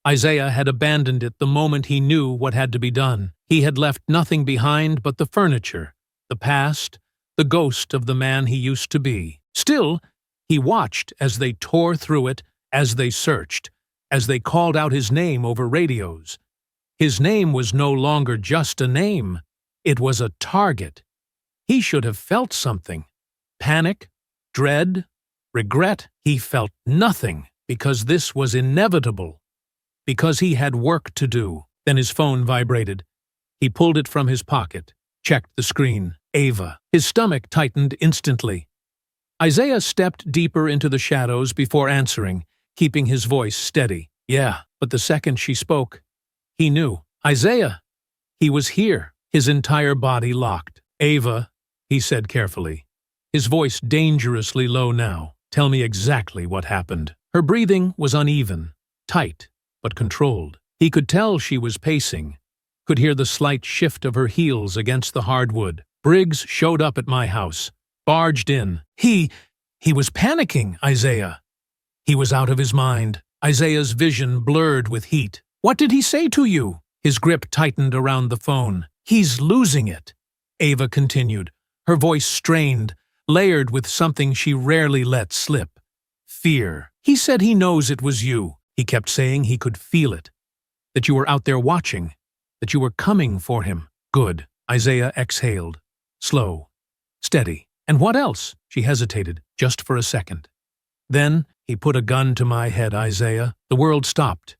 Isaiah had abandoned it the moment he knew what had to be done. He had left nothing behind but the furniture, the past, the ghost of the man he used to be. Still, he watched as they tore through it, as they searched, as they called out his name over radios. His name was no longer just a name. It was a target. He should have felt something. Panic, dread, regret. He felt nothing because this was inevitable, because he had work to do. Then his phone vibrated. He pulled it from his pocket, checked the screen. Ava. His stomach tightened instantly. Isaiah stepped deeper into the shadows before answering, keeping his voice steady. Yeah, but the second she spoke, he knew. Isaiah! He was here, his entire body locked. Ava, he said carefully, his voice dangerously low now. Tell me exactly what happened. Her breathing was uneven, tight, but controlled. He could tell she was pacing, could hear the slight shift of her heels against the hardwood. Briggs showed up at my house, barged in. He was panicking, Isaiah. He was out of his mind. Isaiah's vision blurred with heat. What did he say to you? His grip tightened around the phone. He's losing it, Ava continued, her voice strained, layered with something she rarely let slip. Fear. He said he knows it was you. He kept saying he could feel it, that you were out there watching, that you were coming for him. Good. Isaiah exhaled. Slow. Steady. And what else? She hesitated, just for a second. Then he put a gun to my head, Isaiah. The world stopped.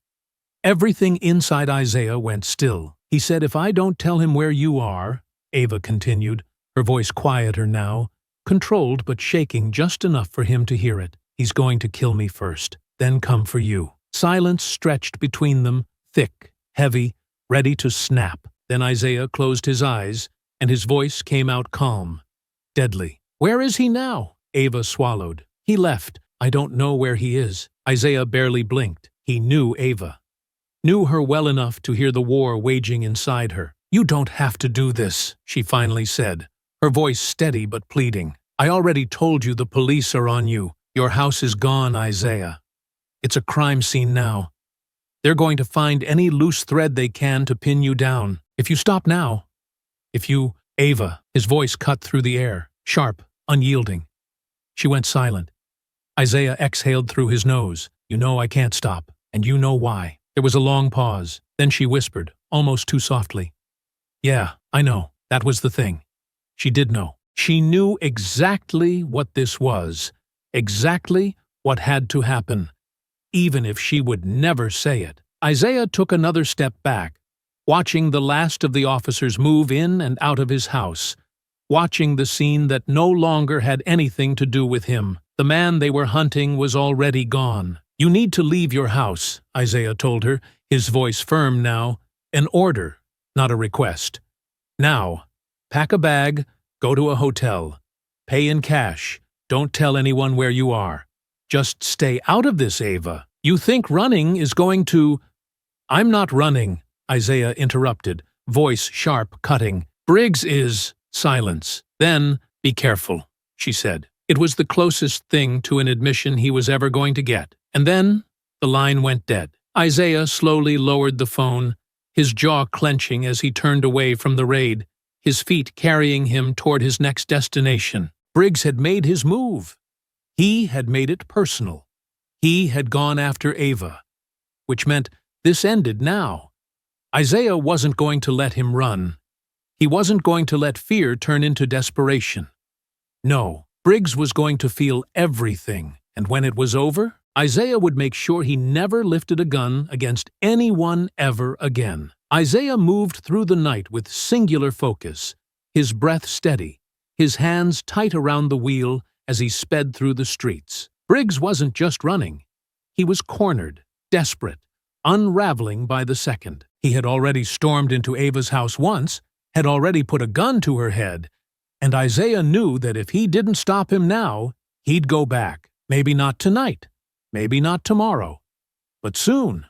Everything inside Isaiah went still. He said, if I don't tell him where you are, Ava continued, her voice quieter now, controlled but shaking just enough for him to hear it. He's going to kill me first, then come for you. Silence stretched between them, thick, heavy, ready to snap. Then Isaiah closed his eyes, and his voice came out calm, deadly. Where is he now? Ava swallowed. He left. I don't know where he is. Isaiah barely blinked. He knew Ava. Knew her well enough to hear the war waging inside her. You don't have to do this, she finally said, her voice steady but pleading. I already told you the police are on you. Your house is gone, Isaiah. It's a crime scene now. They're going to find any loose thread they can to pin you down. If you stop now, Ava, his voice cut through the air, sharp, unyielding. She went silent. Isaiah exhaled through his nose. You know I can't stop, and you know why. There was a long pause. Then she whispered, almost too softly. Yeah, I know. That was the thing. She did know. She knew exactly what this was, exactly what had to happen, even if she would never say it. Isaiah took another step back, watching the last of the officers move in and out of his house, watching the scene that no longer had anything to do with him. The man they were hunting was already gone. You need to leave your house, Isaiah told her, his voice firm now, an order, not a request. Now, pack a bag, go to a hotel, pay in cash, don't tell anyone where you are. Just stay out of this, Ava. You think running is going to… I'm not running, Isaiah interrupted, voice sharp, cutting. Briggs is… Silence. Then, be careful, she said. It was the closest thing to an admission he was ever going to get. And then, the line went dead. Isaiah slowly lowered the phone, his jaw clenching as he turned away from the raid, his feet carrying him toward his next destination. Briggs had made his move. He had made it personal. He had gone after Ava, which meant this ended now. Isaiah wasn't going to let him run. He wasn't going to let fear turn into desperation. No, Briggs was going to feel everything, and when it was over, Isaiah would make sure he never lifted a gun against anyone ever again. Isaiah moved through the night with singular focus, his breath steady, his hands tight around the wheel as he sped through the streets. Briggs wasn't just running. He was cornered, desperate, unraveling by the second. He had already stormed into Ava's house once, had already put a gun to her head, and Isaiah knew that if he didn't stop him now, he'd go back. Maybe not tonight, maybe not tomorrow, but soon,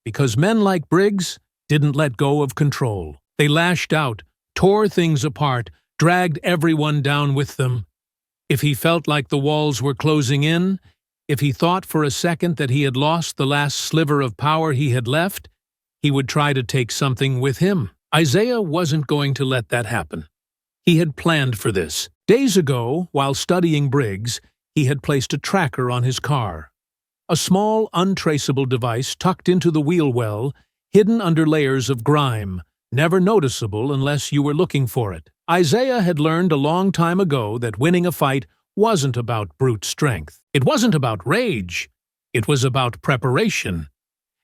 because men like Briggs didn't let go of control. They lashed out, tore things apart, dragged everyone down with them. If he felt like the walls were closing in, if he thought for a second that he had lost the last sliver of power he had left, he would try to take something with him. Isaiah wasn't going to let that happen. He had planned for this. Days ago, while studying Briggs, he had placed a tracker on his car. A small, untraceable device tucked into the wheel well, hidden under layers of grime, never noticeable unless you were looking for it. Isaiah had learned a long time ago that winning a fight wasn't about brute strength. It wasn't about rage. It was about preparation.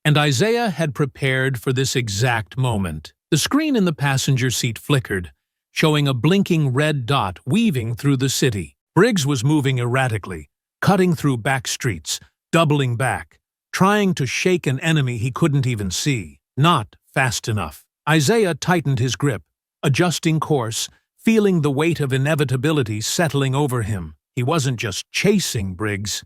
And Isaiah had prepared for this exact moment. The screen in the passenger seat flickered, showing a blinking red dot weaving through the city. Briggs was moving erratically, cutting through back streets, doubling back, trying to shake an enemy he couldn't even see. Not fast enough. Isaiah tightened his grip, adjusting course, feeling the weight of inevitability settling over him. He wasn't just chasing Briggs,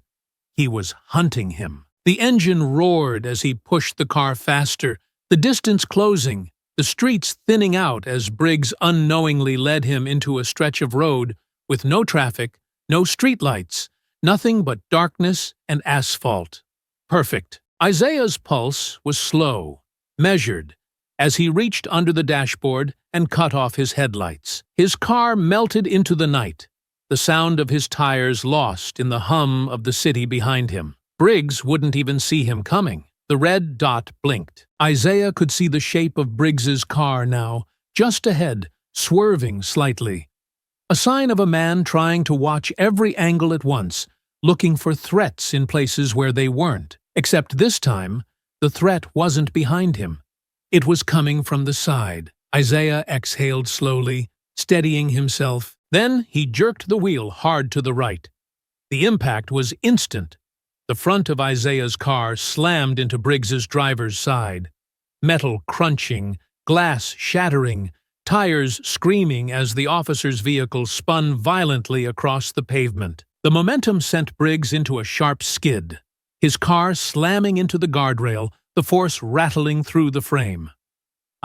he was hunting him. The engine roared as he pushed the car faster, the distance closing, the streets thinning out as Briggs unknowingly led him into a stretch of road with no traffic, no streetlights, nothing but darkness and asphalt. Perfect. Isaiah's pulse was slow, measured, as he reached under the dashboard and cut off his headlights. His car melted into the night, the sound of his tires lost in the hum of the city behind him. Briggs wouldn't even see him coming. The red dot blinked. Isaiah could see the shape of Briggs's car now, just ahead, swerving slightly. A sign of a man trying to watch every angle at once, looking for threats in places where they weren't. Except this time, the threat wasn't behind him. It was coming from the side. Isaiah exhaled slowly, steadying himself. Then he jerked the wheel hard to the right. The impact was instant. The front of Isaiah's car slammed into Briggs's driver's side. Metal crunching, glass shattering, tires screaming as the officer's vehicle spun violently across the pavement. The momentum sent Briggs into a sharp skid, his car slamming into the guardrail, the force rattling through the frame.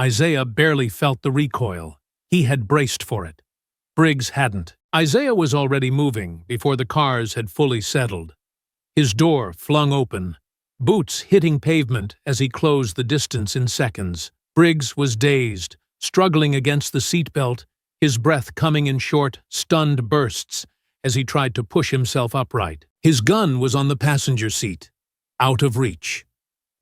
Isaiah barely felt the recoil. He had braced for it. Briggs hadn't. Isaiah was already moving before the cars had fully settled. His door flung open, boots hitting pavement as he closed the distance in seconds. Briggs was dazed, struggling against the seatbelt, his breath coming in short, stunned bursts as he tried to push himself upright. His gun was on the passenger seat, out of reach.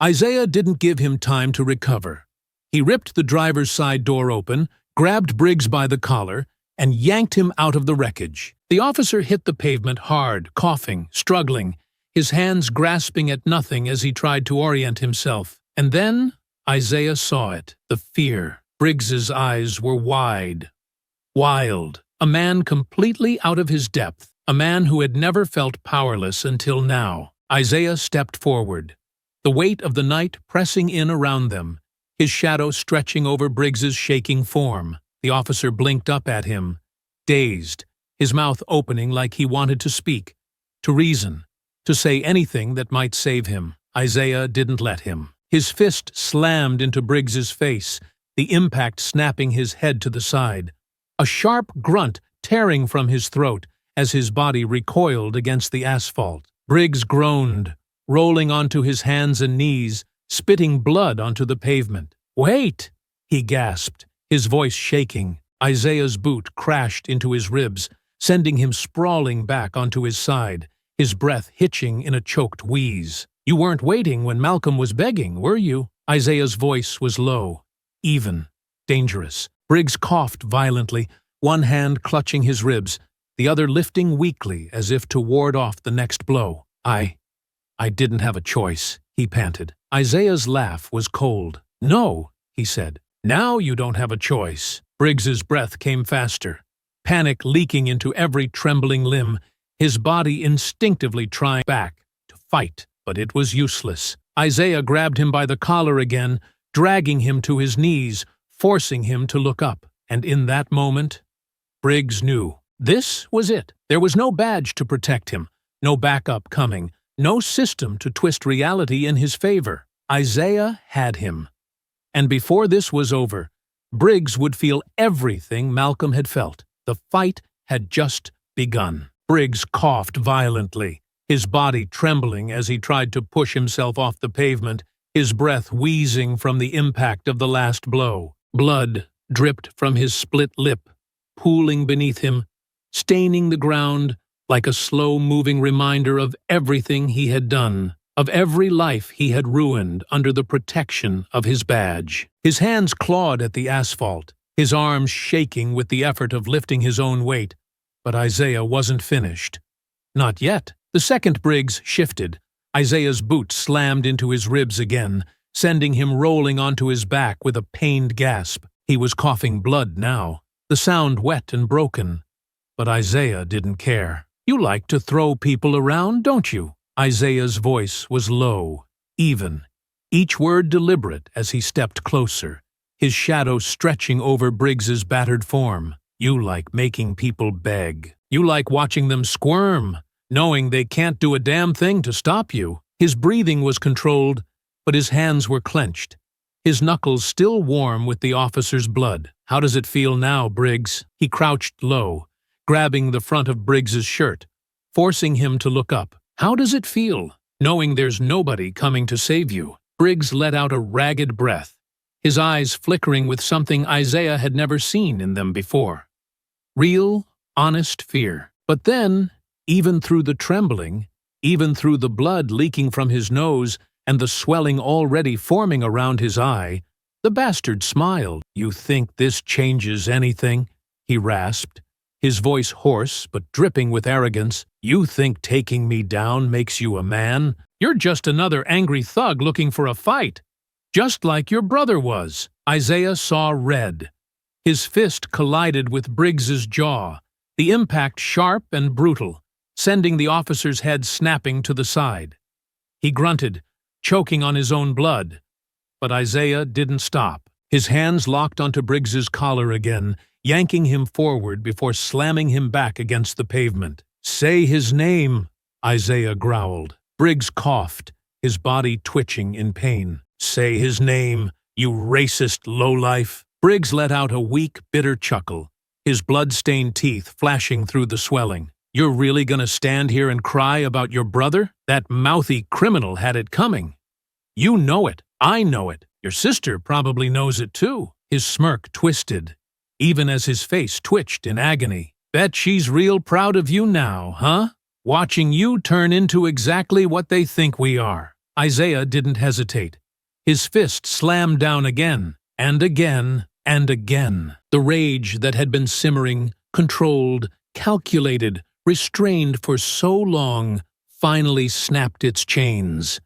Isaiah didn't give him time to recover. He ripped the driver's side door open, grabbed Briggs by the collar, and yanked him out of the wreckage. The officer hit the pavement hard, coughing, struggling, his hands grasping at nothing as he tried to orient himself. And then Isaiah saw it, the fear. Briggs's eyes were wide, wild, a man completely out of his depth, a man who had never felt powerless until now. Isaiah stepped forward, the weight of the night pressing in around them, his shadow stretching over Briggs's shaking form. The officer blinked up at him, dazed, his mouth opening like he wanted to speak, to reason, to say anything that might save him. Isaiah didn't let him. His fist slammed into Briggs's face, the impact snapping his head to the side. A sharp grunt tearing from his throat as his body recoiled against the asphalt. Briggs groaned, rolling onto his hands and knees, spitting blood onto the pavement. "Wait!" he gasped, his voice shaking. Isaiah's boot crashed into his ribs, sending him sprawling back onto his side, his breath hitching in a choked wheeze. "You weren't waiting when Malcolm was begging, were you?" Isaiah's voice was low, even, dangerous. Briggs coughed violently, one hand clutching his ribs, the other lifting weakly as if to ward off the next blow. I didn't have a choice," he panted. Isaiah's laugh was cold. "No," he said. "Now you don't have a choice." Briggs's breath came faster, panic leaking into every trembling limb, his body instinctively trying back to fight, but it was useless. Isaiah grabbed him by the collar again, dragging him to his knees, forcing him to look up. And in that moment, Briggs knew. This was it. There was no badge to protect him, no backup coming, no system to twist reality in his favor. Isaiah had him. And before this was over, Briggs would feel everything Malcolm had felt. The fight had just begun. Briggs coughed violently, his body trembling as he tried to push himself off the pavement, his breath wheezing from the impact of the last blow. Blood dripped from his split lip, pooling beneath him, staining the ground like a slow-moving reminder of everything he had done. of every life he had ruined under the protection of his badge. His hands clawed at the asphalt, his arms shaking with the effort of lifting his own weight. But Isaiah wasn't finished. Not yet. The second Briggs shifted. Isaiah's boot slammed into his ribs again, sending him rolling onto his back with a pained gasp. He was coughing blood now, the sound wet and broken. But Isaiah didn't care. "You like to throw people around, don't you?" Isaiah's voice was low, even, each word deliberate as he stepped closer, his shadow stretching over Briggs's battered form. "You like making people beg. You like watching them squirm, knowing they can't do a damn thing to stop you." His breathing was controlled, but his hands were clenched, his knuckles still warm with the officer's blood. "How does it feel now, Briggs?" He crouched low, grabbing the front of Briggs's shirt, forcing him to look up. "How does it feel, knowing there's nobody coming to save you?" Briggs let out a ragged breath, his eyes flickering with something Isaiah had never seen in them before. Real, honest fear. But then, even through the trembling, even through the blood leaking from his nose and the swelling already forming around his eye, the bastard smiled. "You think this changes anything?" he rasped, his voice hoarse but dripping with arrogance. "You think taking me down makes you a man? You're just another angry thug looking for a fight, just like your brother was." Isaiah saw red. His fist collided with Briggs's jaw, the impact sharp and brutal, sending the officer's head snapping to the side. He grunted, choking on his own blood. But Isaiah didn't stop. His hands locked onto Briggs's collar again, yanking him forward before slamming him back against the pavement. "Say his name," Isaiah growled. Briggs coughed, his body twitching in pain. "Say his name, you racist lowlife." Briggs let out a weak, bitter chuckle, his blood-stained teeth flashing through the swelling. "You're really gonna stand here and cry about your brother? That mouthy criminal had it coming. You know it. I know it. Your sister probably knows it too." His smirk twisted, even as his face twitched in agony. "Bet she's real proud of you now, huh? Watching you turn into exactly what they think we are." Isaiah didn't hesitate. His fist slammed down again, and again, and again. The rage that had been simmering, controlled, calculated, restrained for so long, finally snapped its chains.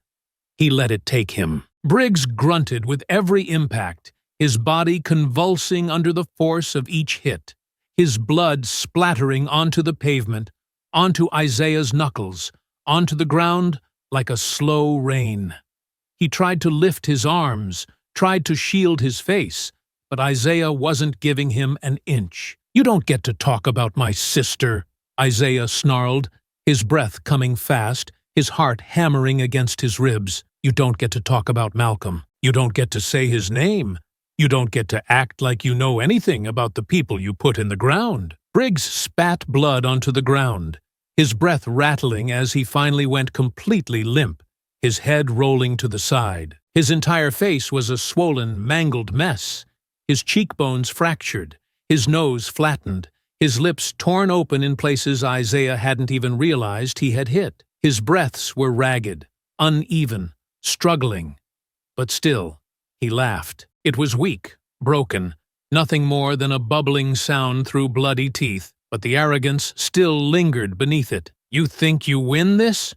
He let it take him. Briggs grunted with every impact, his body convulsing under the force of each hit, his blood splattering onto the pavement, onto Isaiah's knuckles, onto the ground like a slow rain. He tried to lift his arms, tried to shield his face, but Isaiah wasn't giving him an inch. "You don't get to talk about my sister," Isaiah snarled, his breath coming fast, his heart hammering against his ribs. "You don't get to talk about Malcolm. You don't get to say his name. You don't get to act like you know anything about the people you put in the ground." Briggs spat blood onto the ground, his breath rattling as he finally went completely limp, his head rolling to the side. His entire face was a swollen, mangled mess, his cheekbones fractured, his nose flattened, his lips torn open in places Isaiah hadn't even realized he had hit. His breaths were ragged, uneven, struggling. But still, he laughed. It was weak, broken, nothing more than a bubbling sound through bloody teeth, but the arrogance still lingered beneath it. "You think you win this?"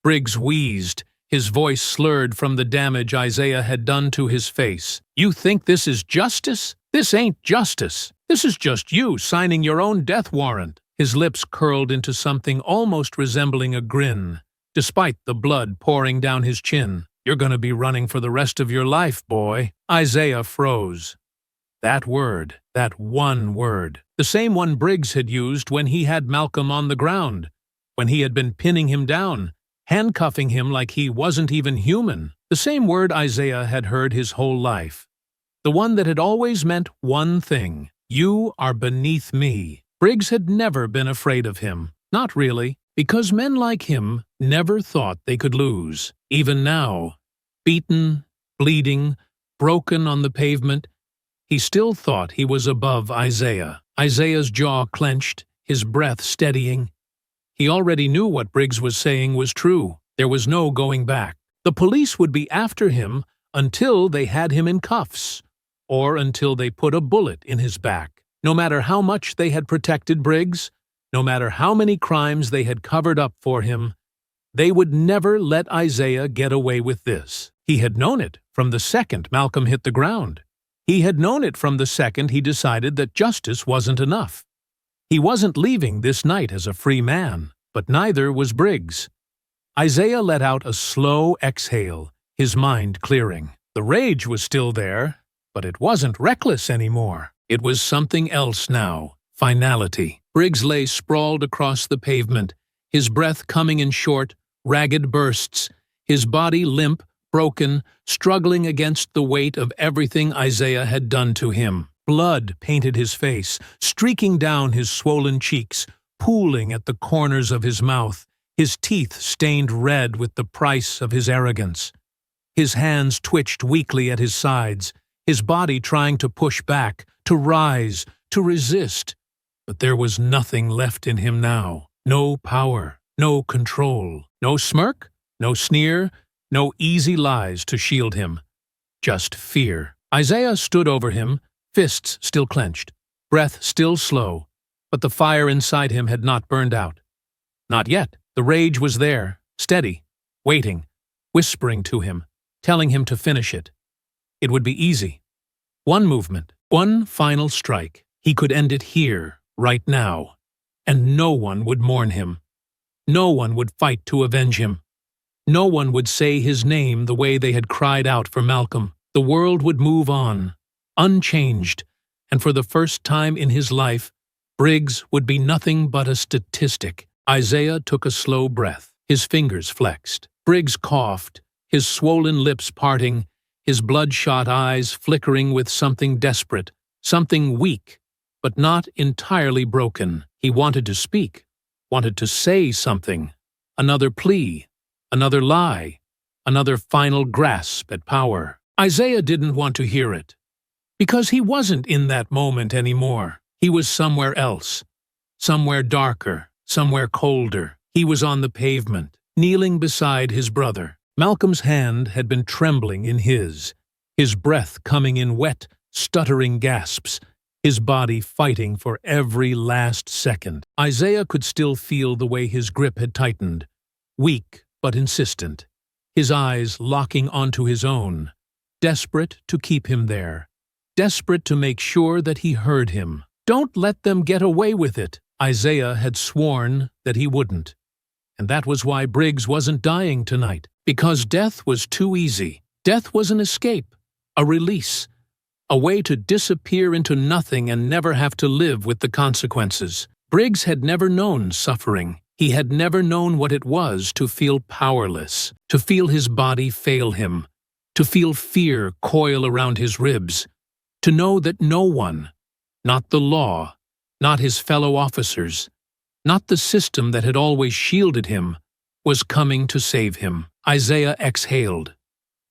Briggs wheezed, his voice slurred from the damage Isaiah had done to his face. "You think this is justice? This ain't justice. This is just you signing your own death warrant." His lips curled into something almost resembling a grin, despite the blood pouring down his chin. "You're gonna be running for the rest of your life, boy." Isaiah froze. That word, that one word, the same one Briggs had used when he had Malcolm on the ground, when he had been pinning him down, handcuffing him like he wasn't even human. The same word Isaiah had heard his whole life. The one that had always meant one thing: "You are beneath me." Briggs had never been afraid of him. Not really, because men like him never thought they could lose. Even now, beaten, bleeding, broken on the pavement, he still thought he was above Isaiah. Isaiah's jaw clenched, his breath steadying. He already knew what Briggs was saying was true. There was no going back. The police would be after him until they had him in cuffs, or until they put a bullet in his back. No matter how much they had protected Briggs, no matter how many crimes they had covered up for him, they would never let Isaiah get away with this. He had known it from the second Malcolm hit the ground. He had known it from the second he decided that justice wasn't enough. He wasn't leaving this night as a free man, but neither was Briggs. Isaiah let out a slow exhale, his mind clearing. The rage was still there, but it wasn't reckless anymore. It was something else now. Finality. Briggs lay sprawled across the pavement, his breath coming in short, ragged bursts, his body limp, broken, struggling against the weight of everything Isaiah had done to him. Blood painted his face, streaking down his swollen cheeks, pooling at the corners of his mouth, his teeth stained red with the price of his arrogance. His hands twitched weakly at his sides, his body trying to push back, to rise, to resist. But there was nothing left in him now. No power, no control, no smirk, no sneer, no easy lies to shield him. Just fear. Isaiah stood over him, fists still clenched, breath still slow, but the fire inside him had not burned out. Not yet. The rage was there, steady, waiting, whispering to him, telling him to finish it. It would be easy. One movement, one final strike. He could end it here, right now, and no one would mourn him. No one would fight to avenge him. No one would say his name the way they had cried out for Malcolm. The world would move on, unchanged, and for the first time in his life, Briggs would be nothing but a statistic. Isaiah took a slow breath, his fingers flexed. Briggs coughed, his swollen lips parting, his bloodshot eyes flickering with something desperate, something weak, but not entirely broken. He wanted to speak, wanted to say something, another plea, another lie, another final grasp at power. Isaiah didn't want to hear it, because he wasn't in that moment anymore. He was somewhere else, somewhere darker, somewhere colder. He was on the pavement, kneeling beside his brother. Malcolm's hand had been trembling in his breath coming in wet, stuttering gasps, his body fighting for every last second. Isaiah could still feel the way his grip had tightened, weak but insistent, his eyes locking onto his own, desperate to keep him there, desperate to make sure that he heard him. Don't let them get away with it. Isaiah had sworn that he wouldn't. And that was why Briggs wasn't dying tonight, because death was too easy. Death was an escape, a release, a way to disappear into nothing and never have to live with the consequences. Briggs had never known suffering. He had never known what it was to feel powerless, to feel his body fail him, to feel fear coil around his ribs, to know that no one, not the law, not his fellow officers, not the system that had always shielded him, was coming to save him. Isaiah exhaled.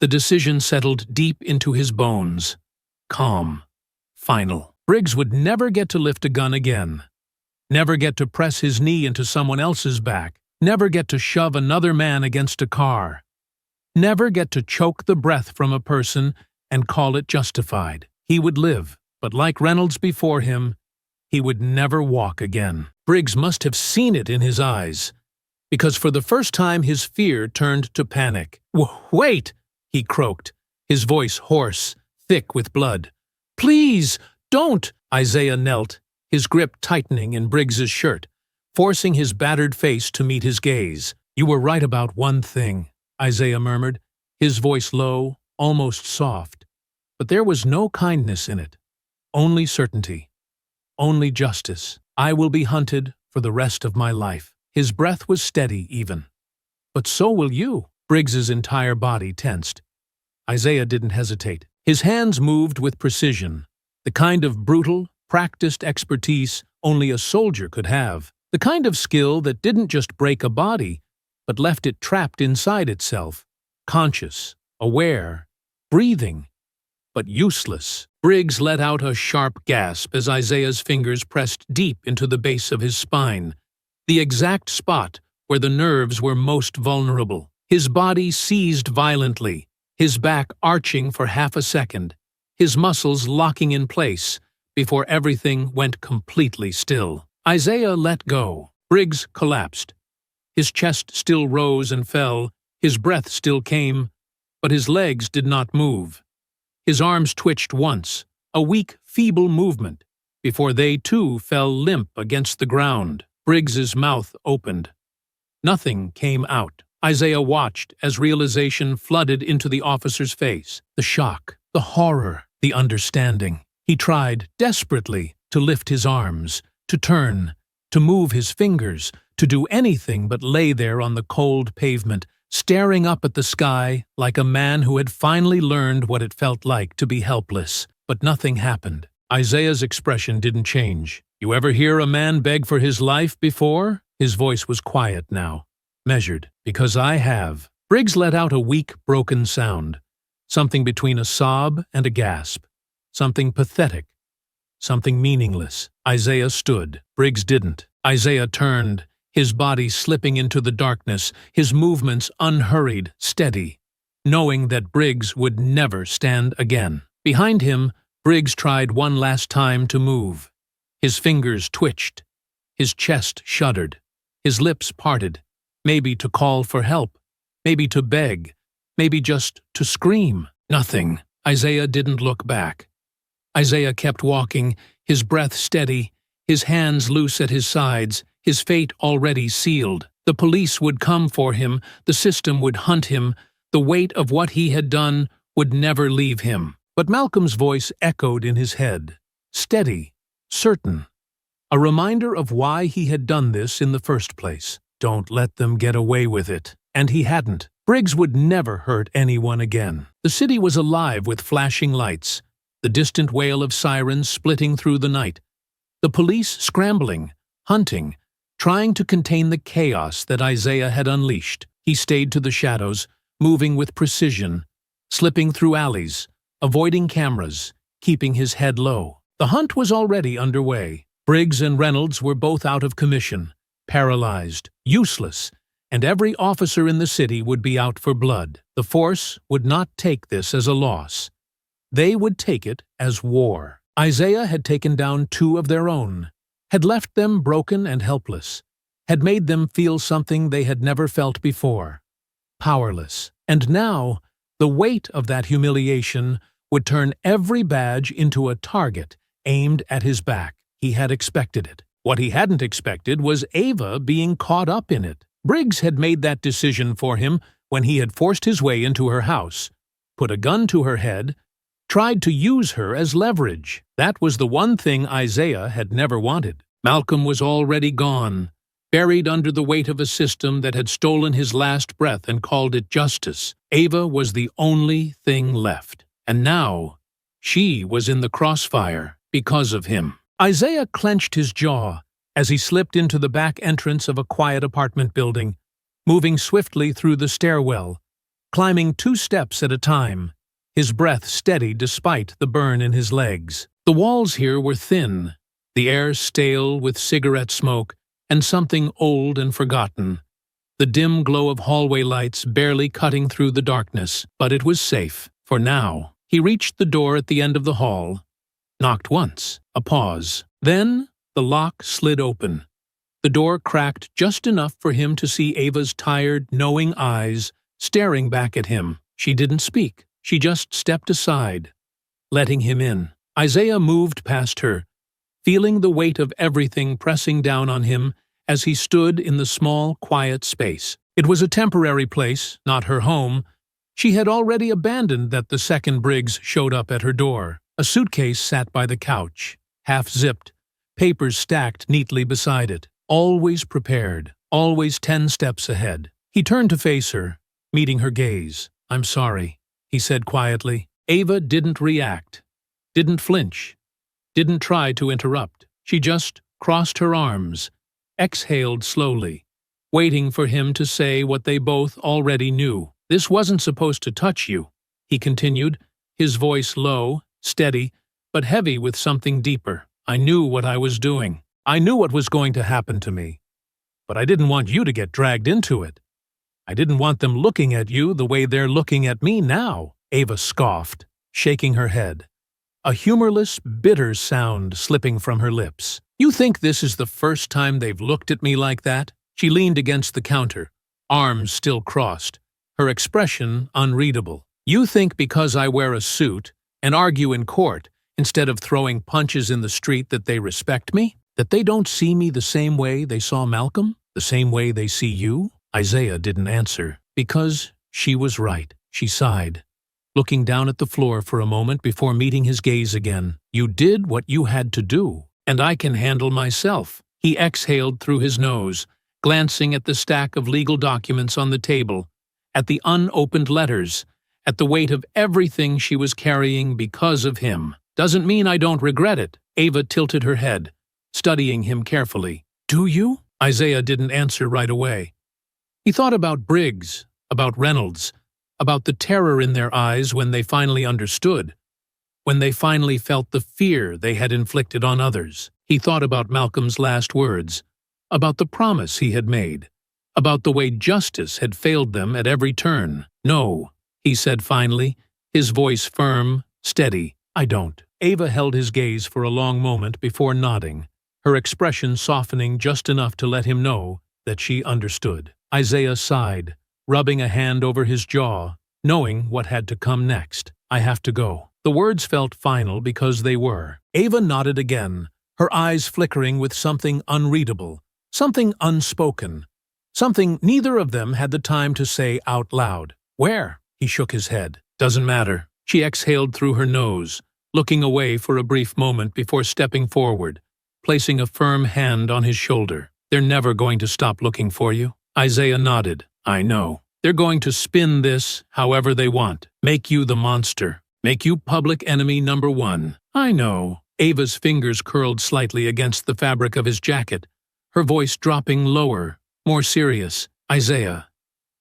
The decision settled deep into his bones. Calm. Final. Briggs would never get to lift a gun again. Never get to press his knee into someone else's back. Never get to shove another man against a car. Never get to choke the breath from a person and call it justified. He would live, but like Reynolds before him, he would never walk again. Briggs must have seen it in his eyes, because for the first time his fear turned to panic. "Wait!" he croaked, his voice hoarse, thick with blood. "Please, don't!" Isaiah knelt, his grip tightening in Briggs's shirt, forcing his battered face to meet his gaze. "You were right about one thing," Isaiah murmured, his voice low, almost soft. But there was no kindness in it, only certainty. Only justice. "I will be hunted for the rest of my life." His breath was steady, even. "But so will you." Briggs's entire body tensed. Isaiah didn't hesitate. His hands moved with precision, the kind of brutal, practiced expertise only a soldier could have, the kind of skill that didn't just break a body, but left it trapped inside itself, conscious, aware, breathing, but useless. Briggs let out a sharp gasp as Isaiah's fingers pressed deep into the base of his spine, the exact spot where the nerves were most vulnerable. His body seized violently, his back arching for half a second, his muscles locking in place before everything went completely still. Isaiah let go. Briggs collapsed. His chest still rose and fell, his breath still came, but his legs did not move. His arms twitched once, a weak, feeble movement, before they too fell limp against the ground. Briggs's mouth opened. Nothing came out. Isaiah watched as realization flooded into the officer's face. The shock, the horror, the understanding. He tried desperately to lift his arms, to turn, to move his fingers, to do anything but lay there on the cold pavement, staring up at the sky like a man who had finally learned what it felt like to be helpless. But nothing happened. Isaiah's expression didn't change. You ever hear a man beg for his life before? His voice was quiet now, measured. Because I have. Briggs let out a weak, broken sound. Something between a sob and a gasp. Something pathetic. Something meaningless. Isaiah stood. Briggs didn't. Isaiah turned, his body slipping into the darkness, his movements unhurried, steady, knowing that Briggs would never stand again. Behind him, Briggs tried one last time to move. His fingers twitched. His chest shuddered. His lips parted, maybe to call for help, maybe to beg, maybe just to scream. Nothing. Isaiah didn't look back. Isaiah kept walking, his breath steady, his hands loose at his sides, his fate already sealed. The police would come for him, the system would hunt him, the weight of what he had done would never leave him. But Malcolm's voice echoed in his head, steady, certain, a reminder of why he had done this in the first place. Don't let them get away with it. And he hadn't. Briggs would never hurt anyone again. The city was alive with flashing lights, the distant wail of sirens splitting through the night, the police scrambling, hunting, trying to contain the chaos that Isaiah had unleashed. He stayed to the shadows, moving with precision, slipping through alleys, avoiding cameras, keeping his head low. The hunt was already underway. Briggs and Reynolds were both out of commission, paralyzed, useless, and every officer in the city would be out for blood. The force would not take this as a loss. They would take it as war. Isaiah had taken down two of their own, had left them broken and helpless, had made them feel something they had never felt before, powerless. And now, the weight of that humiliation would turn every badge into a target aimed at his back. He had expected it. What he hadn't expected was Ava being caught up in it. Briggs had made that decision for him when he had forced his way into her house, put a gun to her head, tried to use her as leverage. That was the one thing Isaiah had never wanted. Malcolm was already gone, buried under the weight of a system that had stolen his last breath and called it justice. Ava was the only thing left. And now, she was in the crossfire because of him. Isaiah clenched his jaw as he slipped into the back entrance of a quiet apartment building, moving swiftly through the stairwell, climbing 2 steps at a time, his breath steady despite the burn in his legs. The walls here were thin, the air stale with cigarette smoke and something old and forgotten, the dim glow of hallway lights barely cutting through the darkness. But it was safe, for now. He reached the door at the end of the hall, knocked once, a pause. Then the lock slid open. The door cracked just enough for him to see Ava's tired, knowing eyes staring back at him. She didn't speak. She just stepped aside, letting him in. Isaiah moved past her, feeling the weight of everything pressing down on him as he stood in the small, quiet space. It was a temporary place, not her home. She had already abandoned that the second Briggs showed up at her door. A suitcase sat by the couch, half-zipped, papers stacked neatly beside it. Always prepared, always 10 steps ahead. He turned to face her, meeting her gaze. "I'm sorry," he said quietly. Ava didn't react, didn't flinch, didn't try to interrupt. She just crossed her arms, exhaled slowly, waiting for him to say what they both already knew. "This wasn't supposed to touch you," he continued, his voice low, steady, but heavy with something deeper. "I knew what I was doing. I knew what was going to happen to me. But I didn't want you to get dragged into it. I didn't want them looking at you the way they're looking at me now, Ava scoffed, shaking her head, a humorless, bitter sound slipping from her lips. You think this is the first time they've looked at me like that? She leaned against the counter, arms still crossed, her expression unreadable. You think because I wear a suit and argue in court instead of throwing punches in the street that they respect me? That they don't see me the same way they saw Malcolm? The same way they see you? Isaiah didn't answer, because she was right. She sighed, looking down at the floor for a moment before meeting his gaze again. You did what you had to do, and I can handle myself. He exhaled through his nose, glancing at the stack of legal documents on the table, at the unopened letters, at the weight of everything she was carrying because of him. Doesn't mean I don't regret it. Ava tilted her head, studying him carefully. Do you? Isaiah didn't answer right away. He thought about Briggs, about Reynolds, about the terror in their eyes when they finally understood, when they finally felt the fear they had inflicted on others. He thought about Malcolm's last words, about the promise he had made, about the way justice had failed them at every turn. No, he said finally, his voice firm, steady. I don't. Ava held his gaze for a long moment before nodding, her expression softening just enough to let him know that she understood. Isaiah sighed, rubbing a hand over his jaw, knowing what had to come next. I have to go. The words felt final because they were. Ava nodded again, her eyes flickering with something unreadable, something unspoken, something neither of them had the time to say out loud. Where? He shook his head. Doesn't matter. She exhaled through her nose, looking away for a brief moment before stepping forward, placing a firm hand on his shoulder. They're never going to stop looking for you. Isaiah nodded. I know. They're going to spin this however they want. Make you the monster. Make you public enemy number one. I know. Ava's fingers curled slightly against the fabric of his jacket, her voice dropping lower, more serious. Isaiah,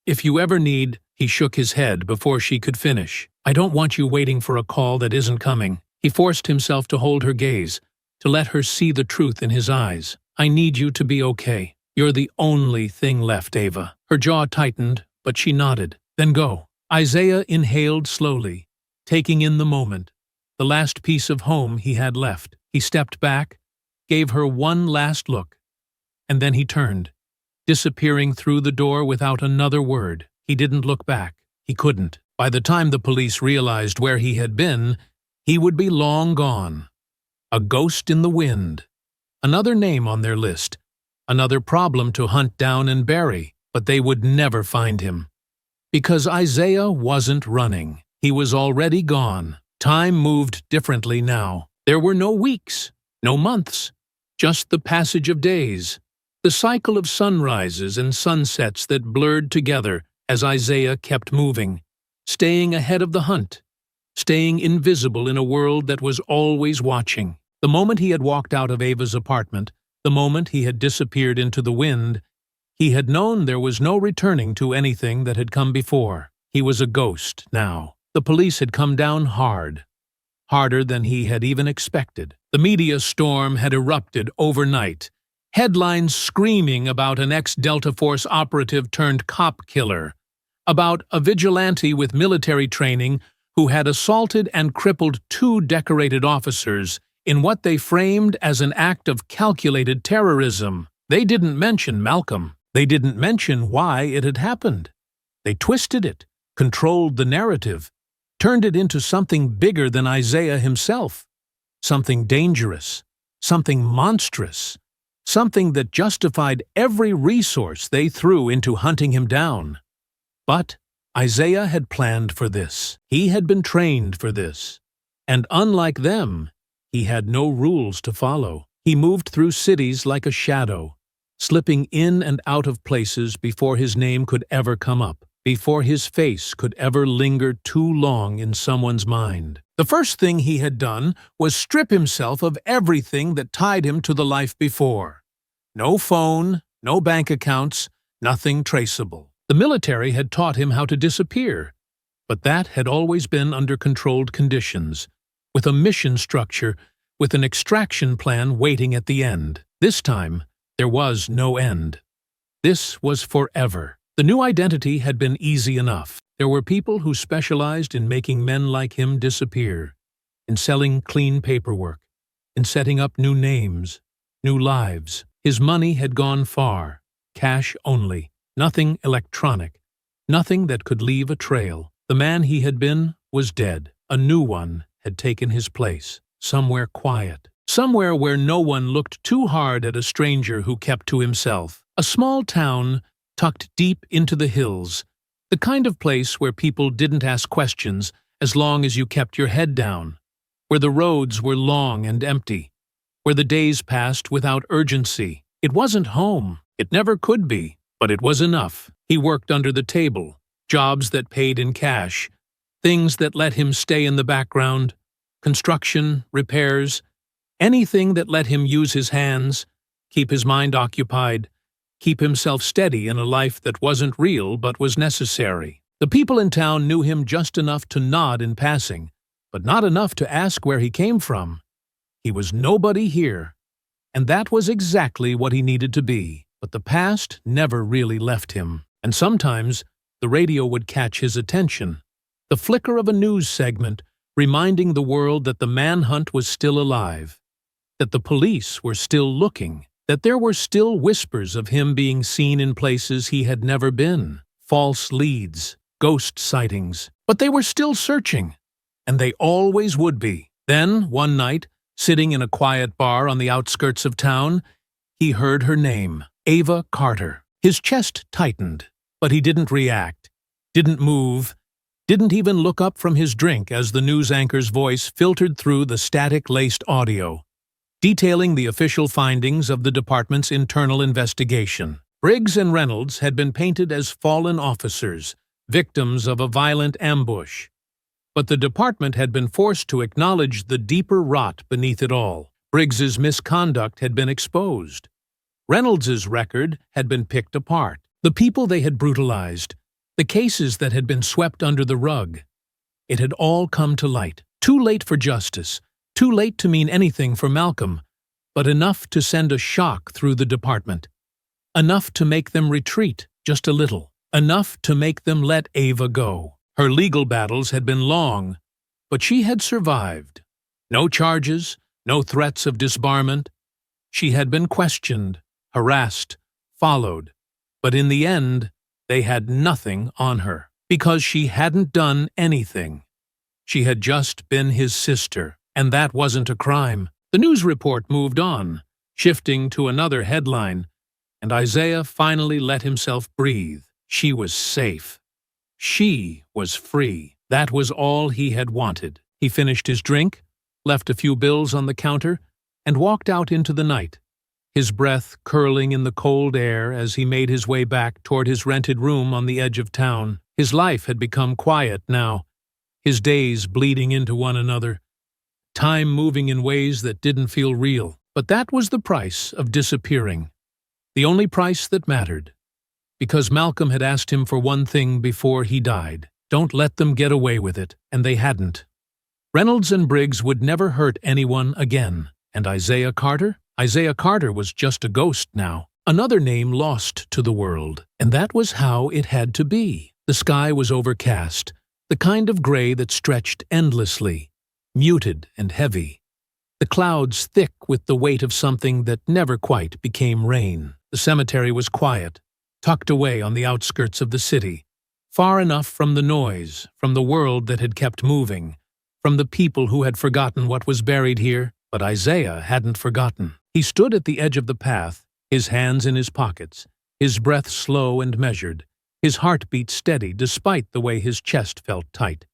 if you ever need... He shook his head before she could finish. I don't want you waiting for a call that isn't coming. He forced himself to hold her gaze, to let her see the truth in his eyes. I need you to be okay. You're the only thing left, Ava. Her jaw tightened, but she nodded. Then go. Isaiah inhaled slowly, taking in the moment, the last piece of home he had left. He stepped back, gave her one last look, and then he turned, disappearing through the door without another word. He didn't look back. He couldn't. By the time the police realized where he had been, he would be long gone. A ghost in the wind. Another name on their list. Another problem to hunt down and bury. But they would never find him. Because Isaiah wasn't running. He was already gone. Time moved differently now. There were no weeks, no months. Just the passage of days. The cycle of sunrises and sunsets that blurred together as Isaiah kept moving, staying ahead of the hunt, staying invisible in a world that was always watching. The moment he had walked out of Ava's apartment, the moment he had disappeared into the wind, he had known there was no returning to anything that had come before. He was a ghost now. The police had come down hard, harder than he had even expected. The media storm had erupted overnight, headlines screaming about an ex-Delta Force operative turned cop killer, about a vigilante with military training who had assaulted and crippled 2 decorated officers in what they framed as an act of calculated terrorism. They didn't mention Malcolm. They didn't mention why it had happened. They twisted it, controlled the narrative, turned it into something bigger than Isaiah himself, something dangerous, something monstrous, something that justified every resource they threw into hunting him down. But Isaiah had planned for this. He had been trained for this. And unlike them, he had no rules to follow. He moved through cities like a shadow, slipping in and out of places before his name could ever come up, before his face could ever linger too long in someone's mind. The first thing he had done was strip himself of everything that tied him to the life before. No phone, no bank accounts, nothing traceable. The military had taught him how to disappear, but that had always been under controlled conditions, with a mission structure, with an extraction plan waiting at the end. This time, there was no end. This was forever. The new identity had been easy enough. There were people who specialized in making men like him disappear, in selling clean paperwork, in setting up new names, new lives. His money had gone far, cash only, nothing electronic, nothing that could leave a trail. The man he had been was dead. A new one had taken his place, somewhere quiet, somewhere where no one looked too hard at a stranger who kept to himself. A small town tucked deep into the hills, the kind of place where people didn't ask questions as long as you kept your head down, where the roads were long and empty, where the days passed without urgency. It wasn't home. It never could be, but it was enough. He worked under the table, jobs that paid in cash, things that let him stay in the background, construction, repairs, anything that let him use his hands, keep his mind occupied, keep himself steady in a life that wasn't real but was necessary. The people in town knew him just enough to nod in passing, but not enough to ask where he came from. He was nobody here, and that was exactly what he needed to be. But the past never really left him, and sometimes the radio would catch his attention. The flicker of a news segment reminding the world that the manhunt was still alive, that the police were still looking, that there were still whispers of him being seen in places he had never been, false leads, ghost sightings. But they were still searching, and they always would be. Then, one night, sitting in a quiet bar on the outskirts of town, he heard her name, Ava Carter. His chest tightened, but he didn't react, didn't move, didn't even look up from his drink as the news anchor's voice filtered through the static-laced audio, detailing the official findings of the department's internal investigation. Briggs and Reynolds had been painted as fallen officers, victims of a violent ambush. But the department had been forced to acknowledge the deeper rot beneath it all. Briggs's misconduct had been exposed. Reynolds's record had been picked apart. The people they had brutalized, the cases that had been swept under the rug. It had all come to light. Too late for justice, too late to mean anything for Malcolm, but enough to send a shock through the department. Enough to make them retreat just a little. Enough to make them let Ava go. Her legal battles had been long, but she had survived. No charges, no threats of disbarment. She had been questioned, harassed, followed, but in the end, they had nothing on her, because she hadn't done anything. She had just been his sister, and that wasn't a crime. The news report moved on, shifting to another headline, and Isaiah finally let himself breathe. She was safe. She was free. That was all he had wanted. He finished his drink, left a few bills on the counter, and walked out into the night, his breath curling in the cold air as he made his way back toward his rented room on the edge of town. His life had become quiet now, his days bleeding into one another, time moving in ways that didn't feel real. But that was the price of disappearing, the only price that mattered, because Malcolm had asked him for one thing before he died. Don't let them get away with it, and they hadn't. Reynolds and Briggs would never hurt anyone again. And Isaiah Carter? Isaiah Carter was just a ghost now, another name lost to the world. And that was how it had to be. The sky was overcast, the kind of gray that stretched endlessly, muted and heavy. The clouds thick with the weight of something that never quite became rain. The cemetery was quiet, tucked away on the outskirts of the city, far enough from the noise, from the world that had kept moving, from the people who had forgotten what was buried here. But Isaiah hadn't forgotten. He stood at the edge of the path, his hands in his pockets, his breath slow and measured, his heartbeat steady despite the way his chest felt tight,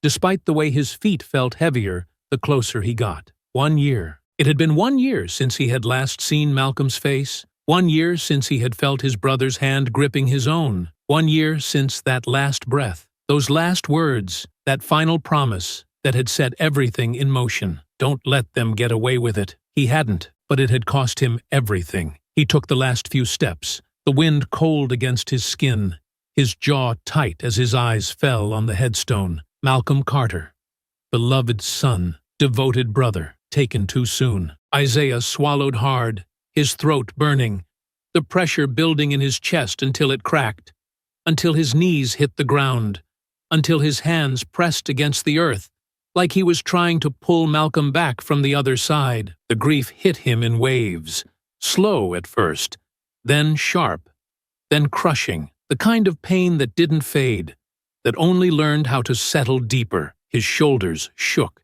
despite the way his feet felt heavier the closer he got. 1 year. It had been 1 year since he had last seen Malcolm's face, 1 year since he had felt his brother's hand gripping his own, 1 year since that last breath, those last words, that final promise that had set everything in motion. Don't let them get away with it. He hadn't, but it had cost him everything. He took the last few steps, the wind cold against his skin, his jaw tight as his eyes fell on the headstone. Malcolm Carter, beloved son, devoted brother, taken too soon. Isaiah swallowed hard, his throat burning, the pressure building in his chest until it cracked. until his knees hit the ground, until his hands pressed against the earth, like he was trying to pull Malcolm back from the other side. The grief hit him in waves, slow at first, then sharp, then crushing, the kind of pain that didn't fade, that only learned how to settle deeper. His shoulders shook,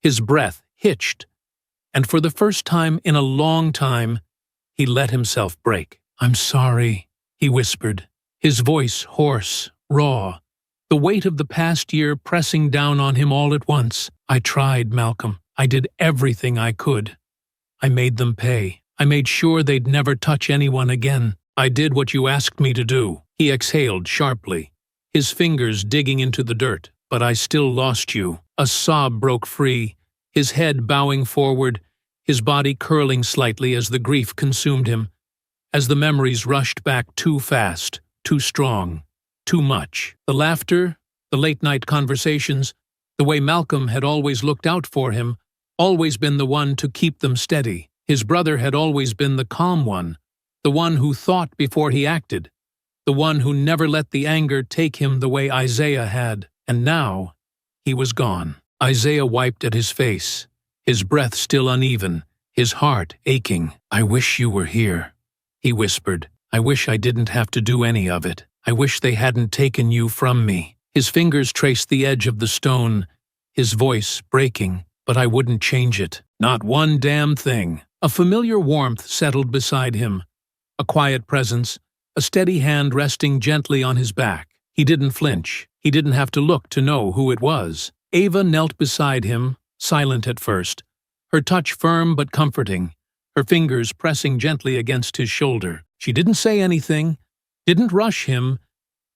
his breath hitched, and for the first time in a long time, he let himself break. "I'm sorry," he whispered, his voice hoarse, raw, the weight of the past year pressing down on him all at once. "I tried, Malcolm. I did everything I could. I made them pay. I made sure they'd never touch anyone again. I did what you asked me to do." He exhaled sharply, his fingers digging into the dirt. "But I still lost you." A sob broke free, his head bowing forward, his body curling slightly as the grief consumed him, as the memories rushed back too fast, too strong, too much. The laughter, the late-night conversations, the way Malcolm had always looked out for him, always been the one to keep them steady. His brother had always been the calm one, the one who thought before he acted, the one who never let the anger take him the way Isaiah had. And now, he was gone. Isaiah wiped at his face, his breath still uneven, his heart aching. "I wish you were here," he whispered. "I wish I didn't have to do any of it. I wish they hadn't taken you from me." His fingers traced the edge of the stone, his voice breaking. "But I wouldn't change it. Not one damn thing." A familiar warmth settled beside him, a quiet presence, a steady hand resting gently on his back. He didn't flinch. He didn't have to look to know who it was. Ava knelt beside him, silent at first, her touch firm but comforting, her fingers pressing gently against his shoulder. She didn't say anything, didn't rush him,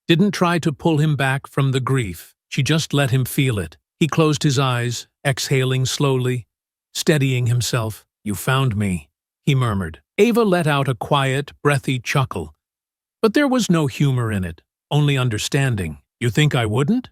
didn't try to pull him back from the grief. She just let him feel it. He closed his eyes, exhaling slowly, steadying himself. "You found me," he murmured. Ava let out a quiet, breathy chuckle, but there was no humor in it, only understanding. "You think I wouldn't?"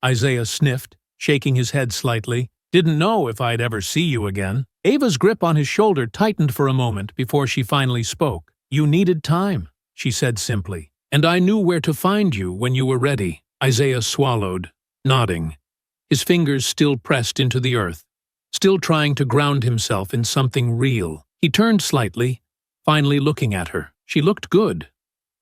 Isaiah sniffed, shaking his head slightly. "Didn't know if I'd ever see you again." Ava's grip on his shoulder tightened for a moment before she finally spoke. "You needed time," she said simply, "and I knew where to find you when you were ready." Isaiah swallowed, nodding, his fingers still pressed into the earth, still trying to ground himself in something real. He turned slightly, finally looking at her. She looked good,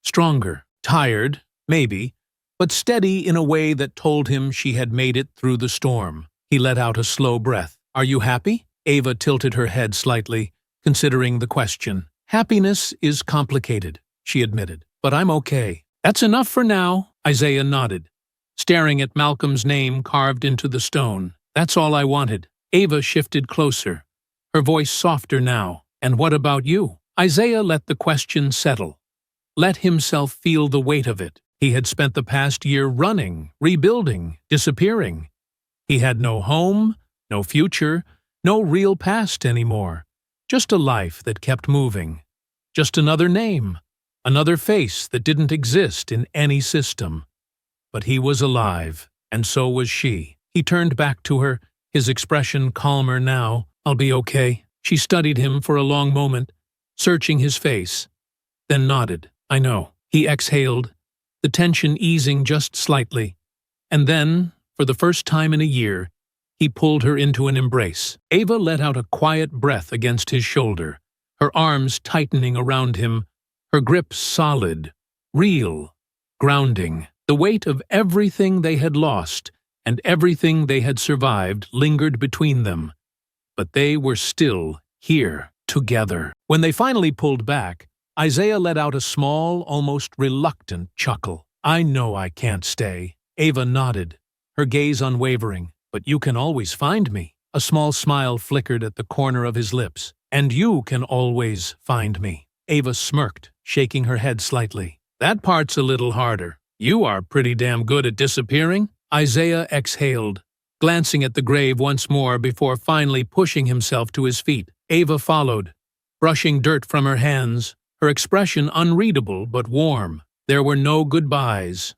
stronger, tired, maybe, but steady in a way that told him she had made it through the storm. He let out a slow breath. "Are you happy?" Ava tilted her head slightly, considering the question. "Happiness is complicated," she admitted, "but I'm okay." "That's enough for now," Isaiah nodded, staring at Malcolm's name carved into the stone. "That's all I wanted." Ava shifted closer, her voice softer now. "And what about you?" Isaiah let the question settle, let himself feel the weight of it. He had spent the past year running, rebuilding, disappearing. He had no home, no future, no real past anymore. Just a life that kept moving. Just another name, another face that didn't exist in any system. But he was alive, and so was she. He turned back to her, his expression calmer now. "I'll be okay." She studied him for a long moment, searching his face, then nodded. "I know." He exhaled, the tension easing just slightly, and then, for the first time in a year, he pulled her into an embrace. Ava let out a quiet breath against his shoulder, her arms tightening around him, her grip solid, real, grounding. The weight of everything they had lost and everything they had survived lingered between them, but they were still here, together. When they finally pulled back, Isaiah let out a small, almost reluctant chuckle. "I know I can't stay." Ava nodded, her gaze unwavering. "But you can always find me." A small smile flickered at the corner of his lips. "And you can always find me." Ava smirked, shaking her head slightly. "That part's a little harder. You are pretty damn good at disappearing." Isaiah exhaled, glancing at the grave once more before finally pushing himself to his feet. Ava followed, brushing dirt from her hands, her expression unreadable but warm. There were no goodbyes.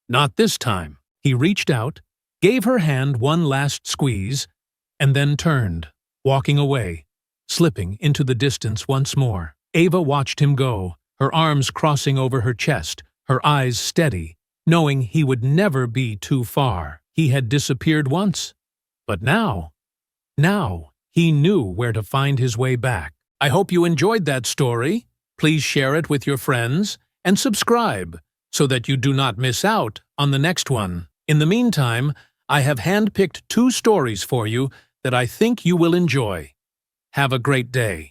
Not this time. He reached out, gave her hand one last squeeze, and then turned, walking away, slipping into the distance once more. Ava watched him go, her arms crossing over her chest, her eyes steady, knowing he would never be too far. He had disappeared once, but now he knew where to find his way back. I hope you enjoyed that story. Please share it with your friends and subscribe so that you do not miss out on the next one. In the meantime, I have handpicked 2 stories for you that I think you will enjoy. Have a great day.